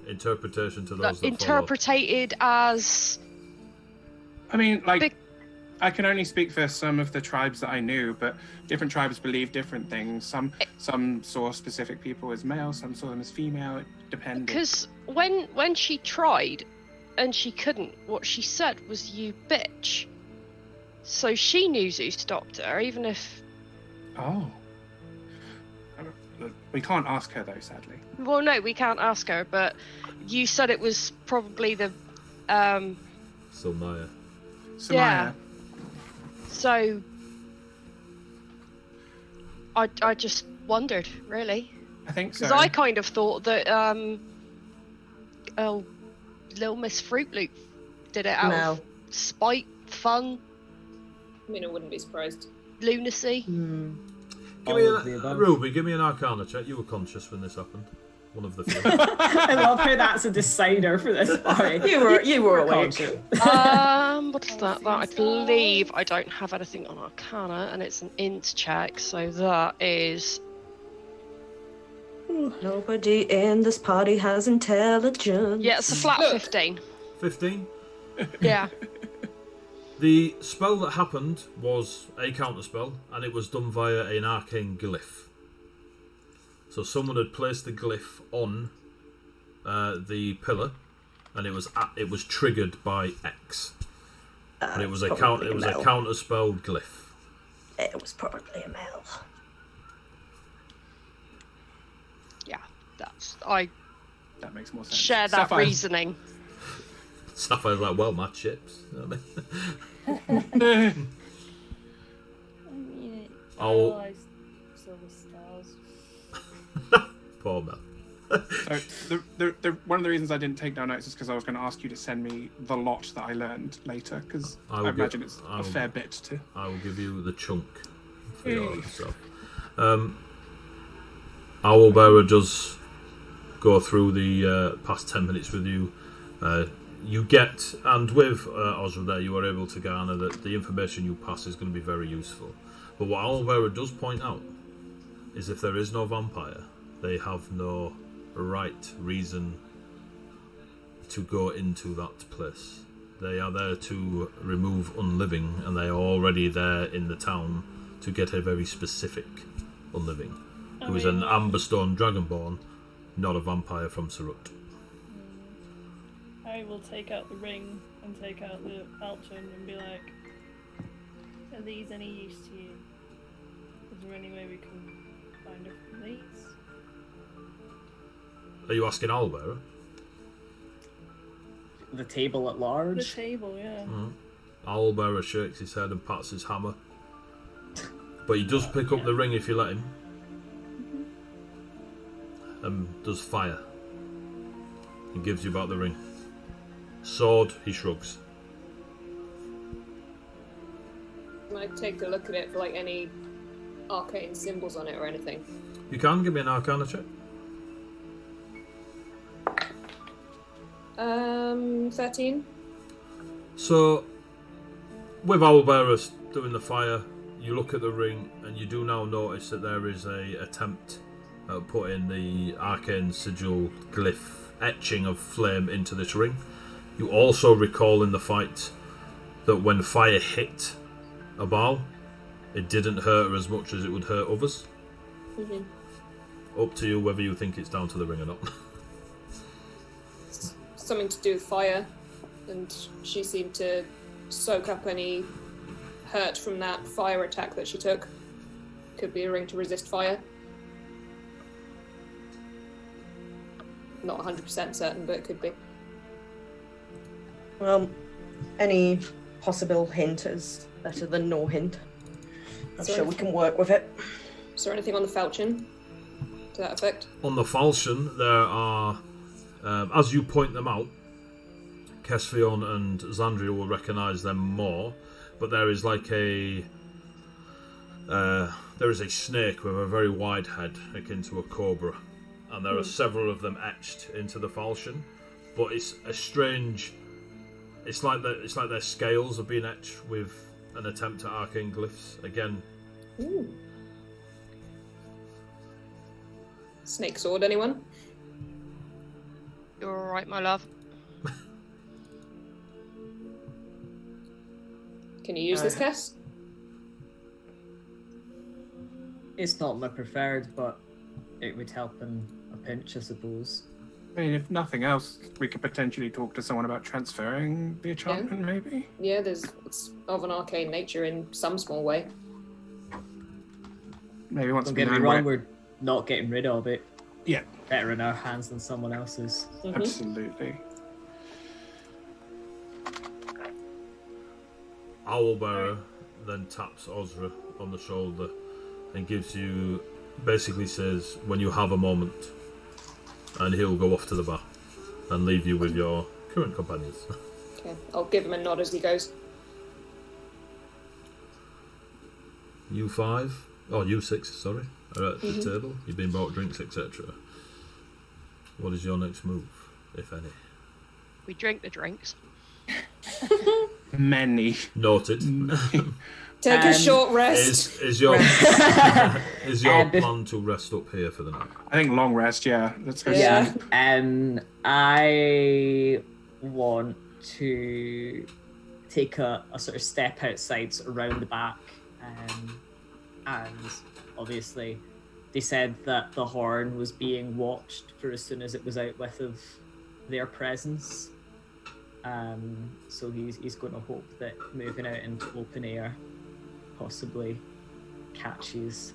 Interpretation to those that interpreted as? I mean, like, I can only speak for some of the tribes that I knew, but different tribes believe different things. Some saw specific people as male, some saw them as female. It depended. Because when she tried and she couldn't, what she said was "you bitch." So she knew Zeus stopped her, even if. Oh. We can't ask her though, sadly. Well, no, we can't ask her. But you said it was probably the. Samaya. Yeah. So. I just wondered, really. I think so. Because I kind of thought that Little Miss Fruit Loop did it out of spite, fun. I mean, I wouldn't be surprised. Lunacy. Ruby, give me an Arcana check. You were conscious when this happened. One of the few. I love how that's a decider for this party. You were awake. What is that? I believe I don't have anything on Arcana, and it's an int check, so that is. Nobody in this party has intelligence. Yeah, it's a flat 15. 15? Yeah. The spell that happened was a counterspell, and it was done via an arcane glyph. So someone had placed the glyph on the pillar, and it was triggered by X. And it was a counterspell glyph. It was probably a male. Yeah, that makes more sense. Share that Sapphire. reasoning. Sapphire's like, well, my chips. You know what I mean? I'll... I saw the stars. Poor man. So one of the reasons I didn't take down notes is because I was going to ask you to send me the lot that I learned later, because I imagine it's a fair bit to... I will give you the chunk for yourself. Owlbearer does go through the past 10 minutes with you. You get, and with Ozra there, you are able to garner that the information you pass is going to be very useful. But what Owlbearer does point out is if there is no vampire, they have no reason to go into that place. They are there to remove unliving, and they are already there in the town to get a very specific unliving, who is an Amberstone Dragonborn, not a vampire from Surut. I will take out the ring and take out the falchion and be like, are these any use to you? Is there any way we can find it from these? Are you asking Owlbearer? The table at large? The table, yeah. Owlbearer shakes his head and pats his hammer. But he does pick up the ring if you let him. And does fire. He gives you back the ring. Sword, he shrugs. Can I take a look at it for like any arcane symbols on it or anything? You can give me an Arcana check. 13. So, with Owlbearer doing the fire, you look at the ring and you do now notice that there is a attempt at putting the arcane sigil glyph etching of flame into this ring. You also recall in the fight that when fire hit a Baal, it didn't hurt her as much as it would hurt others. Up to you whether you think it's down to the ring or not. Something to do with fire, and she seemed to soak up any hurt from that fire attack that she took. Could be a ring to resist fire. Not 100% certain, but it could be. Well, any possible hint is better than no hint. I'm sure we can work with it. Is there anything on the falchion to that effect? On the falchion, there are, as you point them out, Kesfion and Xandria will recognise them more, but there is like a snake with a very wide head akin to a cobra, and there are several of them etched into the falchion. But it's a strange. It's like their scales are being etched with an attempt at arcane glyphs again. Ooh. Snake sword, anyone? You're alright, my love. Can you use this, Cass? It's not my preferred, but it would help in a pinch, I suppose. I mean, if nothing else, we could potentially talk to someone about transferring the enchantment, maybe? Yeah, it's of an arcane nature in some small way. Maybe once Don't we get me know wrong, where... we're not getting rid of it. Yeah. Better in our hands than someone else's. Absolutely. Owlbearer then taps Ozra on the shoulder and basically says, when you have a moment, and he'll go off to the bar and leave you with your current companions. Okay, I'll give him a nod as he goes. You 5, or you 6, sorry, are at the table. You've been brought drinks, etc. What is your next move, if any? We drink the drinks. Many. Noted. Take a short rest. Is your plan to rest up here for the night? I think long rest, yeah. Let's go Yeah. sleep. I want to take a sort of step outside, sort of around the back, and obviously they said that the horn was being watched for as soon as it was out with of their presence. So he's going to hope that moving out into open air possibly catches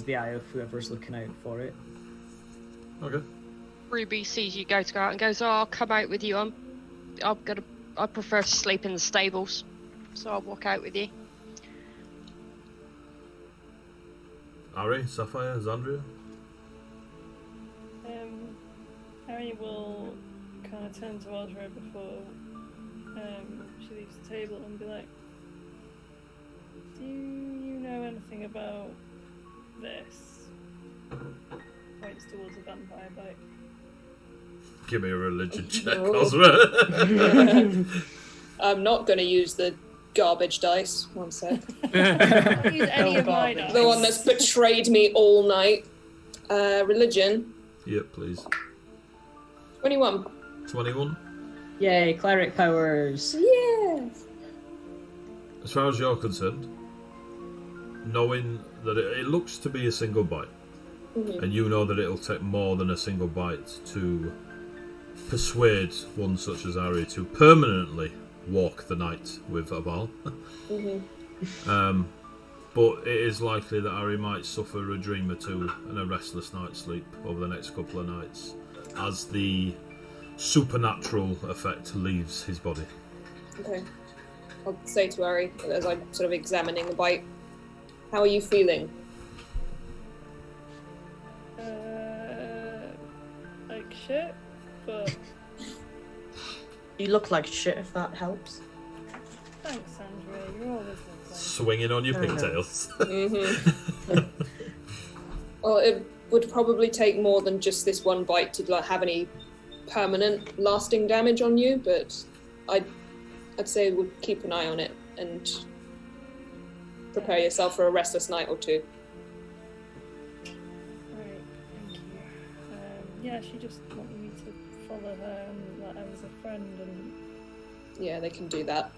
the eye of whoever's looking out for it. Okay. Ruby sees you go out and goes, "Oh, I'll come out with you. I prefer to sleep in the stables, so I'll walk out with you." Ari, Sapphire, Zandria? Harry will kind of turn to Ozra before she leaves the table and be like, do you know anything about this? Points towards a vampire bite. Give me a religion check, Oh. Ozra. I'm not going to use the garbage dice. One sec. I'll use any of my dice. The one that's betrayed me all night. Religion. Yep, please. 21. 21. Yay, cleric powers. Yes. As far as you're concerned, knowing that it looks to be a single bite, and you know that it'll take more than a single bite to persuade one such as Ari to permanently walk the night with Abal. But it is likely that Ari might suffer a dream or two and a restless night's sleep over the next couple of nights as the supernatural effect leaves his body. Okay. I'll say to Ari, as I'm sort of examining the bite, how are you feeling? Like shit, but You look like shit, if that helps. thanks, Andrea. You're always lovely. Swinging on your pigtails. Well, it would probably take more than just this one bite to like have any permanent, lasting damage on you, but I'd say we'll keep an eye on it and prepare yourself for a restless night or two. Right, thank you. Yeah, she just wanted me to follow her and that I was a friend and Yeah, they can do that.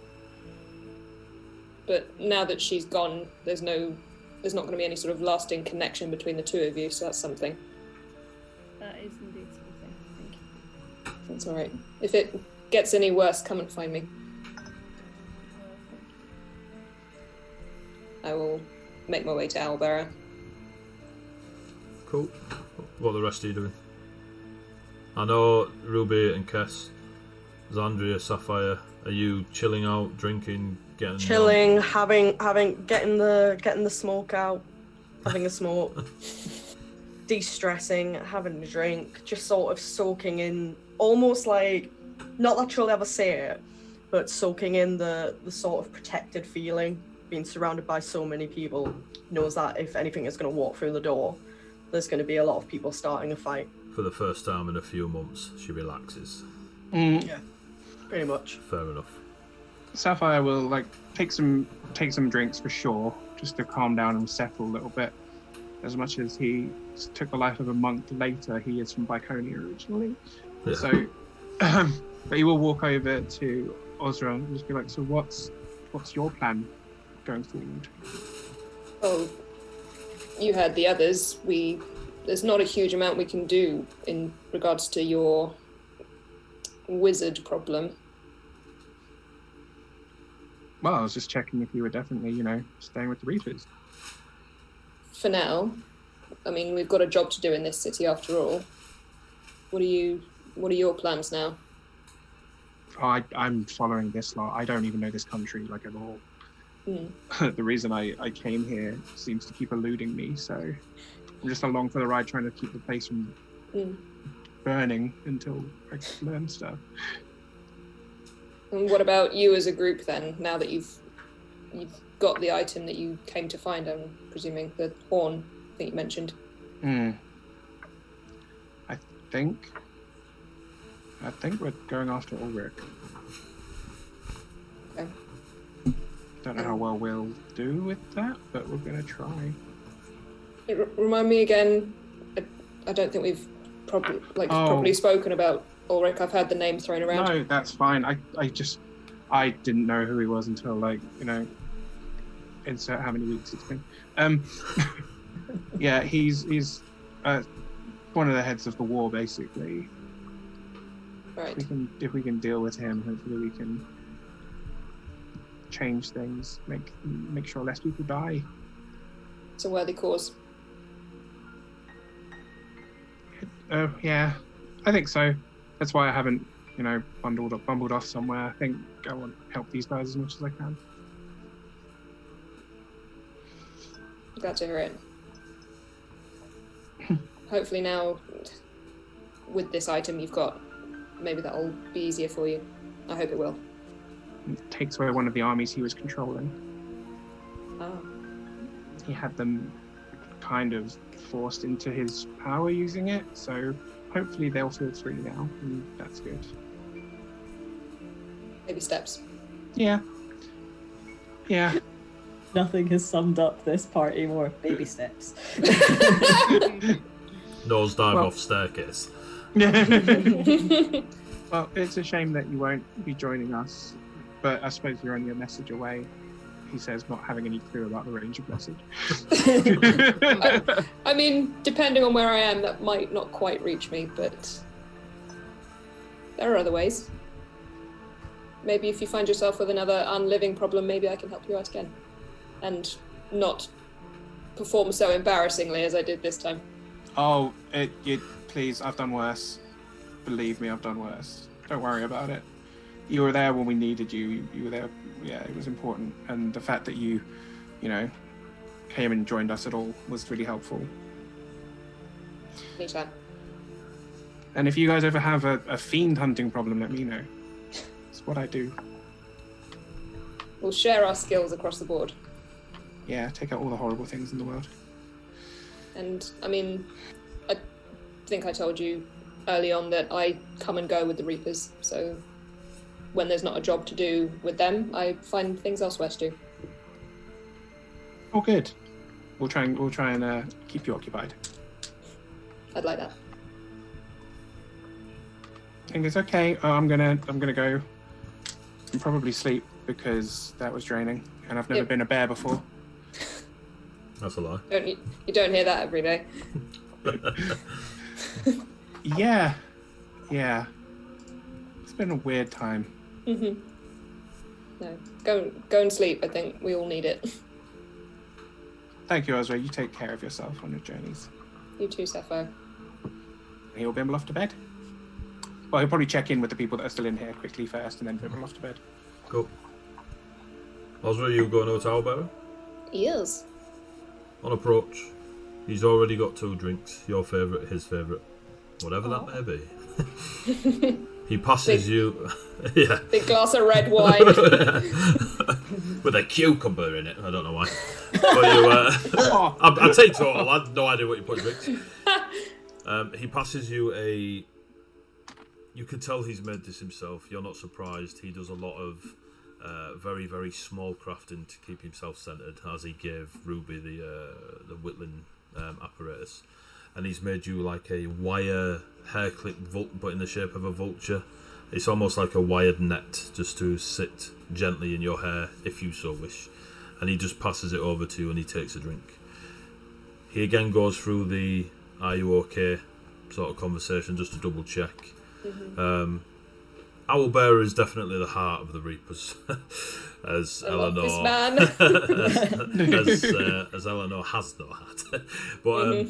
But now that she's gone, there's not going to be any sort of lasting connection between the two of you, so that's something. that is indeed something. Thank you. That's alright. If it gets any worse, come and find me. Well, thank you. I will make my way to Owlbearer. Cool. What are the rest of you doing? I know Ruby and Kess, Zandria, Sapphire. Are you chilling out, drinking, getting Chilling, getting the smoke out, having a smoke, de-stressing, having a drink, just sort of soaking in, almost like, not that you'll ever say it, but soaking in the sort of protected feeling, being surrounded by so many people, knows that if anything is going to walk through the door, there's going to be a lot of people starting a fight. For the first time in a few months, she relaxes. Yeah, pretty much. Fair enough. Sapphire will like take some drinks for sure, just to calm down and settle a little bit. As much as he took the life of a monk later, he is from Biconia originally. Yeah. So, but he will walk over to Ozra and just be like, "So what's your plan going forward?" Oh, you heard the others. There's not a huge amount we can do in regards to your wizard problem. Well, I was just checking if you were definitely, staying with the Reapers. For now, I mean, we've got a job to do in this city after all. What are your plans now? Oh, I'm following this lot. I don't even know this country like at all. The reason I came here seems to keep eluding me, so I'm just along for the ride, trying to keep the place from burning until I learn stuff. And what about you as a group then? Now that you've got the item that you came to find, I'm presuming the horn that you mentioned. I think we're going after Ulrich. Okay. Don't know how well we'll do with that, but we're gonna try. Remind me again. I don't think we've properly spoken about Ulrich. I've heard the name thrown around. No, that's fine. I didn't know who he was until insert how many weeks it's been. Yeah, he's one of the heads of the war, basically. Right. If we can deal with him, hopefully we can change things, make sure less people die. It's a worthy cause. Yeah, I think so. That's why I haven't, bumbled off somewhere. I think I want to help these guys as much as I can. Glad to hear it. hopefully now, with this item you've got, maybe that'll be easier for you. I hope it will. It takes away one of the armies he was controlling. Oh. He had them kind of forced into his power using it, so hopefully they'll feel free now, and that's good. Baby steps. Yeah. Nothing has summed up this party more. Baby steps. Nosedive off staircase. Well, it's a shame that you won't be joining us, but I suppose you're only a message away. He says, not having any clue about the range of message. I mean, depending on where I am, that might not quite reach me, but there are other ways. Maybe if you find yourself with another unliving problem, maybe I can help you out again. And not perform so embarrassingly as I did this time. Oh, please, I've done worse. Believe me, I've done worse. Don't worry about it. You were there when we needed you. You were there. Yeah, it was important. And the fact that you came and joined us at all was really helpful. Anytime. And if you guys ever have a fiend hunting problem, let me know. It's what I do. We'll share our skills across the board. Yeah, take out all the horrible things in the world. And, I mean, I think I told you early on that I come and go with the Reapers, so when there's not a job to do with them, I find things elsewhere to do. Oh, good. We'll try and keep you occupied. I'd like that. I think it's okay. I'm gonna go and probably sleep because that was draining, and I've never been a bear before. That's a lie. You don't hear that every day. Yeah. It's been a weird time. Mm-hmm. No, go and sleep. I think we all need it. Thank you, Ezra. You take care of yourself on your journeys. You too, Sapphire. He'll bimble off to bed. Well, he'll probably check in with the people that are still in here quickly first, and then bimble off to bed. Cool. Osra, you going to Owlbearer? Yes. On approach, he's already got 2 drinks. Your favourite, his favourite, whatever that may be. He passes you. Yeah. Big glass of red wine. With a cucumber in it. I don't know why. But I'd say total. I had no idea what you put in drinks. He passes you a. You can tell he's made this himself. You're not surprised. He does a lot of very, very small crafting to keep himself centered, as he gave Ruby the whittling apparatus. And he's made you like a wire hair clip, but in the shape of a vulture. It's almost like a wired net, just to sit gently in your hair, if you so wish. And he just passes it over to you, and he takes a drink. He again goes through the "Are you okay?" sort of conversation, just to double check. Mm-hmm. Owlbearer is definitely the heart of the Reapers, as Eleanor. This man. as Eleanor has no heart, but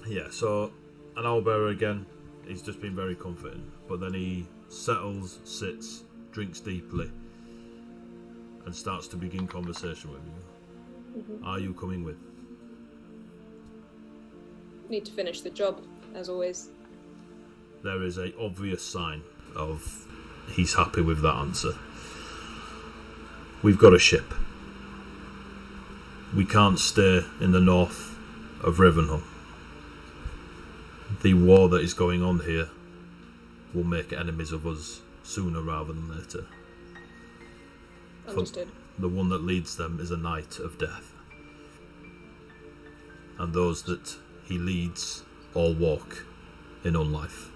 yeah. So an Owlbearer again. He's just been very comforting, but then he settles, sits, drinks deeply, and starts to begin conversation with you. Mm-hmm. Are you coming with? Need to finish the job, as always. There is an obvious sign of he's happy with that answer. We've got a ship. We can't stay in the north of Ravenholm. The war that is going on here will make enemies of us sooner rather than later. Understood. The one that leads them is a knight of death. And those that he leads all walk in unlife.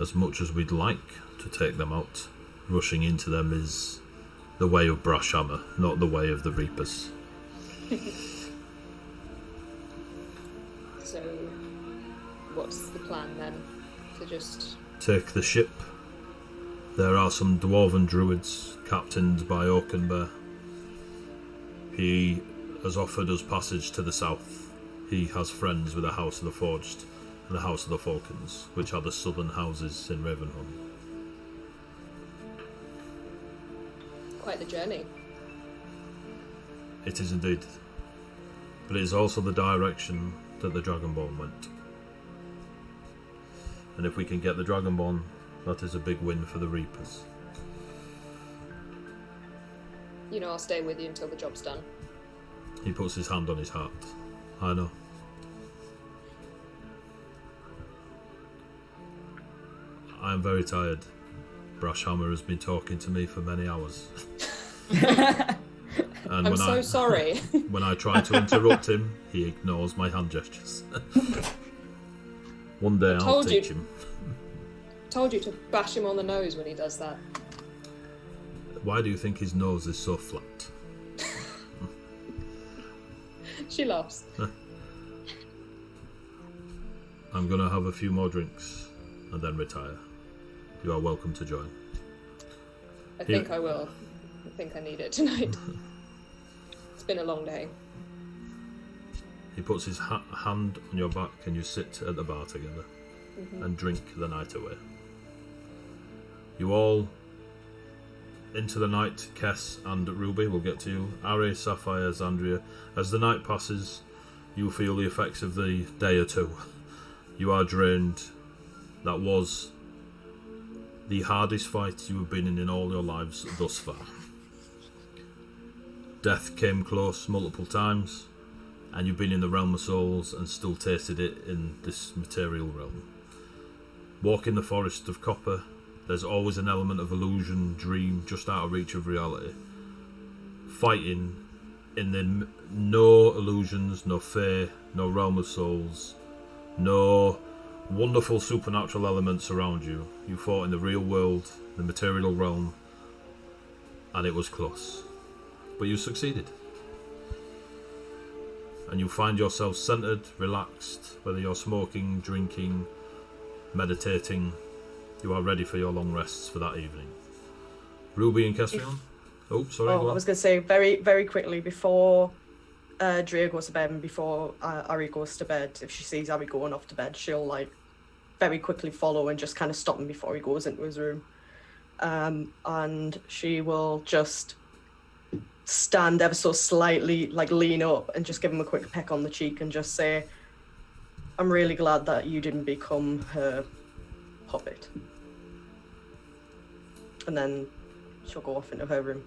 As much as we'd like to take them out, rushing into them is the way of Brashhammer, not the way of the Reapers. So, what's the plan then? To just take the ship. There are some dwarven druids captained by Oakenbear. He has offered us passage to the south. He has friends with the House of the Forged and the House of the Falcons, which are the southern houses in Ravenholm. quite the journey. It is indeed. But it is also the direction that the Dragonborn went. And if we can get the Dragonborn, that is a big win for the Reapers. You know, I'll stay with you until the job's done. He puts his hand on his heart. I know. I am very tired. Brashhammer has been talking to me for many hours. And I'm so sorry. When I try to interrupt him, he ignores my hand gestures. One day I'll teach him. Told you to bash him on the nose when he does that. Why do you think his nose is so flat? She laughs. I'm gonna have a few more drinks and then retire. You are welcome to join. I think I will. I think I need it tonight. It's been a long day. He puts his hand on your back and you sit at the bar together and drink the night away. You all into the night. Kess and Ruby will get to you. Ari, Sapphire, Xandria. As the night passes, you feel the effects of the day or two. You are drained. That was the hardest fight you have been in all your lives thus far. Death came close multiple times, and you've been in the realm of souls and still tasted it in this material realm. Walking the forest of copper, there's always an element of illusion, dream, just out of reach of reality. Fighting in the no illusions, no fae, no realm of souls, no wonderful supernatural elements around you. You fought in the real world, the material realm, and it was close. But you succeeded. And you find yourself centered, relaxed, whether you're smoking, drinking, meditating. You are ready for your long rests for that evening. Ruby and Kestrion? Oh, sorry. I was going to say very, very quickly before Drea goes to bed and before Ari goes to bed, if she sees Ari going off to bed, she'll like very quickly follow and just kind of stop him before he goes into his room. And she will just stand ever so slightly, like lean up and just give him a quick peck on the cheek and just say, I'm really glad that you didn't become her puppet. And then she'll go off into her room.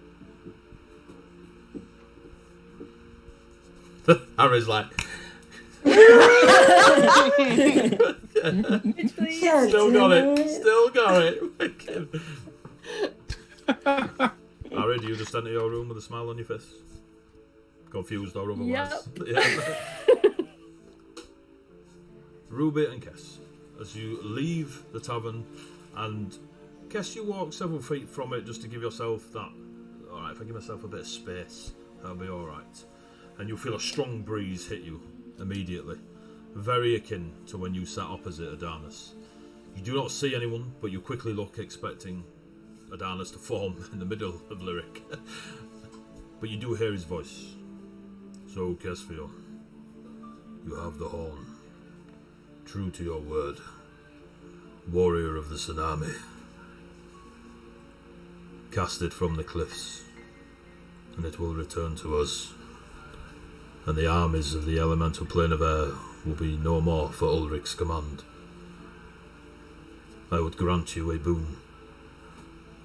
Ari's like... Still got it. Ari, do you just enter your room with a smile on your face? Confused or otherwise? Yep. Yeah. Ruby and Kess, as you leave the tavern, and Kess, you walk several feet from it just to give yourself that, alright, if I give myself a bit of space, that'll be alright. And you'll feel a strong breeze hit you immediately, very akin to when you sat opposite Adarnus. You do not see anyone, but you quickly look, expecting Adarnus to form in the middle of Lyric. But you do hear his voice. So, Kesfion, you have the horn. True to your word, warrior of the tsunami. Cast it from the cliffs, and it will return to us. And the armies of the elemental plane of air will be no more for Ulrich's command. I would grant you a boon.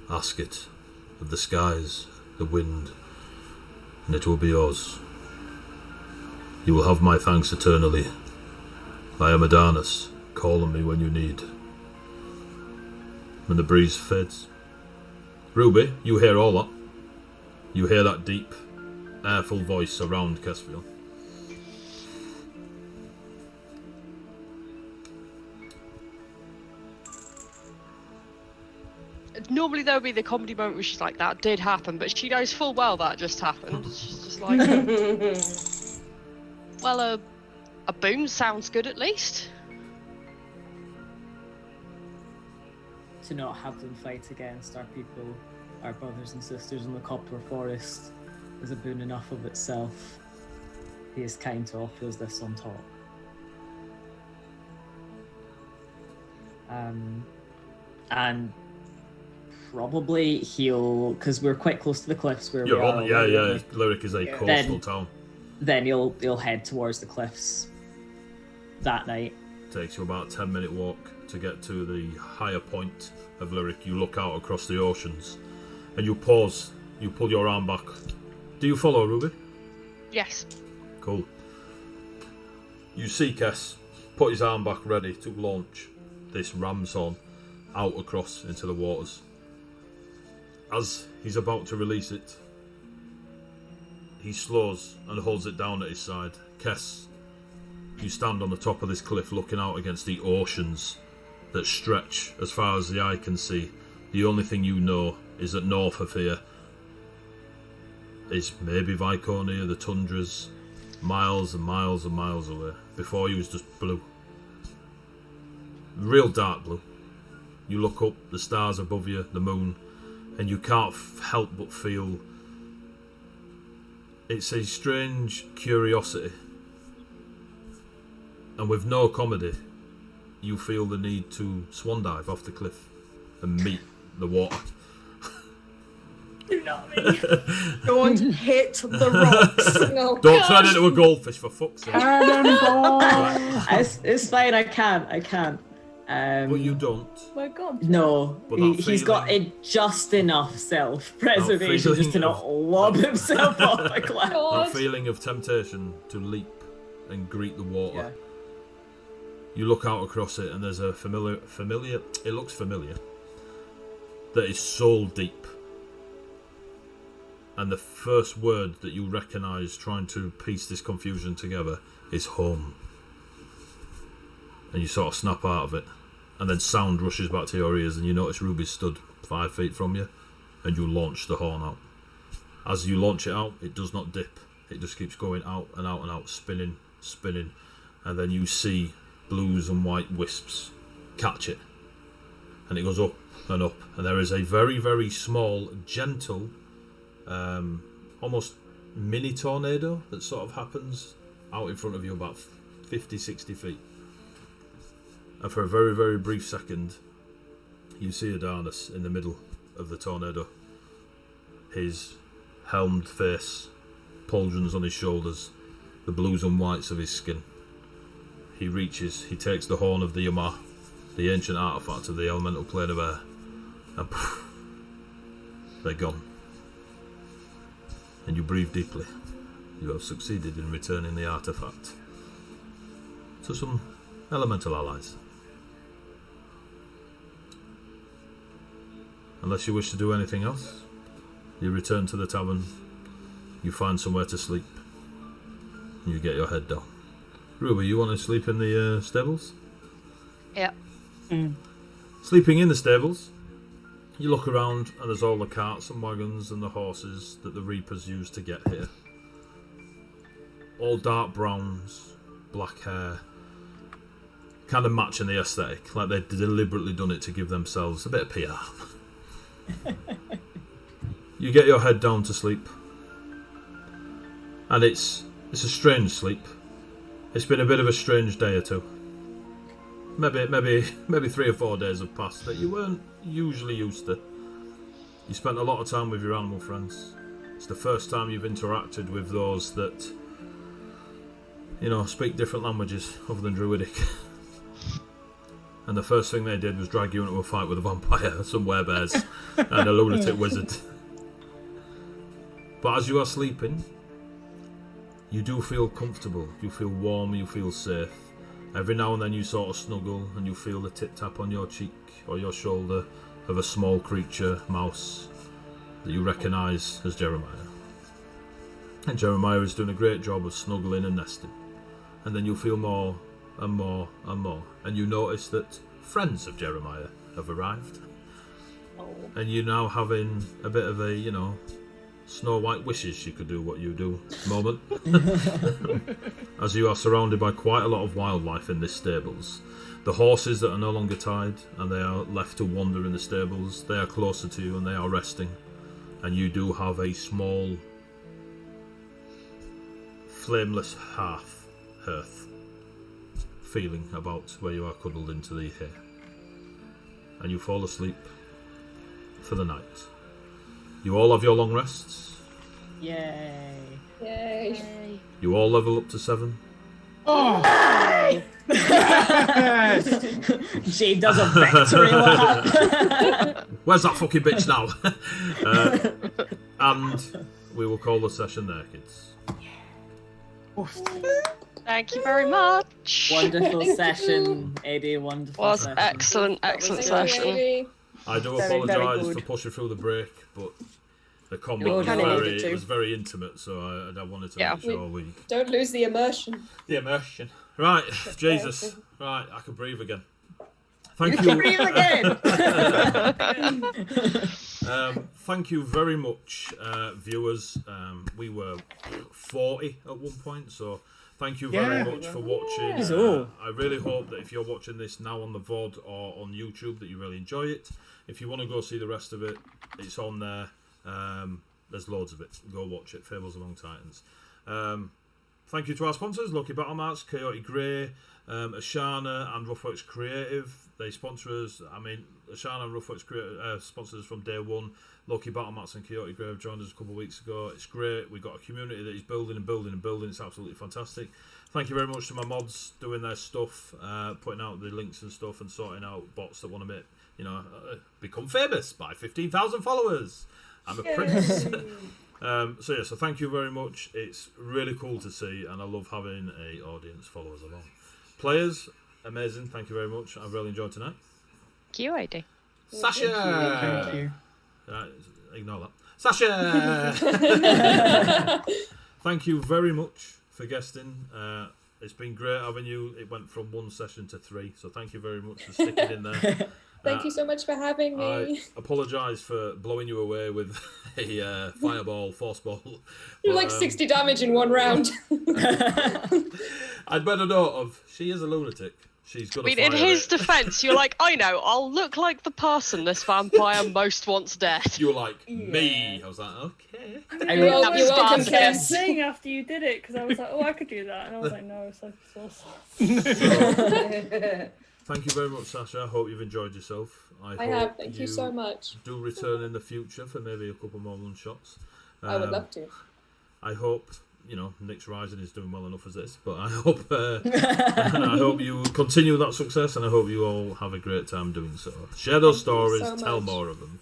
Ask it of the skies, the wind, and it will be yours. You will have my thanks eternally. I am Adarnus. Call on me when you need. When the breeze fades. Ruby, you hear all that. You hear that deep, airful voice around Kesfion. Normally there would be the comedy moment where she's like, that did happen, but she knows full well that just happened. She's just like, well, a boon sounds good at least. To not have them fight against our people, our brothers and sisters in the Copper Forest, is a boon enough of itself. He is kind to offer us this on top. And probably he'll, because we're quite close to the cliffs where You're we on, are. yeah. Lyric is a coastal town. Then he'll head towards the cliffs that night. Takes you about a 10-minute walk to get to the higher point of Lyric. You look out across the oceans and you pause. You pull your arm back. Do you follow, Ruby? Yes. Cool. You see Kess put his arm back ready to launch this ram's horn out across into the waters. As he's about to release it, he slows and holds it down at his side. Kess, you stand on the top of this cliff looking out against the oceans that stretch as far as the eye can see. The only thing you know is that north of here is maybe Viconia, the tundras, miles and miles and miles away. Before you was just blue. Real dark blue. You look up, the stars above you, the moon, and you can't help but feel it's a strange curiosity. And with no comedy, you feel the need to swan dive off the cliff and meet the water. Do not me. Don't hit the rocks. No. Don't turn into a goldfish, for fuck's sake. Cannonball! It's fine. I can. But you don't. My God. No, But that he's got a just enough self-preservation just to not lob himself off a cliff. That feeling of temptation to leap and greet the water. You look out across it and there's a familiar, it looks familiar, that is soul deep. And the first word that you recognise trying to piece this confusion together is home. And you sort of snap out of it. And then sound rushes back to your ears and you notice Ruby stood 5 feet from you. And you launch the horn out. As you launch it out, it does not dip. It just keeps going out and out and out, spinning. And then you see blues and white wisps catch it. And it goes up and up. And there is a very, very small, gentle, almost mini tornado that sort of happens out in front of you about 50-60 feet. And for a very, very brief second, you see Adarnus in the middle of the tornado. His helmed face, pauldrons on his shoulders, the blues and whites of his skin. He reaches, he takes the horn of the Yamar, the ancient artifact of the elemental plane of air, and poof, they're gone. And you breathe deeply. You have succeeded in returning the artifact to some elemental allies. Unless you wish to do anything else, you return to the tavern, you find somewhere to sleep, and you get your head down. Ruby, you want to sleep in the stables? Yeah. Sleeping in the stables, you look around and there's all the carts and wagons and the horses that the reapers use to get here. All dark browns, black hair, kind of matching the aesthetic, like they've deliberately done it to give themselves a bit of PR. You get your head down to sleep, and it's a strange sleep. It's been a bit of a strange day or two. Maybe 3 or 4 days have passed that you weren't usually used to. You spent a lot of time with your animal friends. It's the first time you've interacted with those that, speak different languages other than Druidic. And the first thing they did was drag you into a fight with a vampire, some werebears, and a lunatic wizard. But as you are sleeping, you do feel comfortable, you feel warm, you feel safe. Every now and then you sort of snuggle and you feel the tip-tap on your cheek or your shoulder of a small creature, mouse, that you recognise as Jeremiah. And Jeremiah is doing a great job of snuggling and nesting. And then you'll feel more and more and more. And you notice that friends of Jeremiah have arrived. And you're now having a bit of a, Snow White wishes she could do what you do moment. As you are surrounded by quite a lot of wildlife in this stables. The horses that are no longer tied and they are left to wander in the stables, they are closer to you and they are resting. And you do have a small flameless hearth feeling about where you are cuddled into the hay. And you fall asleep for the night. You all have your long rests. Yay. Yay. You all level up to 7. Oh! Yes! Jade does a victory lap. Where's that fucking bitch now? And we will call the session there, kids. Thank you very much. Wonderful session, AD. Wonderful Was session. excellent session. Maybe. I do Very, very apologise good. for pushing through the break, but the combat You was kinda very, needed to. it was very intimate, so I wanted to make sure we... Don't lose the immersion. The immersion. Right, Jesus. Right, I can breathe again. Thank You you. breathe again. Thank you very much, viewers. We were 40 at one point, so thank you very much for watching. I really hope that if you're watching this now on the VOD or on YouTube, that you really enjoy it. If you want to go see the rest of it, it's on there. There's loads of it. Go watch it. Fables Among Titans. Thank you to our sponsors, Loki Battlemats, Coyote Grey, Ashana and Ruffworx Creative. They sponsor us. I mean, Ashana and Ruffworx Creative sponsors us from day one. Loki Battlemats and Coyote Grey have joined us a couple of weeks ago. It's great. We've got a community that is building and building and building. It's absolutely fantastic. Thank you very much to my mods doing their stuff, putting out the links and stuff and sorting out bots that want to become famous by 15,000 followers. I'm a prince. So thank you very much. It's really cool to see, and I love having a audience follow us along. Players, amazing. Thank you very much. I've really enjoyed tonight. QAD. Sasha! Thank you. Ignore that. Sasha! Thank you very much for guesting. It's been great having you. It went from 1 session to 3, so thank you very much for sticking in there. Thank you so much for having me. I apologise for blowing you away with a fireball, force ball. You're like 60 damage in one round. I'd better note of, she is a lunatic. She's gonna In his defence, you're like, I know, I'll look like the person this vampire most wants dead. You were like, me. I was like, okay. You're welcome, Ken. Saying after you did it, because I was like, oh, I could do that. And I was like, no, it's like sauce. Thank you very much, Sasha. I hope you've enjoyed yourself. I have. Thank you so much. Do return in the future for maybe a couple more one shots. I would love to. I hope Nick's Rising is doing well enough as this, but I hope I hope you continue that success, and I hope you all have a great time doing so. Share those stories, tell more of them.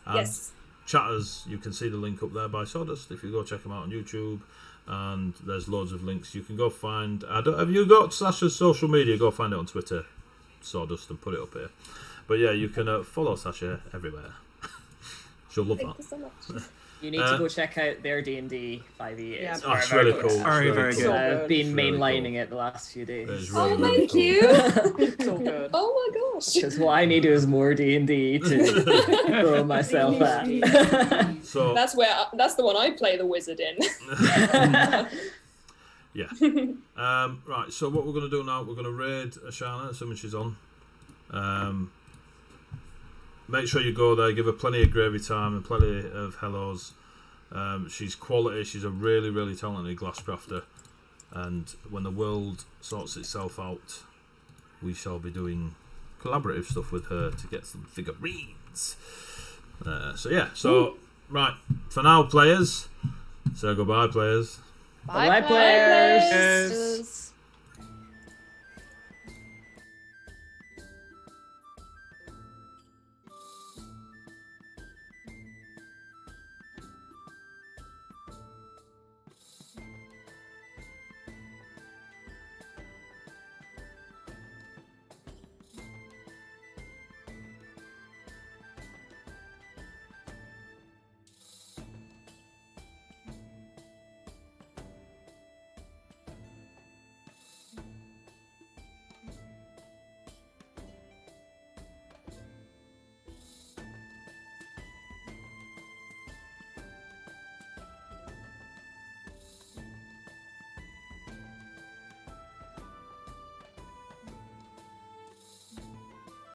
And yes. Chatters, you can see the link up there by Sawdust if you go check them out on YouTube. And there's loads of links you can go find. Have you got Sasha's social media? Go find it on Twitter, Sawdust, and put it up here. But yeah, you can follow Sasha everywhere. She'll love Thank that. you so much. You need to go check out their DnD5e. Yeah. It's really cool. Very, very good. I've been Really mainlining cool. it the last few days. It's really, really Thank cool. you. So good. Oh my gosh. Because what I need is more D&D to throw myself at. So That's the one I play the wizard in. yeah. Right. So what we're going to do now? We're going to raid Ashana, assuming she's on. Make sure you go there. Give her plenty of gravy time and plenty of hellos. She's quality. She's a really, really talented glass crafter. And when the world sorts itself out, we shall be doing collaborative stuff with her to get some figurines. So right, for now, players, say goodbye, players. Bye, Bye, players. Yes.